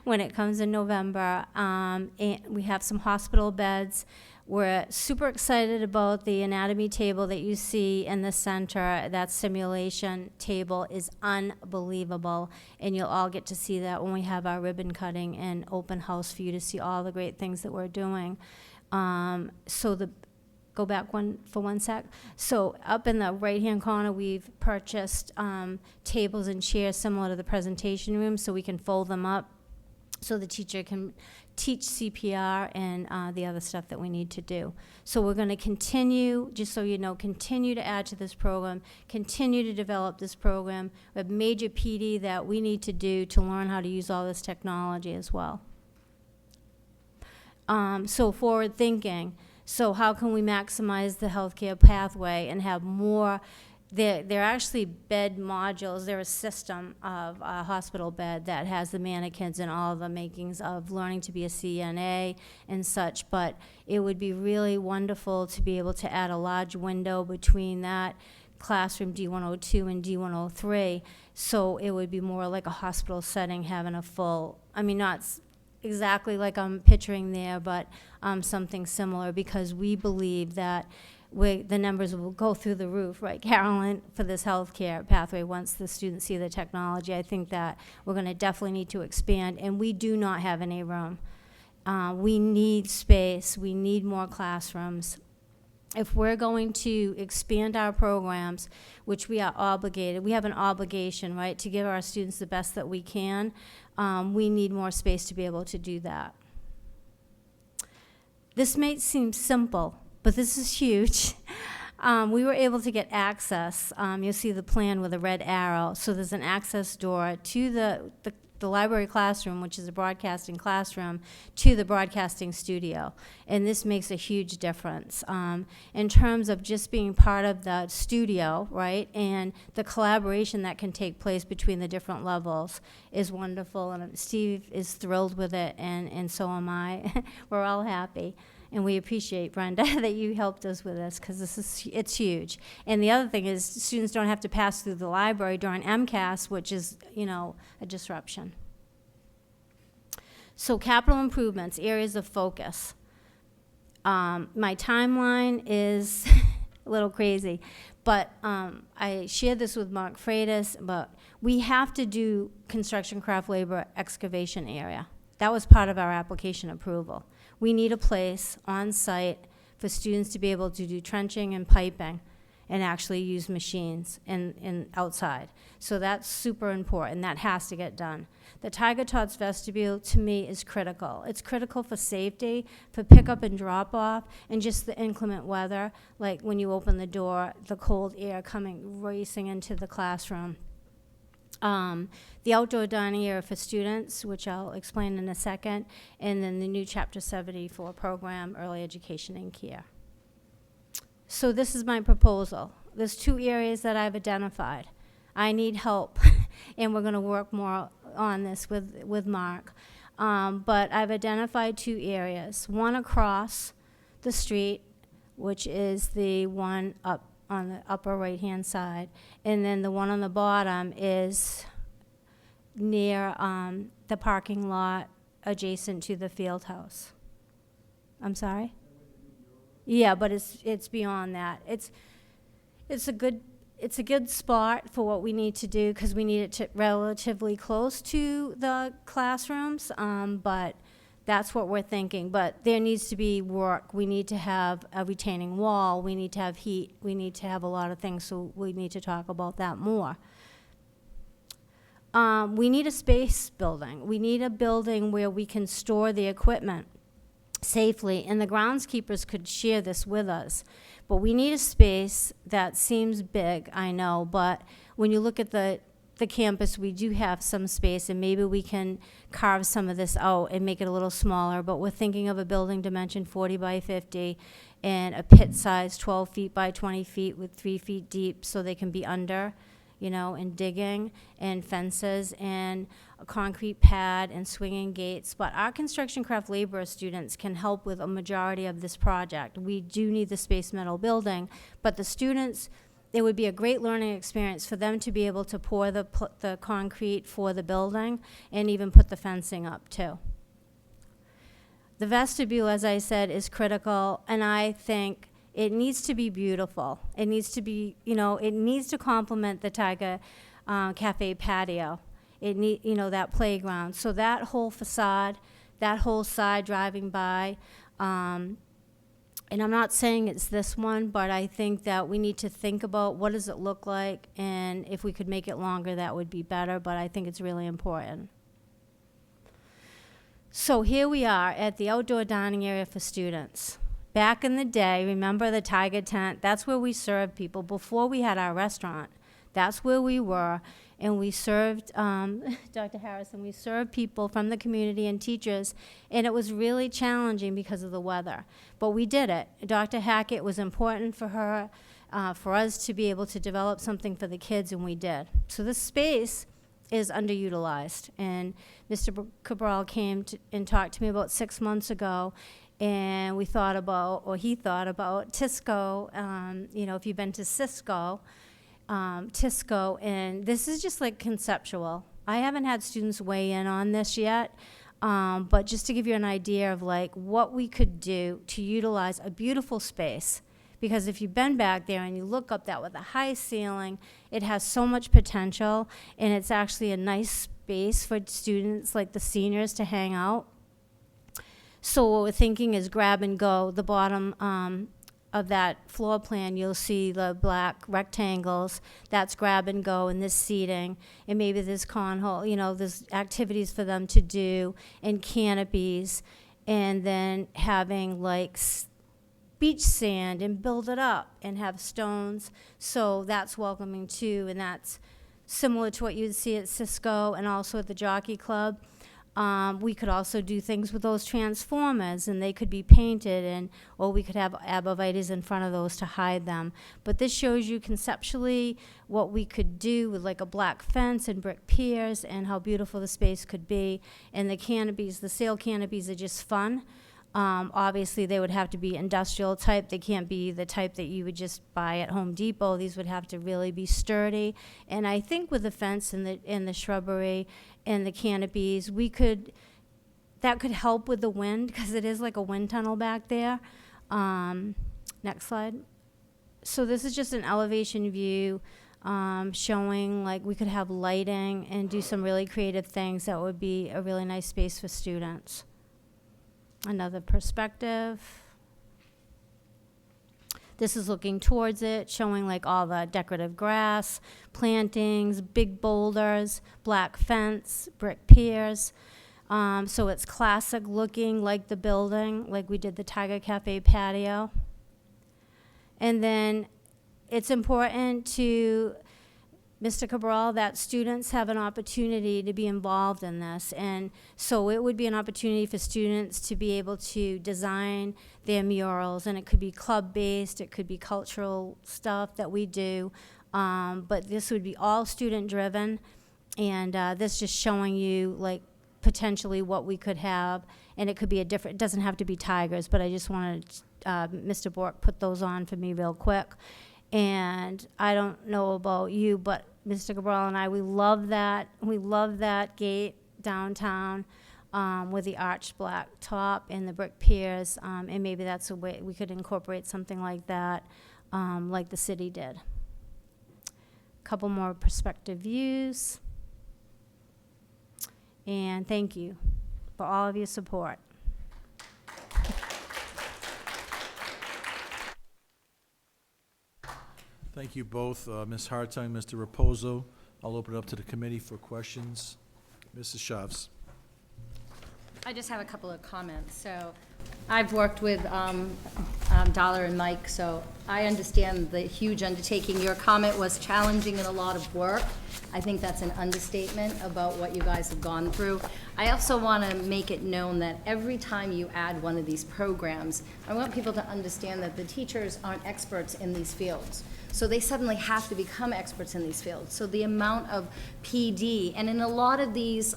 when it comes in November, and we have some hospital beds. We're super excited about the anatomy table that you see in the center. That simulation table is unbelievable, and you'll all get to see that when we have our ribbon cutting and open house for you to see all the great things that we're doing. Go back for one sec. So up in the right-hand corner, we've purchased tables and chairs similar to the presentation room, so we can fold them up so the teacher can teach CPR and the other stuff that we need to do. So we're going to continue, just so you know, continue to add to this program, continue to develop this program. We have major PD that we need to do to learn how to use all this technology as well. So forward thinking. So how can we maximize the healthcare pathway and have more? They're actually bed modules. They're a system of a hospital bed that has the mannequins and all the makings of learning to be a CNA and such. But it would be really wonderful to be able to add a large window between that classroom D102 and D103. So it would be more like a hospital setting, having a full, I mean, not exactly like I'm picturing there, but something similar, because we believe that the numbers will go through the roof, right, Carolyn, for this healthcare pathway once the students see the technology. I think that we're going to definitely need to expand, and we do not have any room. We need space. We need more classrooms. If we're going to expand our programs, which we are obligated, we have an obligation, right, to give our students the best that we can, we need more space to be able to do that. This may seem simple, but this is huge. We were able to get access. You'll see the plan with a red arrow. So there's an access door to the library classroom, which is a broadcasting classroom, to the broadcasting studio. And this makes a huge difference in terms of just being part of the studio, right? And the collaboration that can take place between the different levels is wonderful. And Steve is thrilled with it, and so am I. We're all happy. And we appreciate, Brenda, that you helped us with this, because it's huge. And the other thing is students don't have to pass through the library during MCAS, which is, a disruption. So capital improvements, areas of focus. My timeline is a little crazy, but I shared this with Mark Freitas, but we have to do construction craft labor excavation area. That was part of our application approval. We need a place on site for students to be able to do trenching and piping and actually use machines in outside. So that's super important. That has to get done. The Tiger Tots vestibule, to me, is critical. It's critical for safety, for pickup and drop off, and just the inclement weather, like when you open the door, the cold air coming racing into the classroom. The outdoor dining area for students, which I'll explain in a second, and then the new Chapter 74 program, early education and care. So this is my proposal. There's 2 areas that I've identified. I need help, and we're going to work more on this with Mark. But I've identified 2 areas. One across the street, which is the one up on the upper right-hand side, and then the one on the bottom is near the parking lot adjacent to the field house. I'm sorry? Yeah, but it's beyond that. It's a good spot for what we need to do, because we need it relatively close to the classrooms, but that's what we're thinking. But there needs to be work. We need to have a retaining wall. We need to have heat. We need to have a lot of things, so we need to talk about that more. We need a space building. We need a building where we can store the equipment safely, and the groundskeepers could share this with us. But we need a space that seems big, I know, but when you look at the campus, we do have some space, and maybe we can carve some of this out and make it a little smaller. But we're thinking of a building dimension 40 by 50 and a pit size 12 feet by 20 feet with 3 feet deep, so they can be under, and digging, and fences, and a concrete pad, and swinging gates. But our construction craft labor students can help with a majority of this project. We do need the space metal building, but the students, it would be a great learning experience for them to be able to pour the concrete for the building and even put the fencing up too. The vestibule, as I said, is critical, and I think it needs to be beautiful. It needs to be, it needs to complement the Tiger Cafe patio. It that playground. So that whole facade, that whole side driving by, and I'm not saying it's this one, but I think that we need to think about what does it look like, and if we could make it longer, that would be better, but I think it's really important. So here we are at the outdoor dining area for students. Back in the day, remember the Tiger tent? That's where we served people before we had our restaurant. That's where we were, and we served, Dr. Harrison, we served people from the community and teachers, and it was really challenging because of the weather. But we did it. Dr. Hackett, was important for her, for us to be able to develop something for the kids, and we did. So this space is underutilized, and Mr. Cabral came and talked to me about 6 months ago, and he thought about Tisco. If you've been to Tisco, and this is just like conceptual. I haven't had students weigh in on this yet, but just to give you an idea of like what we could do to utilize a beautiful space. Because if you've been back there and you look up that with a high ceiling, it has so much potential, and it's actually a nice space for students like the seniors to hang out. So what we're thinking is grab and go. The bottom of that floor plan, you'll see the black rectangles. That's grab and go, and this seating, and maybe there's cornhole, there's activities for them to do, and canopies, and then having like beach sand and build it up and have stones. So that's welcoming too, and that's similar to what you'd see at Cisco and also at the Jockey Club. We could also do things with those transformers, and they could be painted, or we could have abrevieties in front of those to hide them. But this shows you conceptually what we could do with like a black fence and brick piers, and how beautiful the space could be. And the canopies, the sail canopies, are just fun. Obviously, they would have to be industrial type. They can't be the type that you would just buy at Home Depot. These would have to really be sturdy. And I think with the fence and the shrubbery and the canopies, that could help with the wind, because it is like a wind tunnel back there. Next slide. So this is just an elevation view showing like we could have lighting and do some really creative things that would be a really nice space for students. Another perspective. This is looking towards it, showing like all the decorative grass, plantings, big boulders, black fence, brick piers. So it's classic looking like the building, like we did the Tiger Cafe patio. And then it's important to Mr. Cabral, that students have an opportunity to be involved in this. And so it would be an opportunity for students to be able to design their murals, and it could be club-based, it could be cultural stuff that we do, but this would be all student-driven, and this just showing you like potentially what we could have, and it could be it doesn't have to be tigers, but I just wanted Mr. Bork put those on for me real quick. And I don't know about you, but Mr. Cabral and I, we love that gate downtown with the arched black top and the brick piers, and maybe that's a way we could incorporate something like that, like the city did. Couple more perspective views. And thank you for all of your support. Thank you both, Ms. Hartung, Mr. Raposo. I'll open it up to the committee for questions. Mrs. Shavs. I just have a couple of comments. So I've worked with Dollar and Mike, so I understand the huge undertaking. Your comment was challenging and a lot of work. I think that's an understatement about what you guys have gone through. I also want to make it known that every time you add one of these programs, I want people to understand that the teachers aren't experts in these fields. So they suddenly have to become experts in these fields. So the amount of PD, and in a lot of these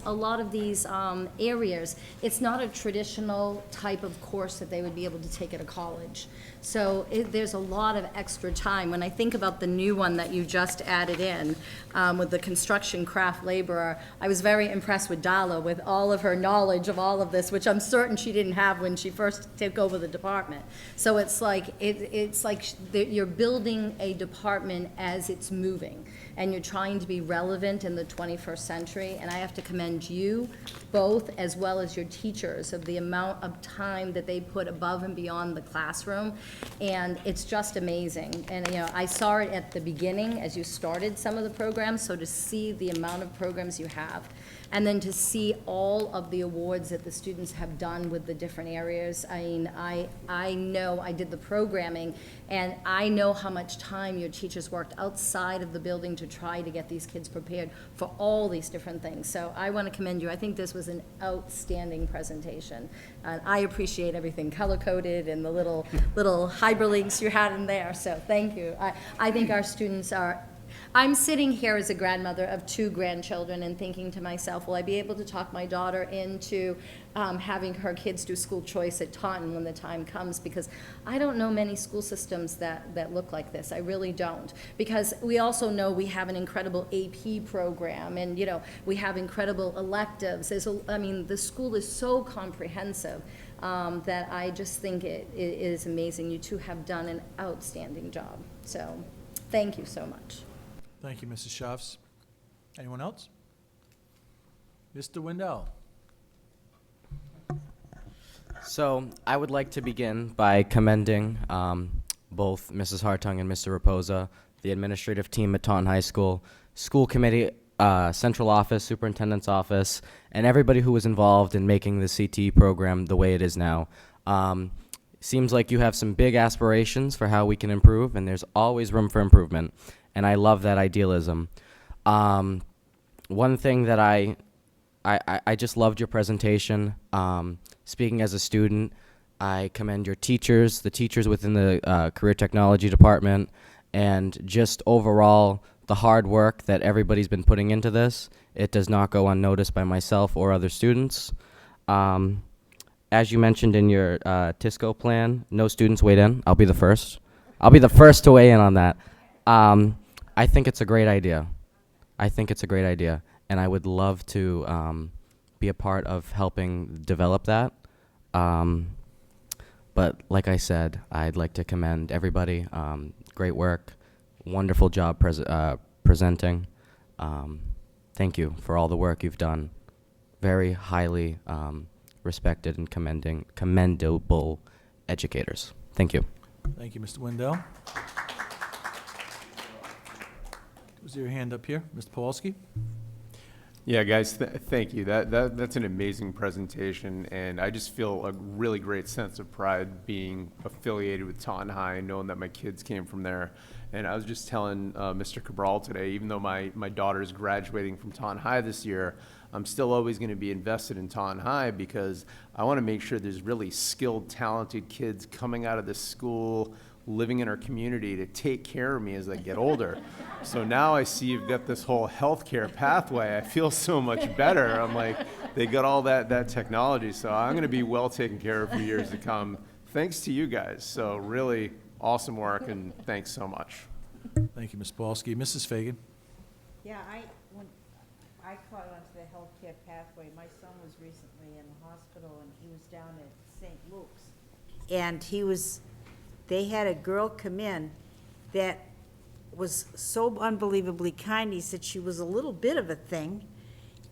areas, it's not a traditional type of of course that they would be able to take at a college. So there's a lot of extra time. When I think about the new one that you just added in, with the construction craft laborer, I was very impressed with Dala, with all of her knowledge of all of this, which I'm certain she didn't have when she first took over the department. So it's like, you're building a department as it's moving, and you're trying to be relevant in the 21st century, and I have to commend you both, as well as your teachers, of the amount of time that they put above and beyond the classroom, and it's just amazing. And, you know, I saw it at the beginning as you started some of the programs, so to see the amount of programs you have, and then to see all of the awards that the students have done with the different areas. I mean, I know I did the programming, and I know how much time your teachers worked outside of the building to try to get these kids prepared for all these different things. So I want to commend you. I think this was an outstanding presentation. And I appreciate everything color-coded and the little hyperlinks you had in there, so thank you. I think our students are, I'm sitting here as a grandmother of 2 grandchildren and thinking to myself, will I be able to talk my daughter into having her kids do school choice at Taunton when the time comes? Because I don't know many school systems that look like this. I really don't. Because we also know we have an incredible AP program, and, you know, we have incredible electives. I mean, the school is so comprehensive that I just think it is amazing. You two have done an outstanding job. So thank you so much. Thank you, Mrs. Schaafs. Anyone else? Mr. Wendell? So I would like to begin by commending both Mrs. Hartung and Mr. Raposa, the administrative team at Taunton High School, school committee, central office, superintendent's office, and everybody who was involved in making the CTE program the way it is now. Seems like you have some big aspirations for how we can improve, and there's always room for improvement, and I love that idealism. One thing that I just loved your presentation. Speaking as a student, I commend your teachers, the teachers within the career technology department, and just overall the hard work that everybody's been putting into this. It does not go unnoticed by myself or other students. As you mentioned in your TISCO plan, no students weighed in. I'll be the first. I'll be the first to weigh in on that. I think it's a great idea. I think it's a great idea, and I would love to be a part of helping develop that. But like I said, I'd like to commend everybody. Great work, wonderful job presenting. Thank you for all the work you've done. Very highly respected and commendable educators. Thank you. Thank you, Mr. Wendell. Was there your hand up here? Mr. Pawlowski? Yeah, guys, thank you. That's an amazing presentation, and I just feel a really great sense of pride being affiliated with Taunton High, knowing that my kids came from there. And I was just telling Mr. Cabral today, even though my daughter is graduating from Taunton High this year, I'm still always going to be invested in Taunton High because I want to make sure there's really skilled, talented kids coming out of this school, living in our community to take care of me as I get older. So now I see you've got this whole healthcare pathway. I feel so much better. I'm like, they got all that technology, so I'm going to be well taken care of for years to come, thanks to you guys. So really awesome work, and thanks so much. Thank you, Ms. Pawlowski. Mrs. Fagan? Yeah, when I caught onto the healthcare pathway, my son was recently in the hospital, and he was down at St. Luke's. And they had a girl come in that was so unbelievably kind. He said she was a little bit of a thing,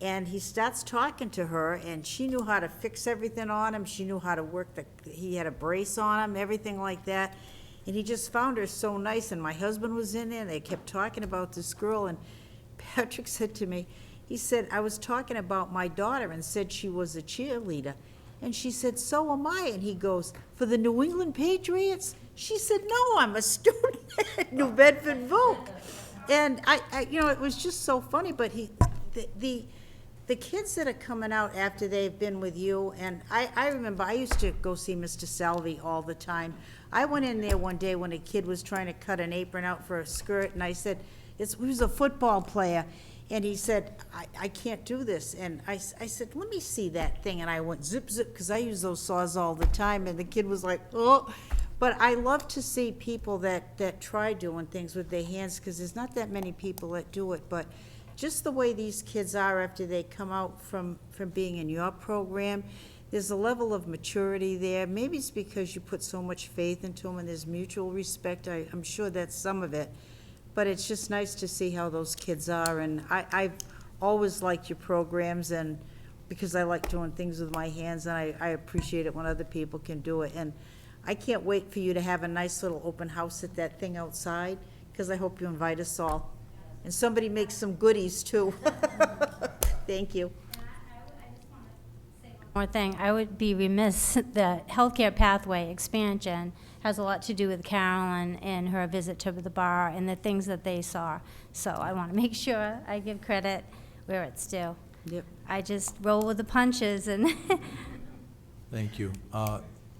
and he starts talking to her, and she knew how to fix everything on him. She knew how to work he had a brace on him, everything like that. And he just found her so nice, and my husband was in there, and they kept talking about this girl, and Patrick said to me, he said, I was talking about my daughter and said she was a cheerleader. And she said, so am I. And he goes, for the New England Patriots? She said, no, I'm a student at New Bedford Vogue. And I it was just so funny, but the kids that are coming out after they've been with you, and I remember I used to go see Mr. Salvi all the time. I went in there one day when a kid was trying to cut an apron out for a skirt, and I said, he was a football player, And he said, I can't do this. And I said, let me see that thing. And I went zip, zip, because I use those saws all the time. And the kid was like, oh. But I love to see people that try doing things with their hands, because there's not that many people that do it. But just the way these kids are after they come out from being in your program, there's a level of maturity there. Maybe it's because you put so much faith into them and there's mutual respect. I'm sure that's some of it. But it's just nice to see how those kids are. And I've always liked your programs, and because I like doing things with my hands, and I appreciate it when other people can do it. And I can't wait for you to have a nice little open house at that thing outside, because I hope you invite us all. And somebody makes some goodies, too. Thank you. One more thing, I would be remiss, the healthcare pathway expansion has a lot to do with Carolyn and her visit to the bar and the things that they saw. So I want to make sure I give credit where it's due. Yep. I just roll with the punches and Thank you.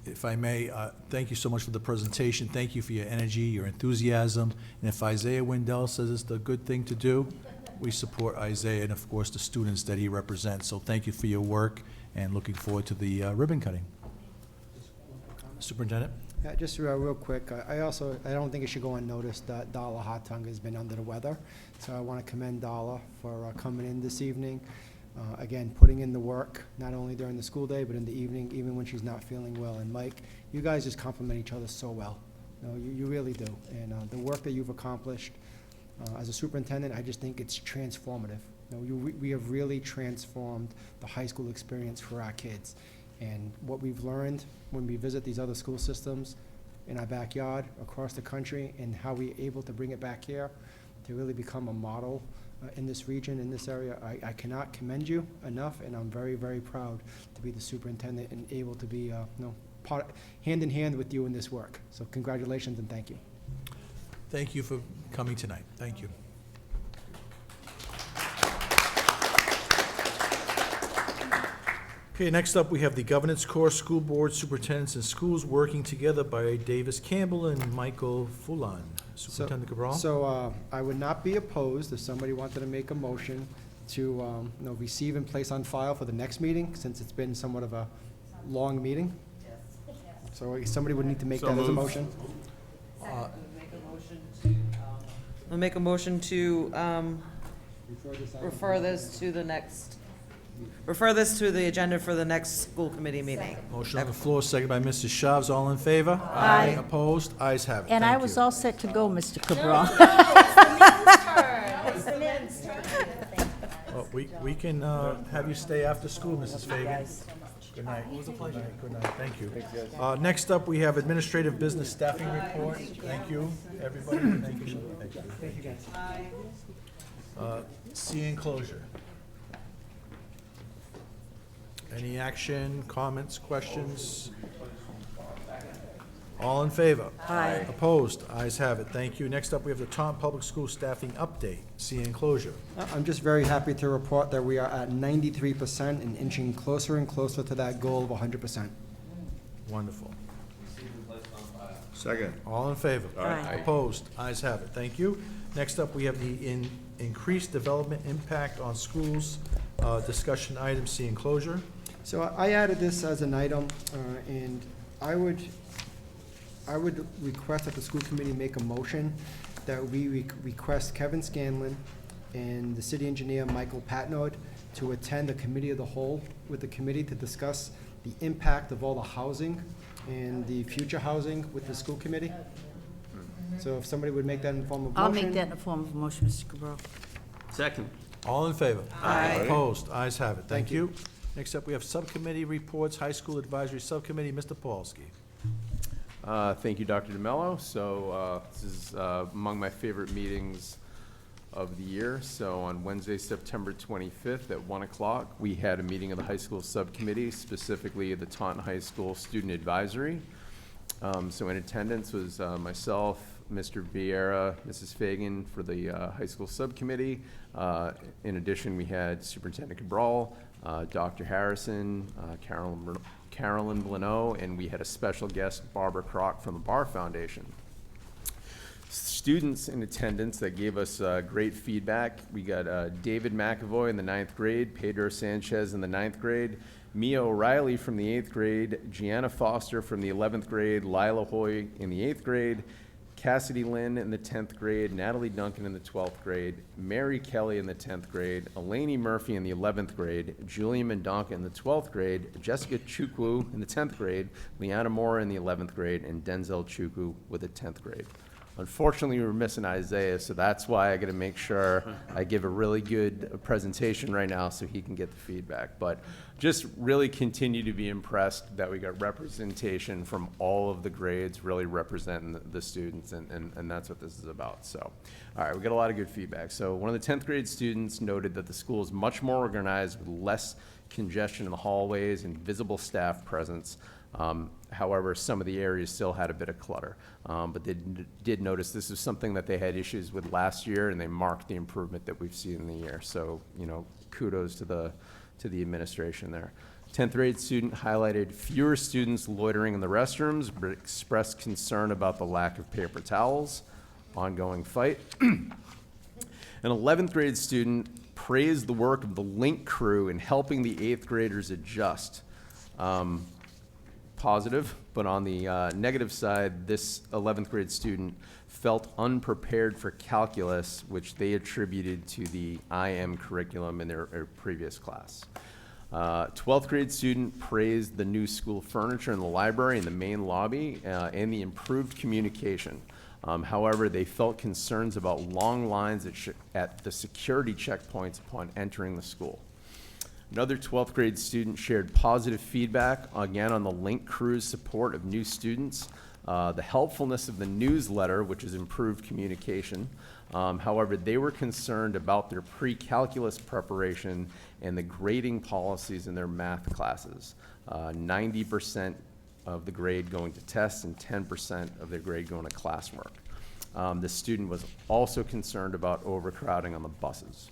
If I may, thank you so much for the presentation. Thank you for your energy, your enthusiasm. And if Isaiah Wendell says it's the good thing to do, we support Isaiah and, of course, the students that he represents. So thank you for your work, and looking forward to the ribbon cutting. Superintendent? Yeah, just real quick, I don't think it should go unnoticed that Dala Hartung has been under the weather. So I want to commend Dala for coming in this evening. Again, putting in the work, not only during the school day, but in the evening, even when she's not feeling well. And Mike, you guys just complement each other so well. You really do. And the work that you've accomplished as a superintendent, I just think it's transformative. We have really transformed the high school experience for our kids. And what we've learned when we visit these other school systems in our backyard, across the country, and how we're able to bring it back here to really become a model in this region, in this area, I cannot commend you enough, and I'm very, very proud to be the superintendent and able to be hand in hand with you in this work. So congratulations and thank you. Thank you for coming tonight. Thank you. Okay, next up, we have the Governance Course School Board Superintendents and Schools Working Together by Davis Campbell and Michael Fulan. Superintendent Cabral? So I would not be opposed if somebody wanted to make a motion to receive and place on file for the next meeting, since it's been somewhat of a long meeting. So somebody would need to make that as a motion. I'll make a motion to refer this to the agenda for the next school committee meeting. Motion on the floor, second by Mrs. Shavs. All in favor? Aye. Opposed? Ayes have it. And I Thank was you. all set to go, Mr. Cabral. Well, we can have you stay after school, Mrs. Fagan. Good night. It was a pleasure. Good night. Thank you. Next up, we have administrative business staffing report. Thank you, everybody. Thank you. Thank you, guys. C enclosure. Any action, comments, questions? All in favor? Aye. Opposed? Ayes have it. Thank you. Next up, we have the Taunton Public School staffing update. See enclosure. I'm just very happy to report that we are at 93% and inching closer and closer to that goal of 100%. Wonderful. Second. All in favor? Aye. Opposed? Ayes have it. Thank you. Next up, we have the increased development impact on schools discussion item. See enclosure. So I added this as an item, and I would request that the school committee make a motion that we request Kevin Scanlon and the city engineer Michael Patnode to attend a committee of the whole with the committee to discuss the impact of all the housing and the future housing with the school committee. So if somebody would make that in form of motion. I'll make that in the form of a motion, Mr. Cabral. Second. All in favor? Aye. Opposed? Ayes have it. Thank you. Next up, we have subcommittee reports, High School Advisory Subcommittee. Mr. Paulsky. Thank you, Dr. DeMello. So this is among my favorite meetings of the year. So on Wednesday, September 25th at 1 o'clock, we had a meeting of the high school subcommittee, specifically the Taunton High School Student Advisory. So in attendance was myself, Mr. Vieira, Mrs. Fagan for the high school subcommittee. In addition, we had Superintendent Cabral, Dr. Harrison, Carolyn Blano, and we had a special guest, Barbara Kroc from the Bar Foundation. students in attendance that gave us great feedback. We got David McAvoy in the 9th grade, Pedro Sanchez in the 9th grade, Mia O'Reilly from the 8th grade, Gianna Foster from the 11th grade, Lila Hoy in the 8th grade, Cassidy Lynn in the 10th grade, Natalie Duncan in the 12th grade, Mary Kelly in the 10th grade, Eleni Murphy in the 11th grade, Julia Mendonca in the 12th grade, Jessica Chukwu in the 10th grade, Liana Mora in the 11th grade, and Denzel Chukwu with the 10th grade. Unfortunately, we were missing Isaiah, so that's why I got to make sure I give a really good presentation right now so he can get the feedback. But just really continue to be impressed that we got representation from all of the grades, really representing the students, and that's what this is about. So, all right, we got a lot of good feedback. So one of the 10th grade students noted that the school is much more organized with less congestion in the hallways and visible staff presence. However, some of the areas still had a bit of clutter, but they did notice this is something that they had issues with last year, and they marked the improvement that we've seen in the year. So, you know, kudos to the administration there. 10th grade student highlighted fewer students loitering in the restrooms, but expressed concern about the lack of paper towels. Ongoing fight. An 11th grade student praised the work of the Link crew in helping the 8th graders adjust. Positive, but on the negative side, this 11th grade student felt unprepared for calculus, which they attributed to the IM curriculum in their previous class. 12th grade student praised the new school furniture in the library and the main lobby and the improved communication. However, they felt concerns about long lines at the security checkpoints upon entering the school. Another 12th grade student shared positive feedback, again, on the Link crew's support of new students, the helpfulness of the newsletter, which has improved communication. However, they were concerned about their pre-calculus preparation and the grading policies in their math classes. 90% of the grade going to tests and 10% of their grade going to classwork. The student was also concerned about overcrowding on the buses.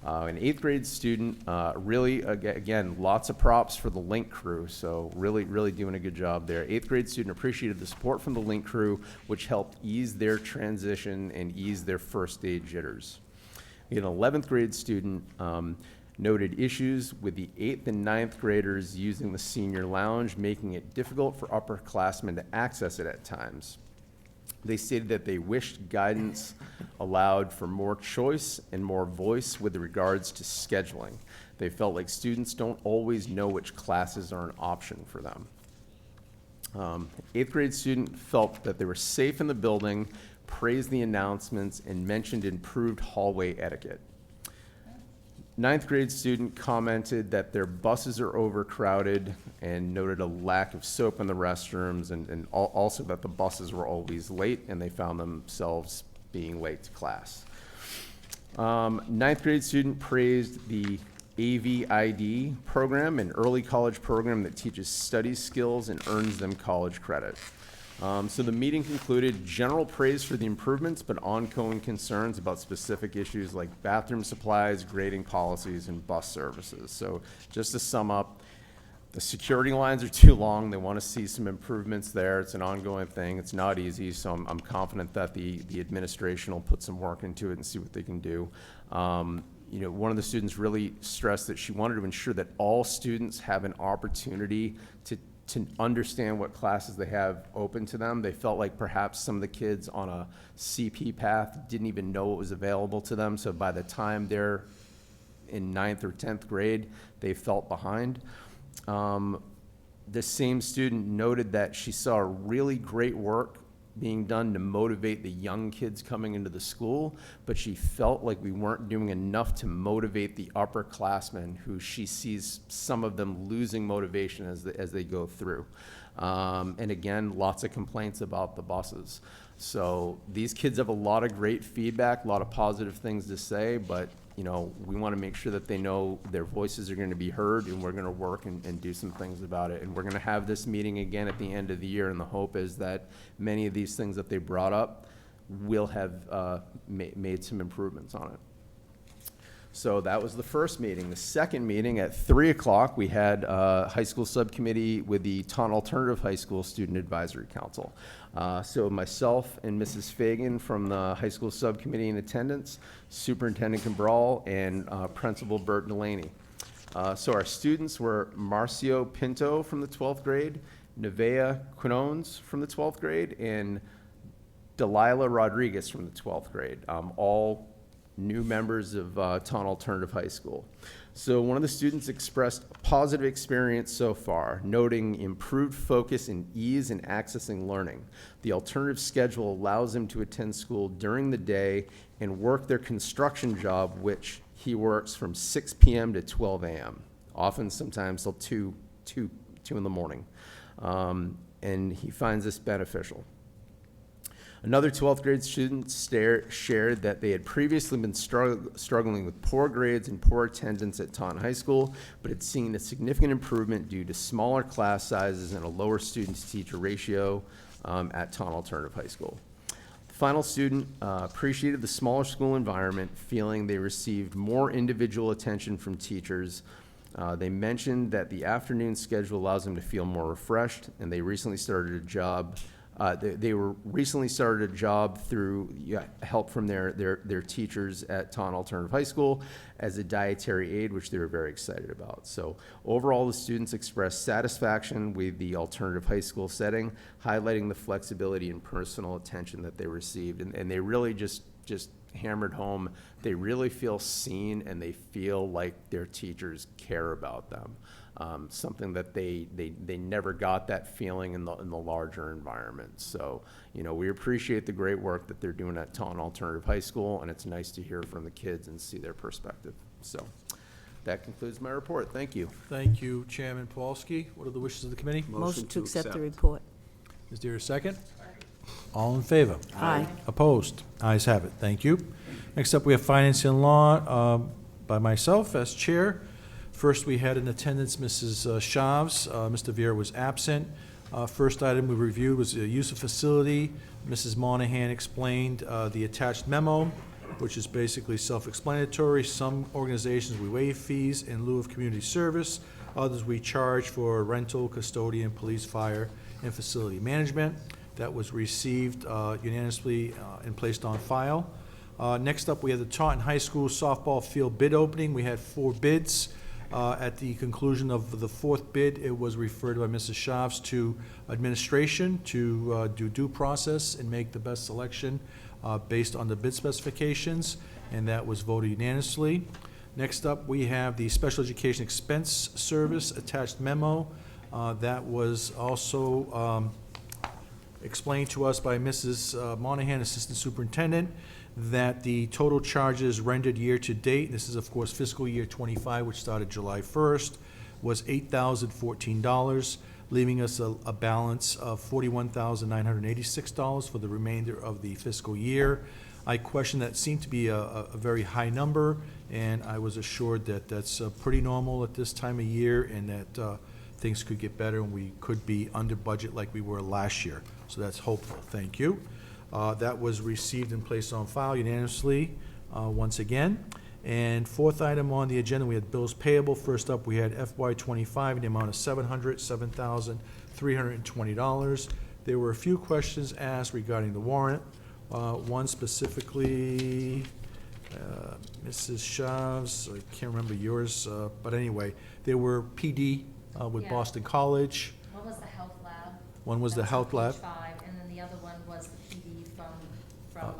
An 8th grade student, really, again, lots of props for the Link crew, so really doing a good job there. 8th grade student appreciated the support from the Link crew, which helped ease their transition and ease their first day jitters. An 11th grade student noted issues with the 8th and 9th graders using the senior lounge, making it difficult for upperclassmen to access it at times. They stated that they wished guidance allowed for more choice and more voice with regards to scheduling. They felt like students don't always know which classes are an option for them. 8th grade student felt that they were safe in the building, praised the announcements, and mentioned improved hallway etiquette. 9th grade student commented that their buses are overcrowded and noted a lack of soap in the restrooms, and also that the buses were always late and they found themselves being late to class. 9th grade student praised the AVID program, an early college program that teaches study skills and earns them college credit. So the meeting concluded general praise for the improvements, but ongoing concerns about specific issues like bathroom supplies, grading policies, and bus services. So just to sum up, the security lines are too long. They want to see some improvements there. It's an ongoing thing. It's not easy, so I'm confident that the administration will put some work into it and see what they can do. You know, one of the students really stressed that she wanted to ensure that all students have an opportunity to understand what classes they have open to them. They felt like perhaps some of the kids on a CP path didn't even know what was available to them, so by the time they're in 9th or 10th grade, they felt behind. The same student noted that she saw really great work being done to motivate the young kids coming into the school, but she felt like we weren't doing enough to motivate the upperclassmen, who she sees some of them losing motivation as they go through. And again, lots of complaints about the buses. So these kids have a lot of great feedback, a lot of positive things to say, but you know, we want to make sure that they know their voices are going to be heard, and we're going to work and do some things about it. And we're going to have this meeting again at the end of the year, and the hope is that many of these things that they brought up will have made some improvements on it. So that was the first meeting. The second meeting at 3 o'clock, we had a high school subcommittee with the Taunton Alternative High School Student Advisory Council. So myself and Mrs. Fagan from the high school subcommittee in attendance, Superintendent Cabral, and Principal Bert Delaney. So our students were Marcio Pinto from the 12th grade, Nevea Quinones from the 12th grade, and Delilah Rodriguez from the 12th grade, all new members of Taunton Alternative High School. So one of the students expressed a positive experience so far, noting improved focus and ease in accessing learning. The alternative schedule allows him to attend school during the day and work their construction job, which he works from 6 p.m. to 12 a.m., often sometimes till 2 in the morning. And he finds this beneficial. Another 12th grade student shared that they had previously been struggling with poor grades and poor attendance at Taunton High School, but had seen a significant improvement due to smaller class sizes and a lower student-to-teacher ratio at Taunton Alternative High School. The final student appreciated the smaller school environment, feeling they received more individual attention from teachers. They mentioned that the afternoon schedule allows them to feel more refreshed, and they recently started a job. They were recently started a job through help from their teachers at Taunton Alternative High School as a dietary aide, which they were very excited about. So overall, the students expressed satisfaction with the alternative high school setting, highlighting the flexibility and personal attention that they received. And they really just hammered home, they really feel seen and they feel like their teachers care about them. Something that they never got that feeling in the larger environment. So, we appreciate the great work that they're doing at Taunton Alternative High School, and it's nice to hear from the kids and see their perspective. So, that concludes my report. Thank you. Thank you, Chairman Pawlowski. What are the wishes of the committee? Motion to accept the report. Is there a second? All in favor? Aye. Opposed? Ayes have it. Thank you. Next up, we have Finance and Law by myself as chair. First, we had in attendance Mrs. Shavs. Mr. Viera was absent. First item we reviewed was the use of facility. Mrs. Monahan explained the attached memo, which is basically self-explanatory. Some organizations, we waive fees in lieu of community service. Others, we charge for rental, custodian, police, fire, and facility management. That was received unanimously and placed on file. Next up, we have the Taunton High School softball field bid opening. We had 4 bids. At the conclusion of the 4th bid, it was referred by Mrs. Shavs to administration to do due process and make the best selection based on the bid specifications, and that was voted unanimously. Next up, we have the Special Education Expense Service attached memo. That was also explained to us by Mrs. Monahan, Assistant Superintendent, that the total charges rendered year-to-date, this is of course fiscal year 25, which started July 1st, was $8,014, leaving us a balance of $41,986 for the remainder of the fiscal year. I questioned that seemed to be a very high number, and I was assured that that's pretty normal at this time of year, and that things could get better and we could be under budget like we were last year. So that's hopeful. Thank you. That was received and placed on file unanimously once again. And 4th item on the agenda, we had bills payable. First up, we had FY25 in the amount of $707,320. There were a few questions asked regarding the warrant. One specifically, Mrs. Shavs, I can't remember yours, but anyway, there were PD with Yeah. Boston College. One was the health lab. One was the That health on lab. page 5, and then the other one was the PD from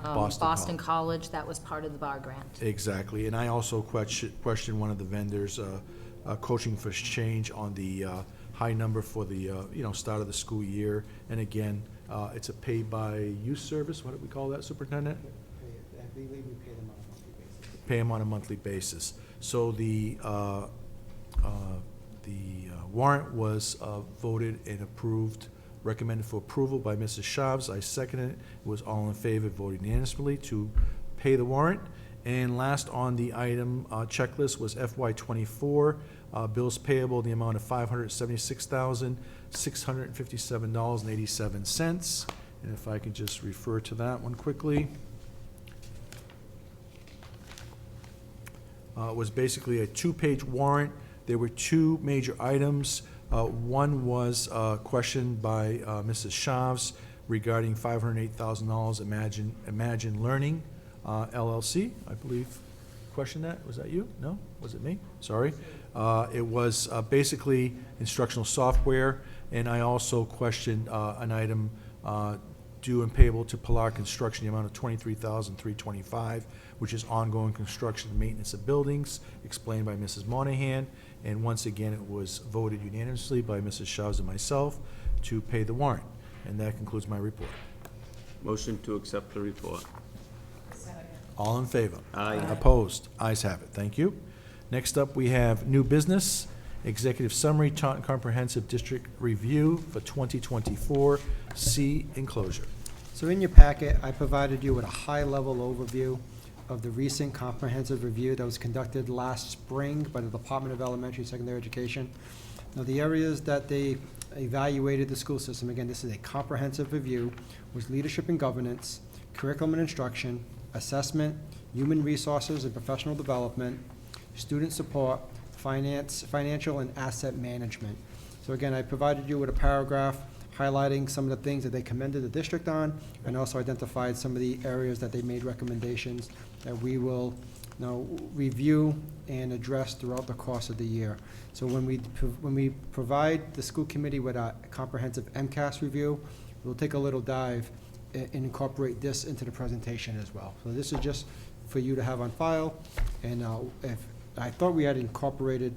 Boston College. That was part of the bar grant. Exactly, and I also questioned one of the vendors, Coaching for Change, on the high number for the, start of the school year. And again, it's a pay-by-use service, what do we call that, Superintendent? I believe we pay them on a monthly basis. Pay them on a monthly basis. So the warrant was voted and approved, recommended for approval by Mrs. Shavs. I seconded it. It was all in favor, voted unanimously to pay the warrant. And last on the item checklist was FY24 bills payable in the amount of $576,657.87. And if I can just refer to that one quickly. was basically a two-page warrant. There were two major items. One was a question by Mrs. Shavs regarding $508,000 Imagine Learning LLC, I believe. Question that? Was that you? No? Was it me? Sorry. It was basically instructional software, and I also questioned an item due and payable to Pilar Construction, the amount of $23,325, which is ongoing construction and maintenance of buildings, explained by Mrs. Monahan. And once again, it was voted unanimously by Mrs. Shavs and myself to pay the warrant. And that concludes my report. Motion to accept the report. All in favor? Aye. Opposed? Ayes have it. Thank you. Next up, we have new business, executive summary, Taunton Comprehensive District Review for 2024, C enclosure. So in your packet, I provided you with a high-level overview of the recent comprehensive review that was conducted last spring by the Department of Elementary and Secondary Education. Now, the areas that they evaluated the school system, again, this is a comprehensive review, was leadership and governance, curriculum and instruction, assessment, human resources and professional development, student support, financial and asset management. So again, I provided you with a paragraph highlighting some of the things that they commended the district on, and also identified some of the areas that they made recommendations that we will now review and address throughout the course of the year. So when we provide the school committee with a comprehensive MCAS review, we'll take a little dive and incorporate this into the presentation as well. So this is just for you to have on file, and if I thought we had incorporated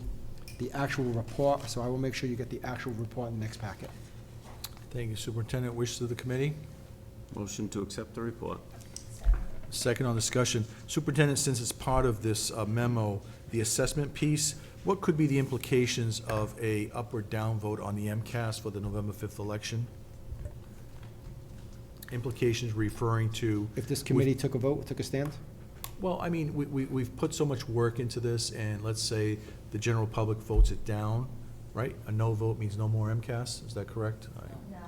the actual report, so I will make sure you get the actual report in the next packet. Thank you, Superintendent. Wishes of the committee? Motion to accept the report. Second on discussion. Superintendent, since it's part of this memo, the assessment piece, what could be the implications of a up or down vote on the MCAS for the November 5th election? Implications referring to... If this committee took a stand? Well, I mean, we've put so much work into this, and let's say the general public votes it down, right? A no vote means no more MCAS, is that correct? No.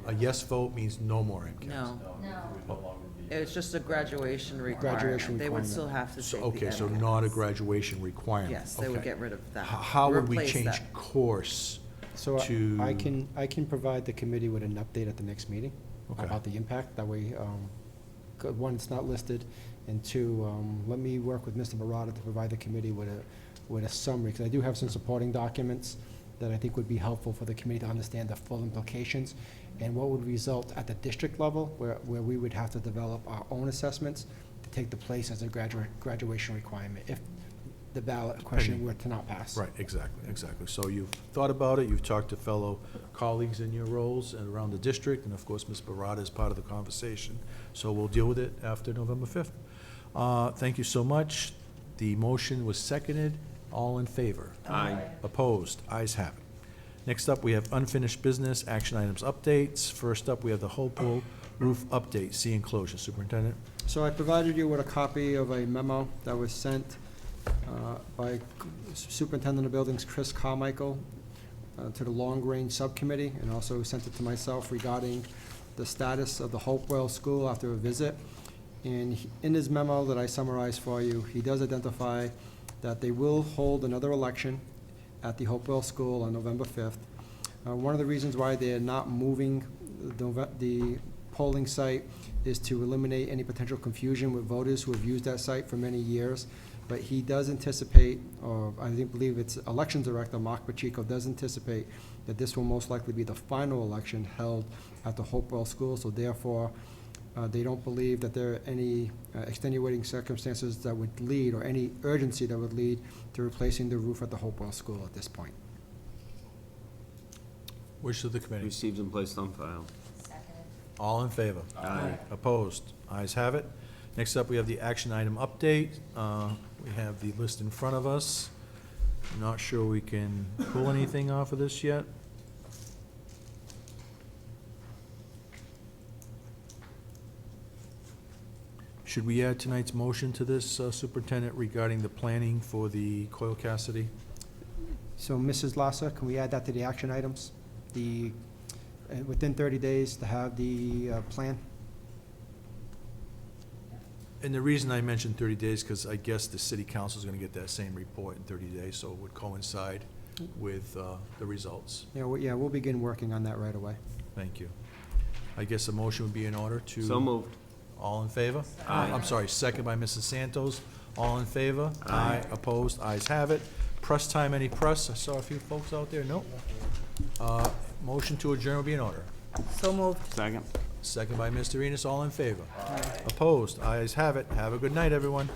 A yes vote means no more MCAS. No. Oh, It's just a graduation requirement. Graduation They would requirement. still have to So, take the okay, so MCAS. not a graduation requirement. Yes, they would Okay. get rid of that. How would we Replace change that. course So to? I can provide the committee with an update at the next meeting Okay. about the impact. That way, one, it's not listed, and two, let me work with Mr. Barata to provide the committee with a summary, because I do have some supporting documents that I think would be helpful for the committee to understand the full implications and what would result at the district level, where we would have to develop our own assessments to take the place as a graduation requirement if the ballot question Pending. were to not pass. Right, exactly. So you've thought about it, you've talked to fellow colleagues in your roles and around the district, and of course, Ms. Barata is part of the conversation. So we'll deal with it after November 5th. Thank you so much. The motion was seconded. All in favor? Aye. Opposed? Ayes have it. Next up, we have unfinished business, action items updates. First up, we have the Hopewell roof update, C enclosure. Superintendent? So I provided you with a copy of a memo that was sent by Superintendent of Buildings Chris Carmichael to the Long Range Subcommittee, and also sent it to myself regarding the status of the Hopewell School after a visit. And in his memo that I summarized for you, he does identify that they will hold another election at the Hopewell School on November 5th. One of the reasons why they're not moving the polling site is to eliminate any potential confusion with voters who have used that site for many years. But he does anticipate, or I believe it's Elections Director Mark Pacheco does anticipate that this will most likely be the final election held at the Hopewell School. So therefore, they don't believe that there are any extenuating circumstances that would lead, or any urgency that would lead to replacing the roof at the Hopewell School at this point. Wishes of the committee? Received and placed on file. All in favor? Aye. Opposed? Ayes have it. Next up, we have the action item update. We have the list in front of us. Not sure we can pull anything off of this yet. Should we add tonight's motion to this, Superintendent, regarding the planning for the Coyle Cassidy? So Mrs. Lasser, can we add that to the action items? Within 30 days to have the plan? And the reason I mentioned 30 days, because I guess the city council is going to get that same report in 30 days, so it would coincide with the results. Yeah, we'll begin working on that right away. Thank you. I guess a motion would be in order to... So moved. All in favor? Aye. I'm sorry, second by Mrs. Santos. All in favor? Aye. Opposed? Ayes have it. Press time, any press? I saw a few folks out there. Nope. Motion to adjourn will be in order. So moved. Second. Second by Mr. Enos. All in favor? Opposed? Ayes have it. Have a good night, everyone.